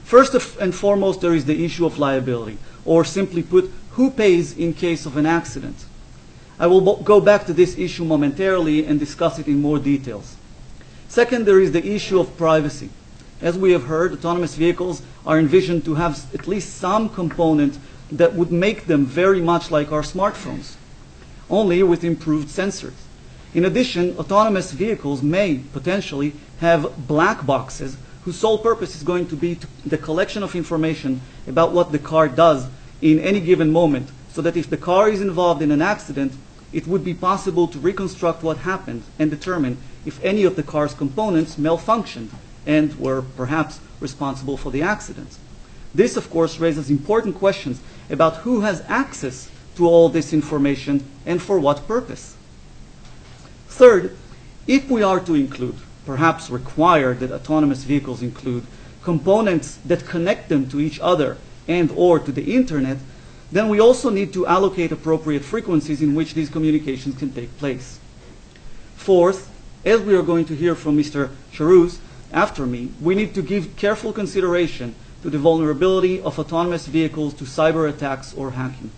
First and foremost, there is the issue of liability, or simply put, who pays in case of an accident. I will go back to this issue momentarily and discuss it in more details. Second, there is the issue of privacy. As we have heard, autonomous vehicles are envisioned to have at least some component that would make them very much like our smartphones, only with improved sensors. In addition, autonomous vehicles may potentially have black boxes whose sole purpose is going to be the collection of information about what the car does in any given moment, so that if the car is involved in an accident, it would be possible to reconstruct what happened and determine if any of the car's components malfunctioned and were perhaps responsible for the accident. This, of course, raises important questions about who has access to all this information and for what purpose. Third, if we are to include, perhaps require that autonomous vehicles include components that connect them to each other and or to the internet, then we also need to allocate appropriate frequencies in which these communications can take place. Fourth, as we are going to hear from Mr. Charus after me, we need to give careful consideration to the vulnerability of autonomous vehicles to cyber attacks or hacking.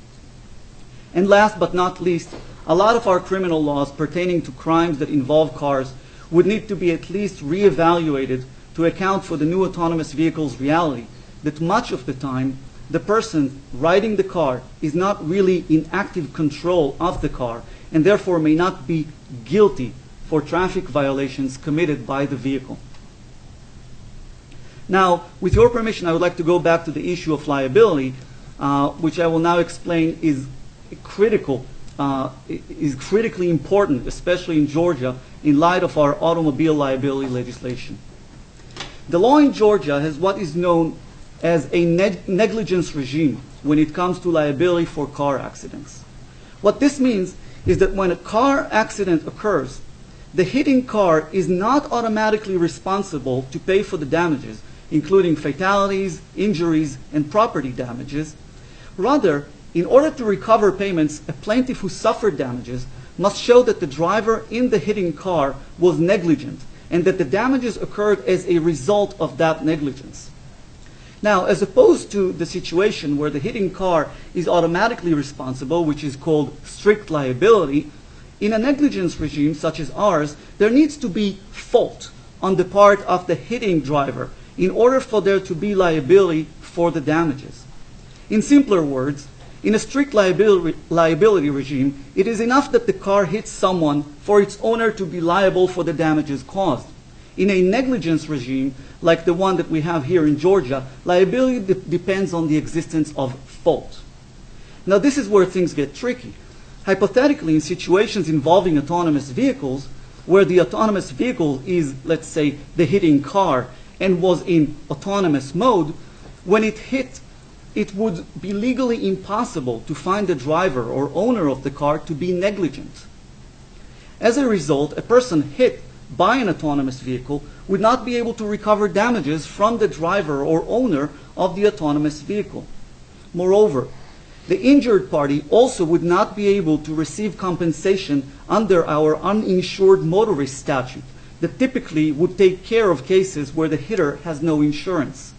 And last but not least, a lot of our criminal laws pertaining to crimes that involve cars would need to be at least reevaluated to account for the new autonomous vehicles reality, that much of the time the person riding the car is not really in active control of the car and therefore may not be guilty for traffic violations committed by the vehicle. Now, with your permission, I would like to go back to the issue of liability, which I will now explain is critically important, especially in Georgia, in light of our automobile liability legislation. The law in Georgia has what is known as a negligence regime when it comes to liability for car accidents. What this means is that when a car accident occurs, the hitting car is not automatically responsible to pay for the damages, including fatalities, injuries, and property damages, Rather, in order to recover payments, a plaintiff who suffered damages must show that the driver in the hitting car was negligent and that the damages occurred as a result of that negligence. Now, as opposed to the situation where the hitting car is automatically responsible, which is called strict liability, in a negligence regime such as ours, there needs to be fault on the part of the hitting driver in order for there to be liability for the damages. In simpler words, in a strict liability regime, it is enough that the car hits someone for its owner to be liable for the damages caused. In a negligence regime, like the one that we have here in Georgia, liability depends on the existence of fault. Now, this is where things get tricky. Hypothetically, in situations involving autonomous vehicles, where the autonomous vehicle is, let's say, the hitting car and was in autonomous mode, when it hit, it would be legally impossible to find the driver or owner of the car to be negligent. As a result, a person hit by an autonomous vehicle would not be able to recover damages from the driver or owner of the autonomous vehicle. Moreover, the injured party also would not be able to receive compensation under our uninsured motorist statute that typically would take care of cases where the hitter has no insurance.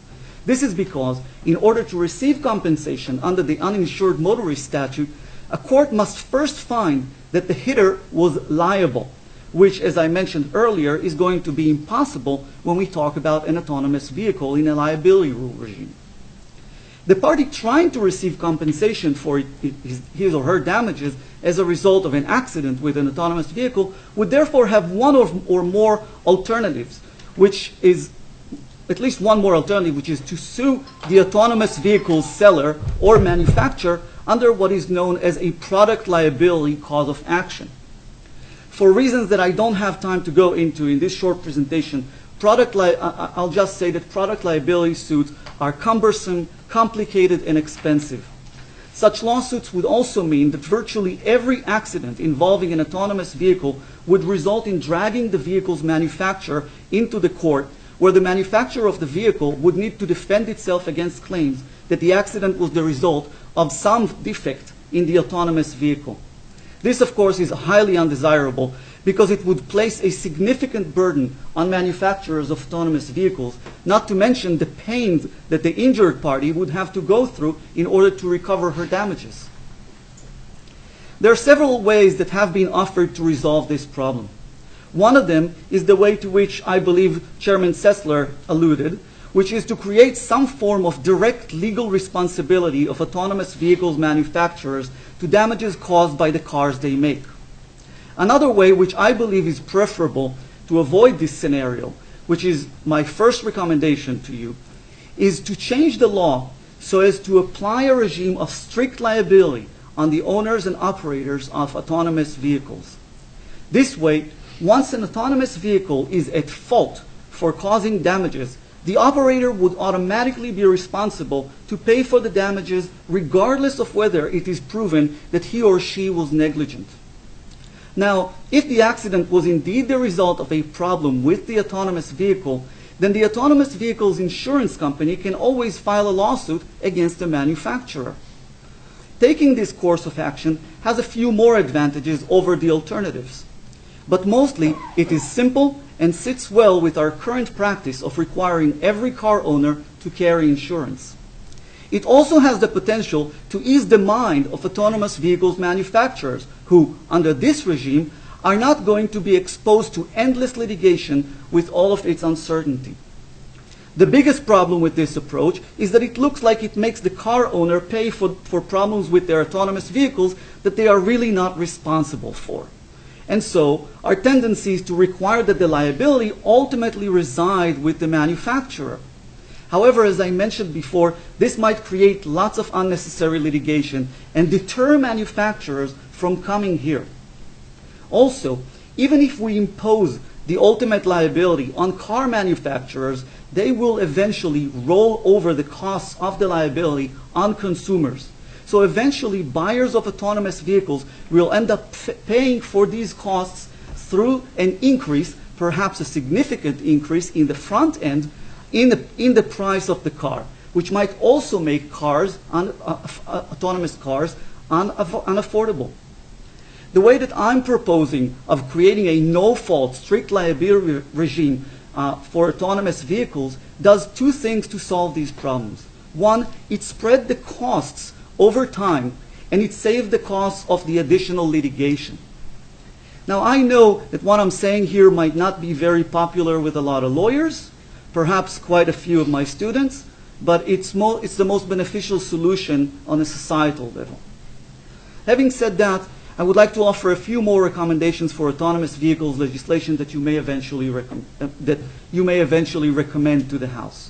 This is because in order to receive compensation under the uninsured motorist statute, a court must first find that the hitter was liable, which, as I mentioned earlier, is going to be impossible when we talk about an autonomous vehicle in a liability rule regime. The party trying to receive compensation for his or her damages as a result of an accident with an autonomous vehicle would therefore have one or more alternatives, which is at least one more alternative, which is to sue the autonomous vehicle seller or manufacturer under what is known as a product liability cause of action. For reasons that I don't have time to go into in this short presentation, I'll just say that product liability suits are cumbersome, complicated, and expensive. Such lawsuits would also mean that virtually every accident involving an autonomous vehicle would result in dragging the vehicle's manufacturer into the court, where the manufacturer of the vehicle would need to defend itself against claims that the accident was the result of some defect in the autonomous vehicle. This, of course, is highly undesirable because it would place a significant burden on manufacturers of autonomous vehicles, not to mention the pains that the injured party would have to go through in order to recover her damages. There are several ways that have been offered to resolve this problem. One of them is the way to which I believe Chairman Sessler alluded, which is to create some form of direct legal responsibility of autonomous vehicles manufacturers to damages caused by the cars they make. Another way, which I believe is preferable to avoid this scenario, which is my first recommendation to you, is to change the law so as to apply a regime of strict liability on the owners and operators of autonomous vehicles. This way, once an autonomous vehicle is at fault for causing damages, the operator would automatically be responsible to pay for the damages regardless of whether it is proven that he or she was negligent. Now, if the accident was indeed the result of a problem with the autonomous vehicle, then the autonomous vehicle's insurance company can always file a lawsuit against the manufacturer. Taking this course of action has a few more advantages over the alternatives. But mostly, it is simple and sits well with our current practice of requiring every car owner to carry insurance. It also has the potential to ease the mind of autonomous vehicles manufacturers who, under this regime, are not going to be exposed to endless litigation with all of its uncertainty. The biggest problem with this approach is that it looks like it makes the car owner pay for problems with their autonomous vehicles that they are really not responsible for. And so, our tendency is to require that the liability ultimately reside with the manufacturer. However, as I mentioned before, this might create lots of unnecessary litigation and deter manufacturers from coming here. Also, even if we impose the ultimate liability on car manufacturers, they will eventually roll over the costs of the liability on consumers. So eventually, buyers of autonomous vehicles will end up paying for these costs through an increase, perhaps a significant increase in the front end, in the price of the car. which might also make cars, autonomous cars, unaffordable. The way that I'm proposing of creating a no-fault, strict liability regime for autonomous vehicles does two things to solve these problems. One, it spread the costs over time, and it saved the costs of the additional litigation. Now, I know that what I'm saying here might not be very popular with a lot of lawyers, perhaps quite a few of my students, but it's the most beneficial solution on a societal level. Having said that, I would like to offer a few more recommendations for autonomous vehicles legislation that you may eventually recommend to the House.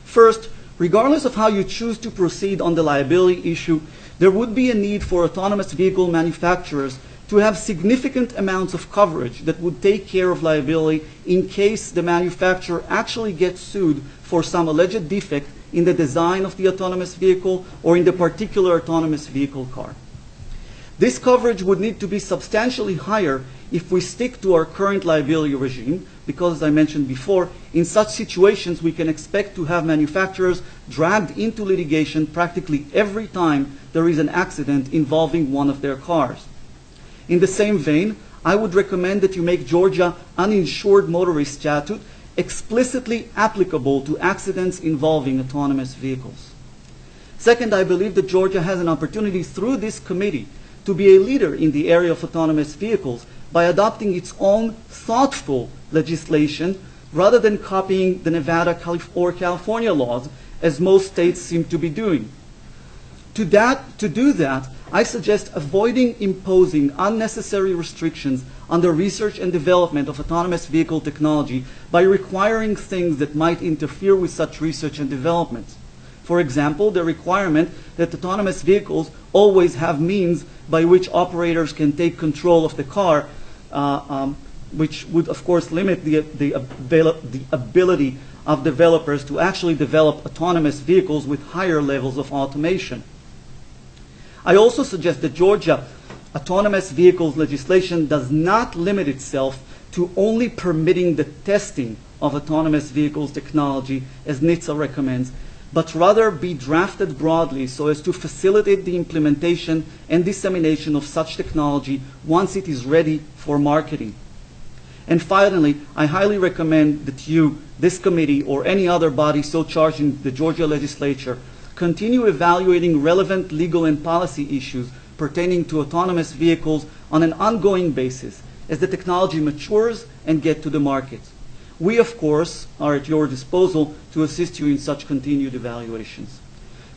First, regardless of how you choose to proceed on the liability issue, there would be a need for autonomous vehicle manufacturers to have significant amounts of coverage that would take care of liability in case the manufacturer actually gets sued for some alleged defect in the design of the autonomous vehicle or in the particular autonomous vehicle car. This coverage would need to be substantially higher if we stick to our current liability regime, because, as I mentioned before, in such situations we can expect to have manufacturers dragged into litigation practically every time there is an accident involving one of their cars. In the same vein, I would recommend that you make Georgia uninsured motorist statute explicitly applicable to accidents involving autonomous vehicles. Second, I believe that Georgia has an opportunity through this committee to be a leader in the area of autonomous vehicles by adopting its own thoughtful legislation rather than copying the Nevada or California laws, as most states seem to be doing. To do that, I suggest avoiding imposing unnecessary restrictions on the research and development of autonomous vehicle technology by requiring things that might interfere with such research and development. For example, the requirement that autonomous vehicles always have means by which operators can take control of the car, which would, of course, limit the ability of developers to actually develop autonomous vehicles with higher levels of automation. I also suggest that Georgia autonomous vehicles legislation does not limit itself to only permitting the testing of autonomous vehicles technology, as NHTSA recommends, but rather be drafted broadly so as to facilitate the implementation and dissemination of such technology once it is ready for marketing. And finally, I highly recommend that you, this committee, or any other body so charged in the Georgia legislature, continue evaluating relevant legal and policy issues pertaining to autonomous vehicles on an ongoing basis as the technology matures and get to the market. We, of course, are at your disposal to assist you in such continued evaluations.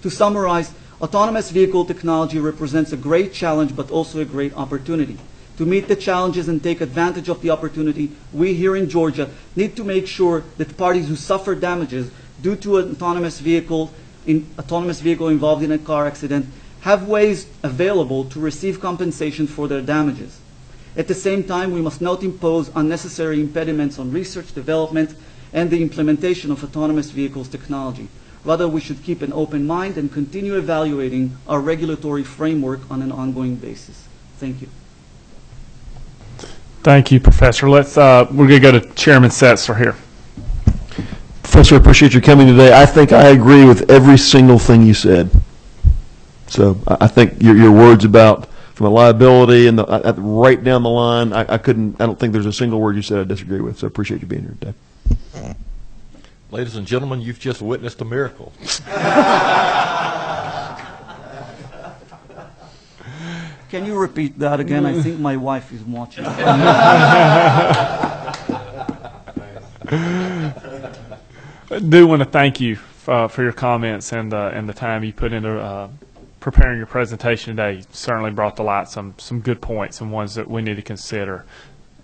To summarize, autonomous vehicle technology represents a great challenge but also a great opportunity. To meet the challenges and take advantage of the opportunity, we here in Georgia need to make sure that parties who suffer damages due to an autonomous vehicle involved in a car accident have ways available to receive compensation for their damages. At the same time, we must not impose unnecessary impediments on research, development, and the implementation of autonomous vehicles technology. Rather, we should keep an open mind and continue evaluating our regulatory framework on an ongoing basis. Thank you.
Thank you, Professor. We're going to go to Chairman Setzler here.
Professor, I appreciate your coming today. I think I agree with every single thing you said. So I think your words about from a liability and right down the line, I don't think there's a single word you said I disagree with. So I appreciate you being here today.
Ladies and gentlemen, you've just witnessed a miracle.
Can you repeat that again? I think my wife is watching.
I do want to thank you for your comments and the time you put into preparing your presentation today. You certainly brought to light some good points and ones that we need to consider.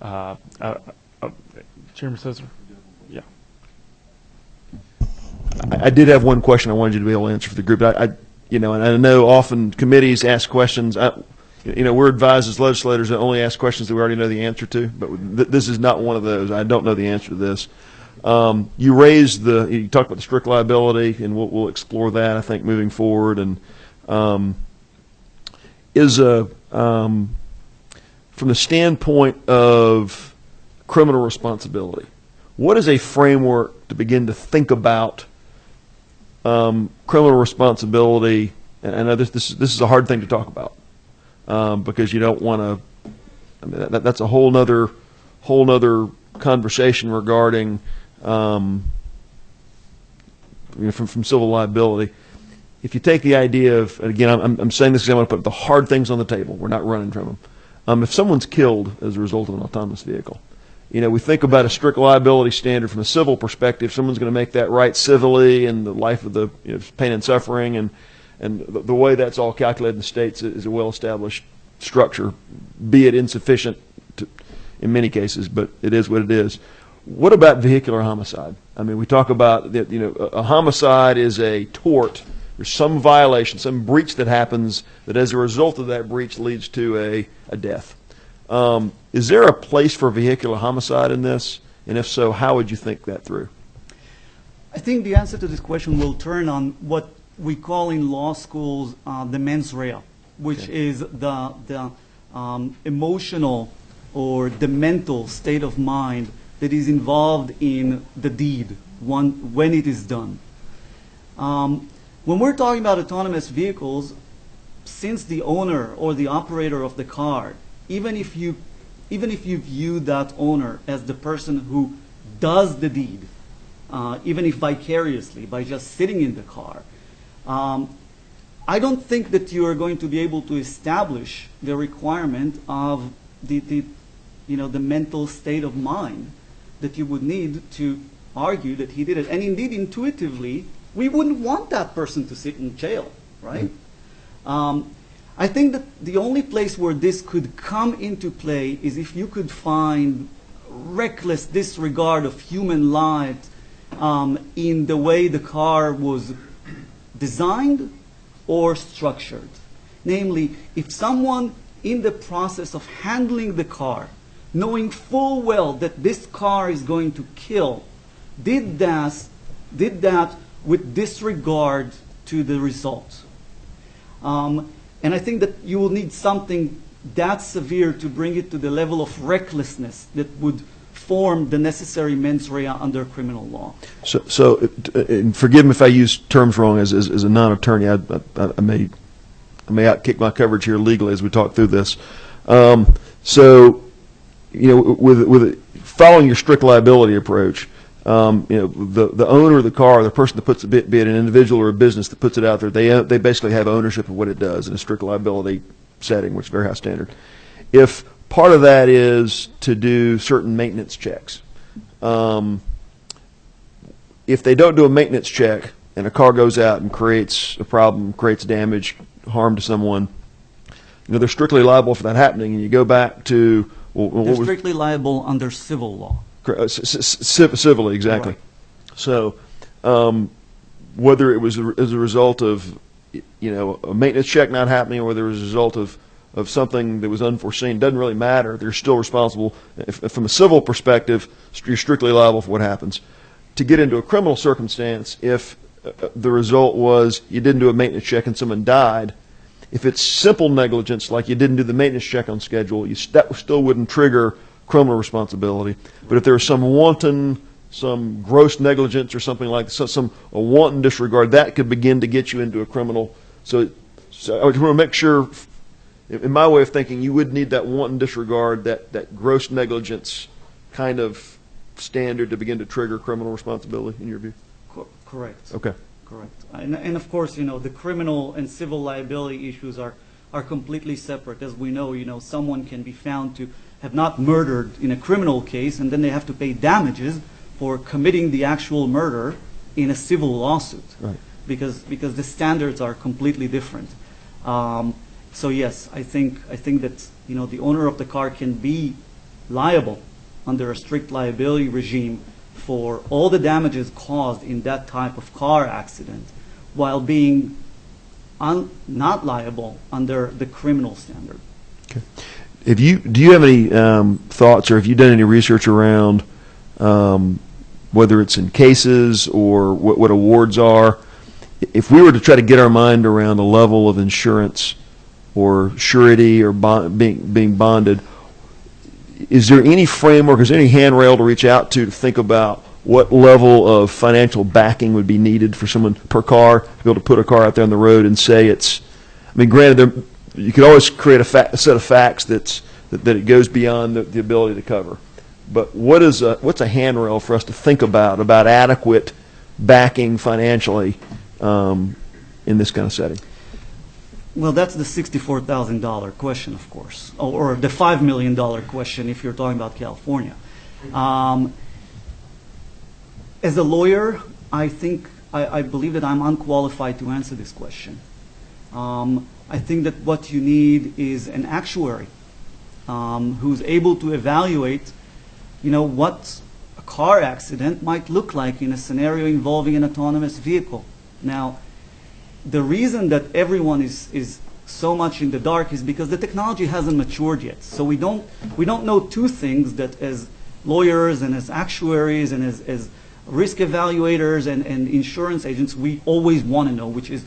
Chairman Setzler? Yeah.
I did have one question I wanted you to be able to answer for the group. And I know often committees ask questions. We're advised as legislators to only ask questions that we already know the answer to, but this is not one of those. I don't know the answer to this. You talked about the strict liability, and we'll explore that, I think, moving forward. And from the standpoint of criminal responsibility, what is a framework to begin to think about criminal responsibility, and I know this is a hard thing to talk about because you don't want to. I mean, that's a whole nother conversation regarding from civil liability. If you take the idea of, and again, I'm saying this because I want to put the hard things on the table. We're not running from them. If someone's killed as a result of an autonomous vehicle, we think about a strict liability standard from a civil perspective. Someone's going to make that right civilly, and the life of the pain and suffering, and the way that's all calculated in the states is a well-established structure, be it insufficient in many cases, but it is what it is. What about vehicular homicide? I mean, we talk about that. A homicide is a tort. There's some violation, some breach that happens that as a result of that breach leads to a death. Is there a place for vehicular homicide in this? And if so, how would you think that through?
I think the answer to this question will turn on what we call in law schools the mens rea, which is the emotional or the mental state of mind that is involved in the deed when it is done. When we're talking about autonomous vehicles, since the owner or the operator of the car, even if you view that owner as the person who does the deed, even if vicariously by just sitting in the car, I don't think that you are going to be able to establish the requirement of the mental state of mind that you would need to argue that he did it. And indeed, intuitively, we wouldn't want that person to sit in jail, right? I think that the only place where this could come into play is if you could find reckless disregard of human lives in the way the car was designed or structured. Namely, if someone in the process of handling the car, knowing full well that this car is going to kill, did that with disregard to the result. And I think that you will need something that severe to bring it to the level of recklessness that would form the necessary mens rea under criminal law.
So and forgive me if I use terms wrong. As a non-attorney, I may outkick my coverage here legally as we talk through this. So, with following your strict liability approach, the owner of the car, the person that puts it, be it an individual or a business that puts it out there, they basically have ownership of what it does in a strict liability setting, which is very high standard. If part of that is to do certain maintenance checks, if they don't do a maintenance check and a car goes out and creates a problem, creates damage, harm to someone, they're strictly liable for that happening. And you go back to
they're strictly liable under civil law.
Civilly, exactly. Right. So, whether it was as a result of, a maintenance check not happening, or whether it was a result of something that was unforeseen, doesn't really matter. They're still responsible. If from a civil perspective, you're strictly liable for what happens. To get into a criminal circumstance, if the result was you didn't do a maintenance check and someone died, if it's simple negligence, like you didn't do the maintenance check on schedule, that still wouldn't trigger criminal responsibility. But if there was some wanton, some gross negligence or something like that, a wanton disregard, that could begin to get you into a criminal. So I want to make sure, in my way of thinking, you would need that wanton disregard, that gross negligence kind of standard to begin to trigger criminal responsibility, in your view?
Correct.
Okay.
Correct. And of course, the criminal and civil liability issues are completely separate. As we know, someone can be found to have not murdered in a criminal case, and then they have to pay damages for committing the actual murder in a civil lawsuit.
Right.
Because the standards are completely different. So yes, I think that the owner of the car can be liable under a strict liability regime for all the damages caused in that type of car accident, while being not liable under the criminal standard.
Okay. Do you have any thoughts, or have you done any research around whether it's in cases or what awards are? If we were to try to get our mind around the level of insurance or surety or being bonded, is there any framework, is there any handrail to reach out to think about what level of financial backing would be needed for someone per car to be able to put a car out there on the road and say it's, I mean, granted, you could always create a set of facts that it goes beyond the ability to cover. But what's a handrail for us to think about adequate backing financially in this kind of setting?
Well, that's the $64,000 question, of course, or the $5 million question if you're talking about California. As a lawyer, I believe that I'm unqualified to answer this question. I think that what you need is an actuary who's able to evaluate, what a car accident might look like in a scenario involving an autonomous vehicle. Now, the reason that everyone is so much in the dark is because the technology hasn't matured yet. So we don't know two things that as lawyers and as actuaries and as risk evaluators and insurance agents we always want to know, which is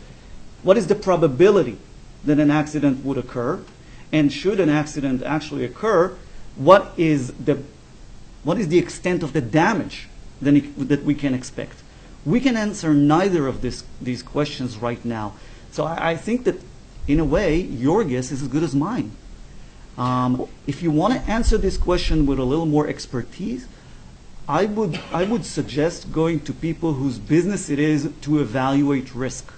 what is the probability that an accident would occur, and should an accident actually occur, what is the extent of the damage that we can expect. We can answer neither of these questions right now. So I think that, in a way, your guess is as good as mine. If you want to answer this question with a little more expertise, I would suggest going to people whose business it is to evaluate risk.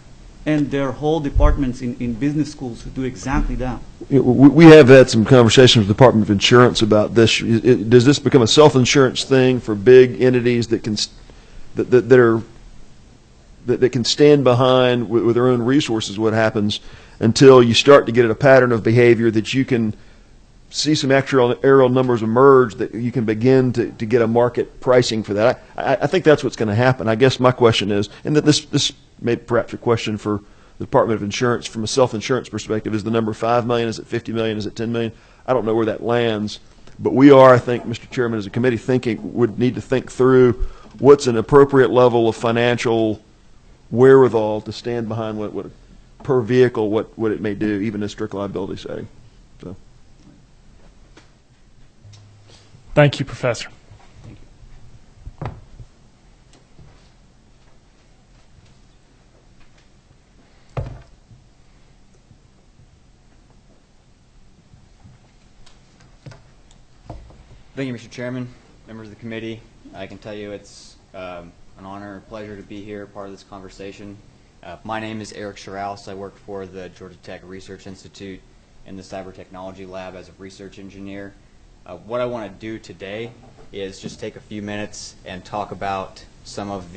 And there are whole departments in business schools who do exactly that.
We have had some conversations with the Department of Insurance about this. Does this become a self-insurance thing for big entities that can that can stand behind with their own resources what happens until you start to get at a pattern of behavior that you can see some actuarial numbers emerge that you can begin to get a market pricing for that? I think that's what's going to happen. I guess my question is, and that this may perhaps a question for the Department of Insurance from a self-insurance perspective, is the number 5 million, is it 50 million, is it 10 million? I don't know where that lands, but we are, I think, Mr. Chairman, as a committee, would need to think through what's an appropriate level of financial wherewithal to stand behind what per vehicle what it may do, even in a strict liability setting. So,
thank you, Professor.
Thank you.
Thank you, Mr. Chairman, members of the committee. I can tell you it's an honor and pleasure to be here, part of this conversation. My name is Eric Schraus. I work for the Georgia Tech Research Institute in the Cyber Technology Lab as a research engineer. What I want to do today is just take a few minutes and talk about some of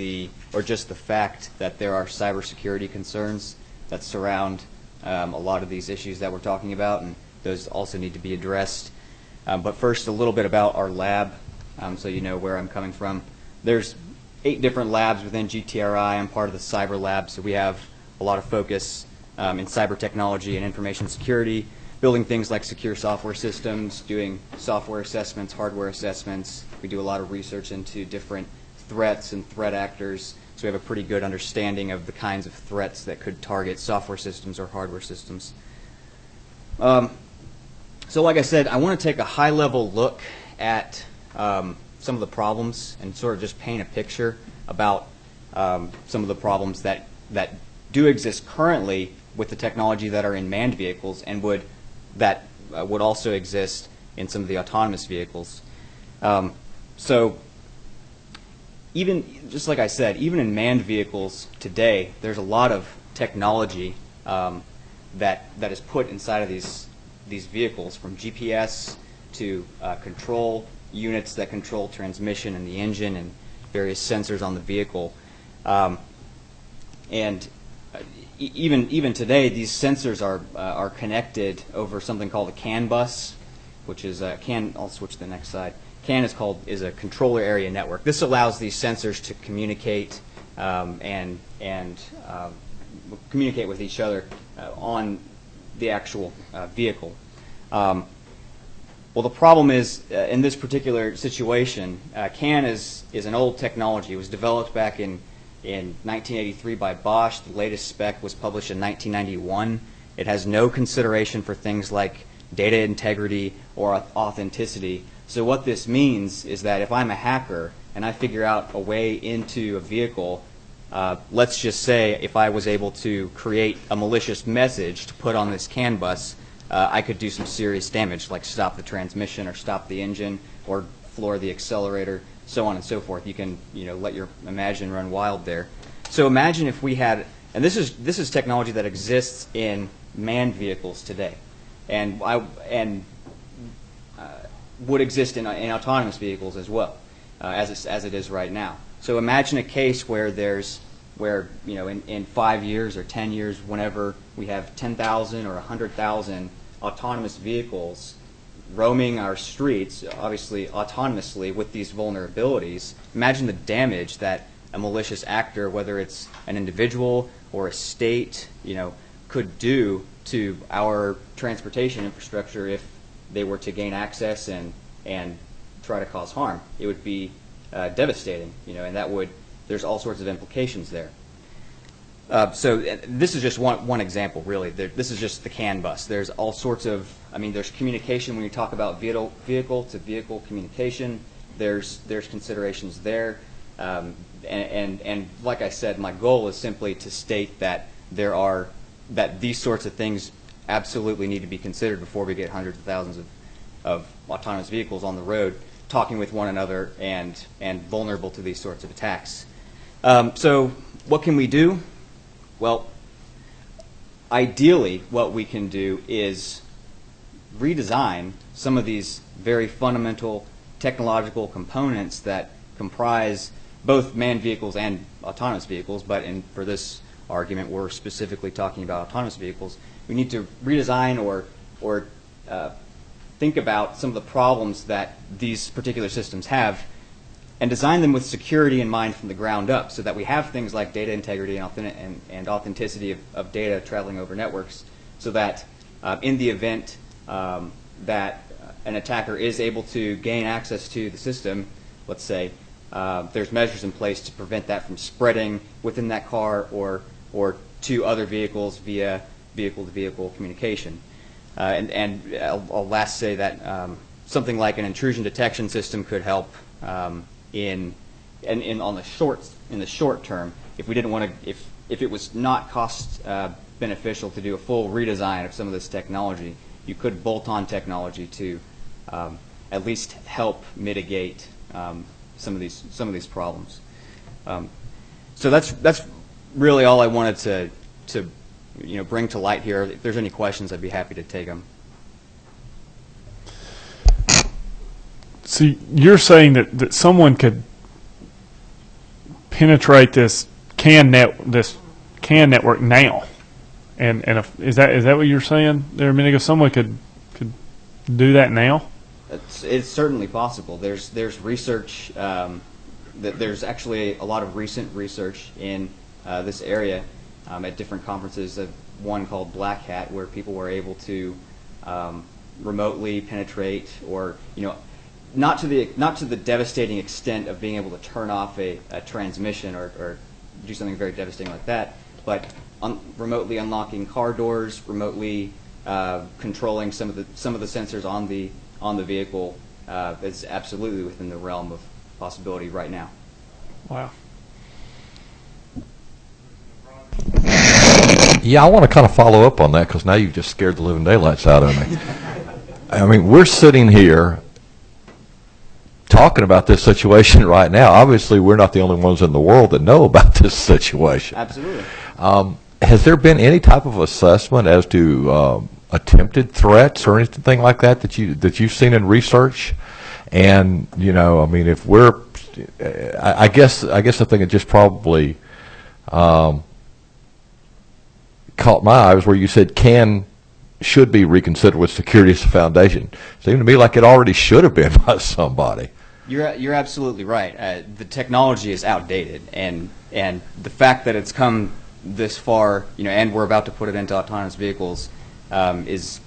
just the fact that there are cybersecurity concerns that surround a lot of these issues that we're talking about, and those also need to be addressed. But first, a little bit about our lab, so you know where I'm coming from. There's 8 different labs within GTRI. I'm part of the cyber lab, so we have a lot of focus in cyber technology and information security, building things like secure software systems, doing software assessments, hardware assessments. We do a lot of research into different threats and threat actors, so we have a pretty good understanding of the kinds of threats that could target software systems or hardware systems. So like I said, I want to take a high-level look at some of the problems and sort of just paint a picture about some of the problems that do exist currently with the technology that are in manned vehicles and would also exist in some of the autonomous vehicles. So even, just like I said, even in manned vehicles today, there's a lot of technology that is put inside of these vehicles, from GPS to control units that control transmission and the engine and various sensors on the vehicle. Even today, these sensors are connected over something called a CAN bus, which is I'll switch to the next slide. CAN is a controller area network. This allows these sensors to communicate and communicate with each other on the actual vehicle. Well, the problem is, in this particular situation, CAN is an old technology. It was developed back in 1983 by Bosch. The latest spec was published in 1991. It has no consideration for things like data integrity or authenticity. So what this means is that if I'm a hacker and I figure out a way into a vehicle, let's just say if I was able to create a malicious message to put on this CAN bus, I could do some serious damage, like stop the transmission or stop the engine or floor the accelerator, so on and so forth. You can, let your imagination run wild there. So imagine if we had, and this is technology that exists in manned vehicles today, and would exist in autonomous vehicles as well, as it is right now. So imagine a case where in 5 years or 10 years, whenever we have 10,000 or 100,000 autonomous vehicles roaming our streets, obviously autonomously with these vulnerabilities. Imagine the damage that a malicious actor, whether it's an individual or a state, could do to our transportation infrastructure if they were to gain access and try to cause harm. It would be devastating, and there's all sorts of implications there. So this is just one example, really. This is just the CAN bus. There's all sorts of, there's communication when you talk about vehicle-to-vehicle communication. There's considerations there. And like I said, my goal is simply to state that that these sorts of things absolutely need to be considered before we get hundreds of thousands of autonomous vehicles on the road talking with one another and vulnerable to these sorts of attacks. So what can we do? Well, ideally what we can do is redesign some of these very fundamental technological components that comprise both manned vehicles and autonomous vehicles, but for this argument we're specifically talking about autonomous vehicles. We need to redesign or think about some of the problems that these particular systems have and design them with security in mind from the ground up, so that we have things like data integrity and authenticity of data traveling over networks, so that in the event that an attacker is able to gain access to the system, let's say, there's measures in place to prevent that from spreading within that car or to other vehicles via vehicle-to-vehicle communication. And I'll last say that something like an intrusion detection system could help in the short term. If we didn't want to, if it was not cost beneficial to do a full redesign of some of this technology, you could bolt on technology to at least help mitigate some of these problems. So that's really all I wanted to bring to light here. If there's any questions, I'd be happy to take them.
So you're saying that someone could penetrate this CAN network now, and is that what you're saying there a minute ago? Someone could do that now?
It's certainly possible. There's research. There's actually a lot of recent research in this area at different conferences. One called Black Hat, where people were able to remotely penetrate, or not to the devastating extent of being able to turn off a transmission or do something very devastating like that, but remotely unlocking car doors, remotely controlling some of the sensors on the vehicle is absolutely within the realm of possibility right now.
Wow.
Yeah, I want to kind of follow up on that, because now you've just scared the living daylights out of me. We're sitting here talking about this situation right now. Obviously, we're not the only ones in the world that know about this situation.
Absolutely.
Has there been any type of assessment as to attempted threats or anything like that you've seen in research? And if we're, I guess the thing that just probably caught my eye was where you said should be reconsidered with security as a foundation. Seemed to me like it already should have been by somebody.
You're absolutely right. The technology is outdated, and the fact that it's come this far, and we're about to put it into autonomous vehicles, is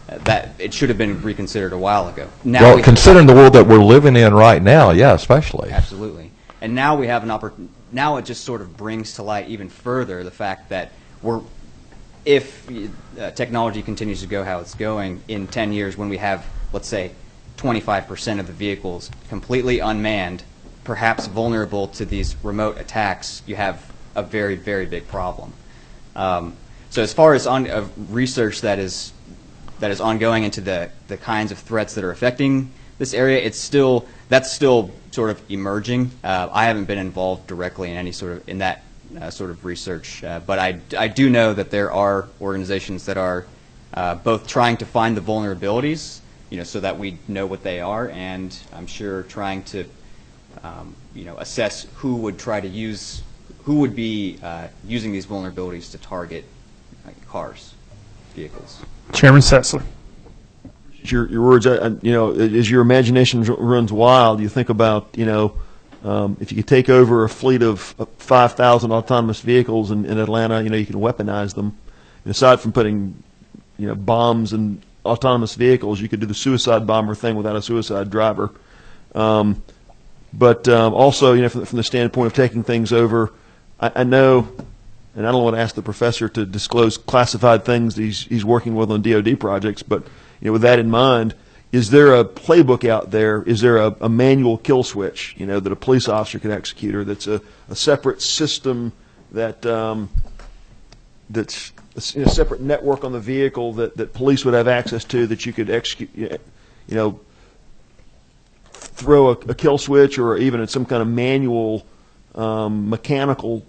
that it should have been reconsidered a while ago. Now,
considering the world that we're living in right now, yeah, especially.
Absolutely. And now we have an opportunity. Now it just sort of brings to light even further the fact that if technology continues to go how it's going, in 10 years when we have, let's say, 25% of the vehicles completely unmanned, perhaps vulnerable to these remote attacks, you have a very, very big problem. So as far as research that is ongoing into the kinds of threats that are affecting this area, that's still sort of emerging. I haven't been involved directly in that sort of research, but I do know that there are organizations that are both trying to find the vulnerabilities, so that we know what they are, and I'm sure trying to assess who would be using these vulnerabilities to target cars, vehicles.
Chairman Setzler.
Your words, as your imagination runs wild, you think about, if you could take over a fleet of 5,000 autonomous vehicles in Atlanta, you can weaponize them. And aside from putting, bombs in autonomous vehicles, you could do the suicide bomber thing without a suicide driver. But also, from the standpoint of taking things over, I know, and I don't want to ask the professor to disclose classified things he's working with on DoD projects, but with that in mind, is there a playbook out there? Is there a manual kill switch, that a police officer can execute, or that's a separate system that's a separate network on the vehicle that police would have access to, that you could execute, throw a kill switch, or even in some kind of manual mechanical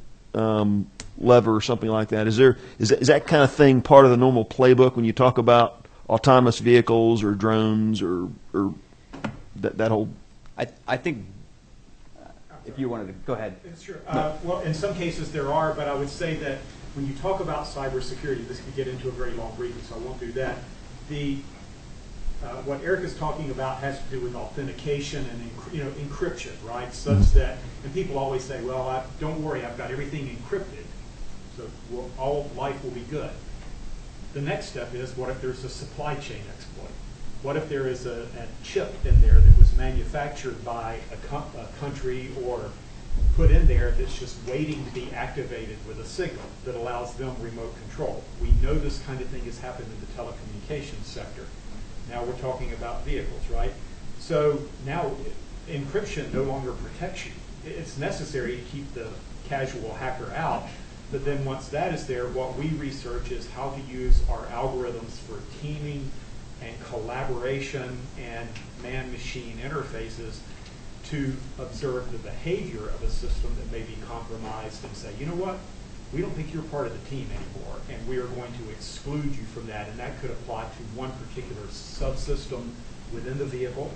lever or something like that? Is that kind of thing part of the normal playbook when you talk about autonomous vehicles or drones or that whole?
I think if you wanted to go ahead.
Sure. Well, in some cases there are, but I would say that when you talk about cybersecurity, this could get into a very long briefing, so I won't do that. What Eric is talking about has to do with authentication and encryption, right? Such that, and people always say, well, don't worry, I've got everything encrypted, so all life will be good. The next step is, what if there's a supply chain exploit? What if there is a chip in there that was manufactured by a country or put in there that's just waiting to be activated with a signal that allows them remote control? We know this kind of thing has happened in the telecommunications sector. Now we're talking about vehicles, right? So now encryption no longer protects you. It's necessary to keep the casual hacker out. But then once that is there, what we research is how to use our algorithms for teaming and collaboration and man-machine interfaces to observe the behavior of a system that may be compromised and say, you know what, we don't think you're part of the team anymore, and we are going to exclude you from that. And that could apply to one particular subsystem within the vehicle,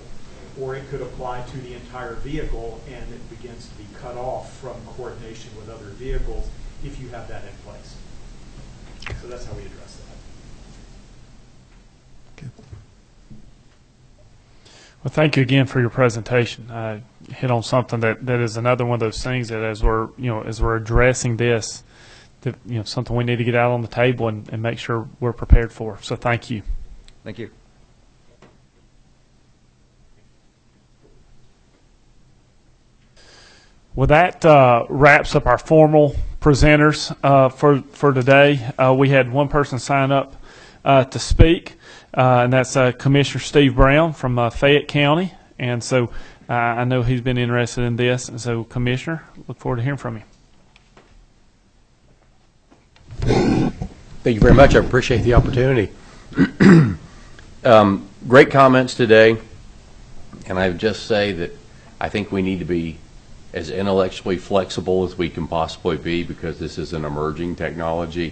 or it could apply to the entire vehicle, and it begins to be cut off from coordination with other vehicles if you have that in place. So that's how we address that.
Okay.
Well, thank you again for your presentation. I hit on something that is another one of those things that as we're addressing this, that, something we need to get out on the table and make sure we're prepared for. So thank you.
Thank you.
Well, that wraps up our formal presenters for today. We had one person sign up to speak, and that's Commissioner Steve Brown from Fayette County. And so I know he's been interested in this. And so, Commissioner, look forward to hearing from you.
Thank you very much. I appreciate the opportunity. Great comments today. And I would just say that I think we need to be as intellectually flexible as we can possibly be, because this is an emerging technology.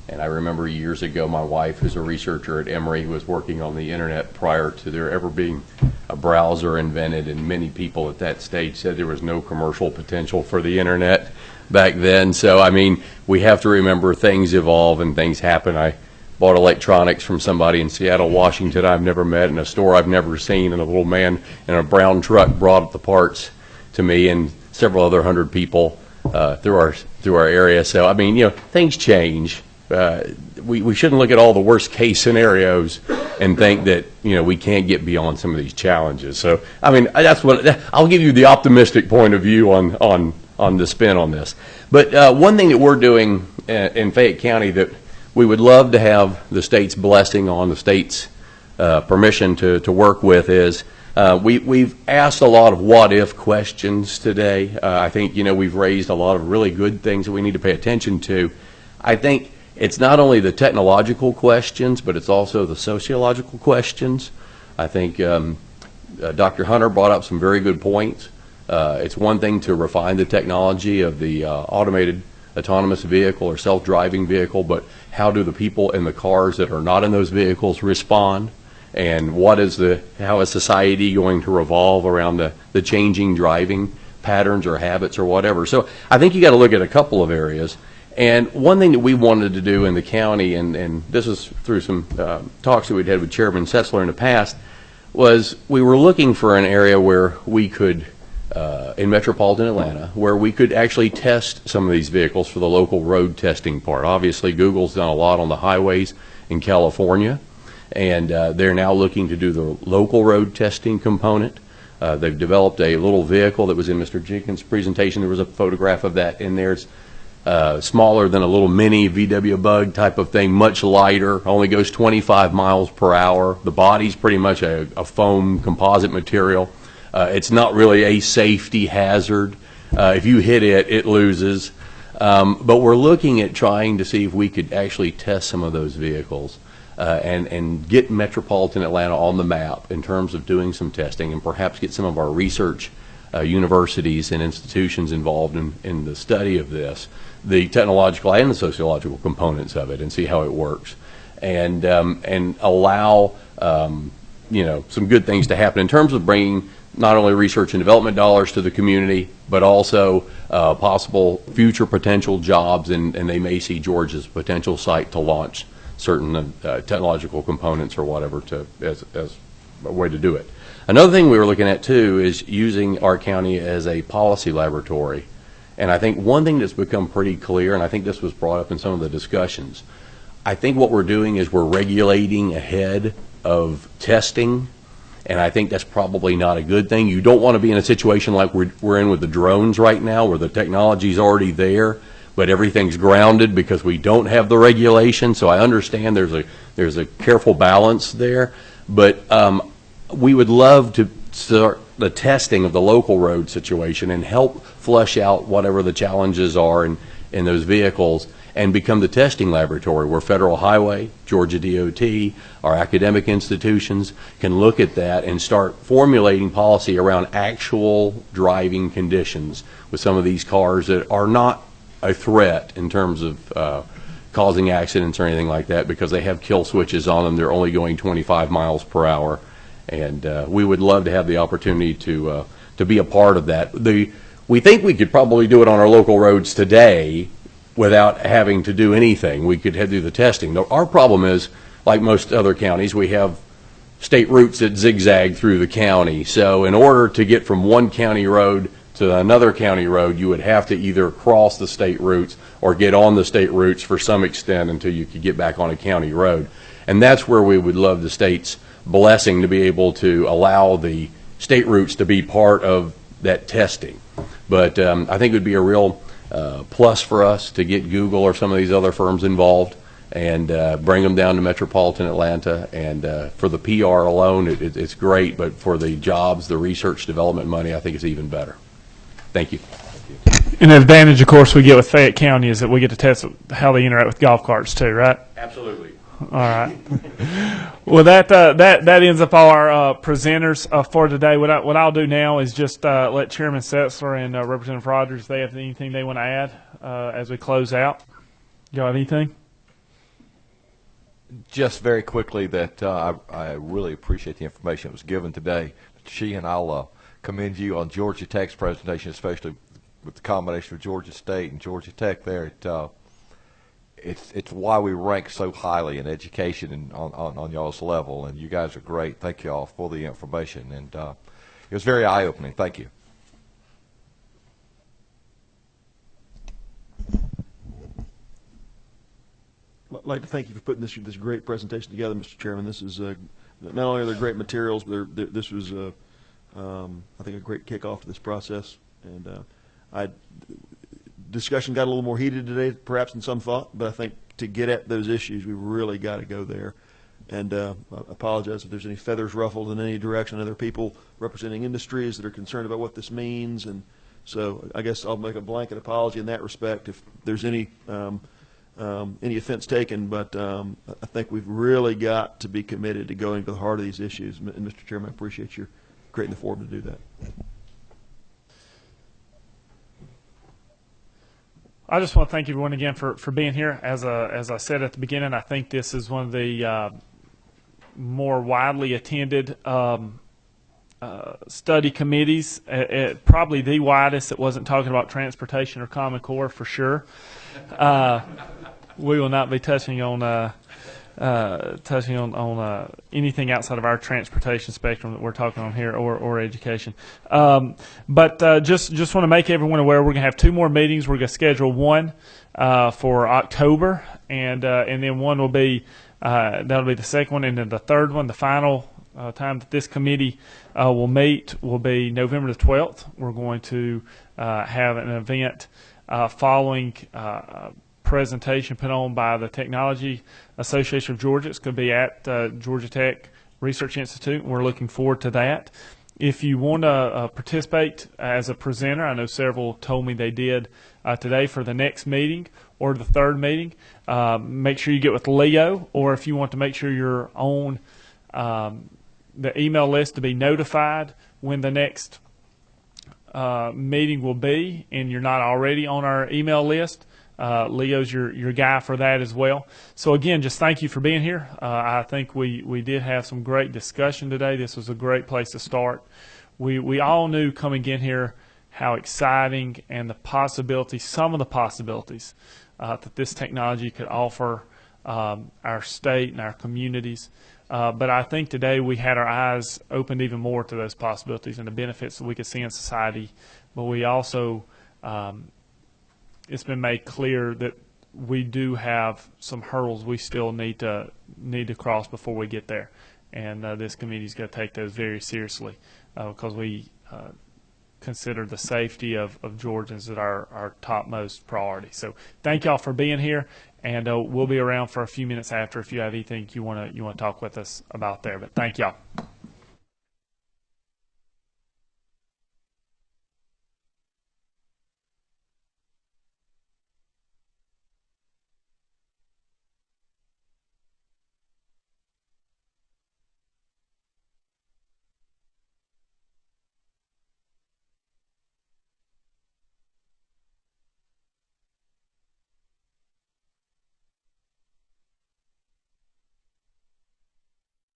And I remember years ago, my wife, who's a researcher at Emory, was working on the internet prior to there ever being a browser invented, and many people at that stage said there was no commercial potential for the internet back then. So, I mean, we have to remember things evolve and things happen. I bought electronics from somebody in Seattle, Washington I've never met, in a store I've never seen, and a little man in a brown truck brought up the parts to me and several other hundred people through our area. So, I mean, things change. We shouldn't look at all the worst case scenarios and think that we can't get beyond some of these challenges. So, I mean, that's what I'll give you, the optimistic point of view on the spin on this. But one thing that we're doing in Fayette County that we would love to have the state's blessing on, the state's permission to work with, is We've asked a lot of what-if questions today. I think, we've raised a lot of really good things that we need to pay attention to. I think it's not only the technological questions, but it's also the sociological questions. I think Dr. Hunter brought up some very good points. It's one thing to refine the technology of the automated autonomous vehicle or self-driving vehicle, but how do the people in the cars that are not in those vehicles respond? And how is society going to revolve around the changing driving patterns or habits or whatever? So I think you got to look at a couple of areas. And one thing that we wanted to do in the county, and this is through some talks that we'd had with Chairman Setzler in the past, was we were looking for an area where we could, in metropolitan Atlanta, where we could actually test some of these vehicles for the local road testing part. Obviously, Google's done a lot on the highways in California, and they're now looking to do the local road testing component. They've developed a little vehicle that was in Mr. Jenkins' presentation. There was a photograph of that in there. It's smaller than a little mini VW Bug type of thing, much lighter, only goes 25 miles per hour. The body's pretty much a foam composite material. It's not really a safety hazard. If you hit it, it loses. But we're looking at trying to see if we could actually test some of those vehicles and get metropolitan Atlanta on the map in terms of doing some testing, and perhaps get some of our research universities and institutions involved in the study of this, the technological and the sociological components of it, and see how it works, and allow some good things to happen in terms of bringing not only research and development dollars to the community, but also possible future potential jobs, and they may see Georgia's potential site to launch certain technological components or whatever as a way to do it. Another thing we were looking at too is using our county as a policy laboratory. And I think one thing that's become pretty clear, and I think this was brought up in some of the discussions, I think what we're doing is we're regulating ahead of testing, and I think that's probably not a good thing. You don't want to be in a situation like we're in with the drones right now, where the technology's already there, but everything's grounded because we don't have the regulation. So I understand there's a careful balance there, but we would love to start the testing of the local road situation and help flush out whatever the challenges are in those vehicles, and become the testing laboratory where Federal Highway, Georgia DOT, our academic institutions can look at that and start formulating policy around actual driving conditions with some of these cars that are not a threat in terms of causing accidents or anything like that, because they have kill switches on them. They're only going 25 miles per hour. And we would love to have the opportunity to be a part of that. We think we could probably do it on our local roads today without having to do anything. We could do the testing. Our problem is, like most other counties, we have state routes that zigzag through the county. So in order to get from one county road to another county road, you would have to either cross the state routes or get on the state routes for some extent until you could get back on a county road. And that's where we would love the state's blessing to be able to allow the state routes to be part of that testing. But I think it would be a real plus for us to get Google or some of these other firms involved and bring them down to metropolitan Atlanta. And for the PR alone, it's great, but for the jobs, the research development money, I think it's even better. Thank you.
And the advantage, of course, we get with Fayette County is that we get to test how they interact with golf carts too, right?
Absolutely.
All right. Well, that ends up all our presenters for today. What I'll do now is just let Chairman Setzler and Representative Rogers, if they have anything they want to add as we close out. You have anything?
Just very quickly that I really appreciate the information that was given today. And I'll commend you on Georgia Tech's presentation, especially with the combination of Georgia State and Georgia Tech there. It's why we rank so highly in education and on y'all's level, and you guys are great. Thank you all for the information, and it was very eye-opening. Thank you.
I'd like to thank you for putting this great presentation together, Mr. Chairman. This is not only are there great materials, but this was I think a great kickoff to this process, and discussion got a little more heated today, perhaps than some thought, but I think to get at those issues, we really got to go there. And I apologize if there's any feathers ruffled in any direction. Other people representing industries that are concerned about what this means, and so I guess I'll make a blanket apology in that respect if there's any offense taken. But I think we've really got to be committed to going to the heart of these issues. And Mr. Chairman, I appreciate your creating the forum to do that.
I just want to thank everyone again for being here. As I said at the beginning, I think this is one of the more widely attended study committees, probably the widest that wasn't talking about transportation or Common Core for sure. We will not be touching on anything outside of our transportation spectrum that we're talking on here, or education. But just want to make everyone aware we're going to have 2 more meetings. We're going to schedule one for October, and then one will be that'll be the second one, and then the third one, the final time that this committee will meet, will be November the 12th. We're going to have an event following presentation put on by the Technology Association of Georgia. It's going to be at Georgia Tech Research Institute, and we're looking forward to that. If you want to participate as a presenter, I know several told me they did today for the next meeting or the third meeting, make sure you get with Leo, or if you want to make sure you're on the email list to be notified when the next meeting will be, and you're not already on our email list, Leo's your guy for that as well. So again, just thank you for being here. I think we did have some great discussion today. This was a great place to start. We all knew coming in here how exciting and the possibilities, some of the possibilities that this technology could offer our state and our communities. But I think today we had our eyes opened even more to those possibilities and the benefits that we could see in society. But we also it's been made clear that we do have some hurdles we still need to cross before we get there, and this committee is going to take those very seriously because we consider the safety of Georgians as our topmost priority. So thank y'all for being here, and we'll be around for a few minutes after if you have anything you want to talk with us about there. But thank y'all.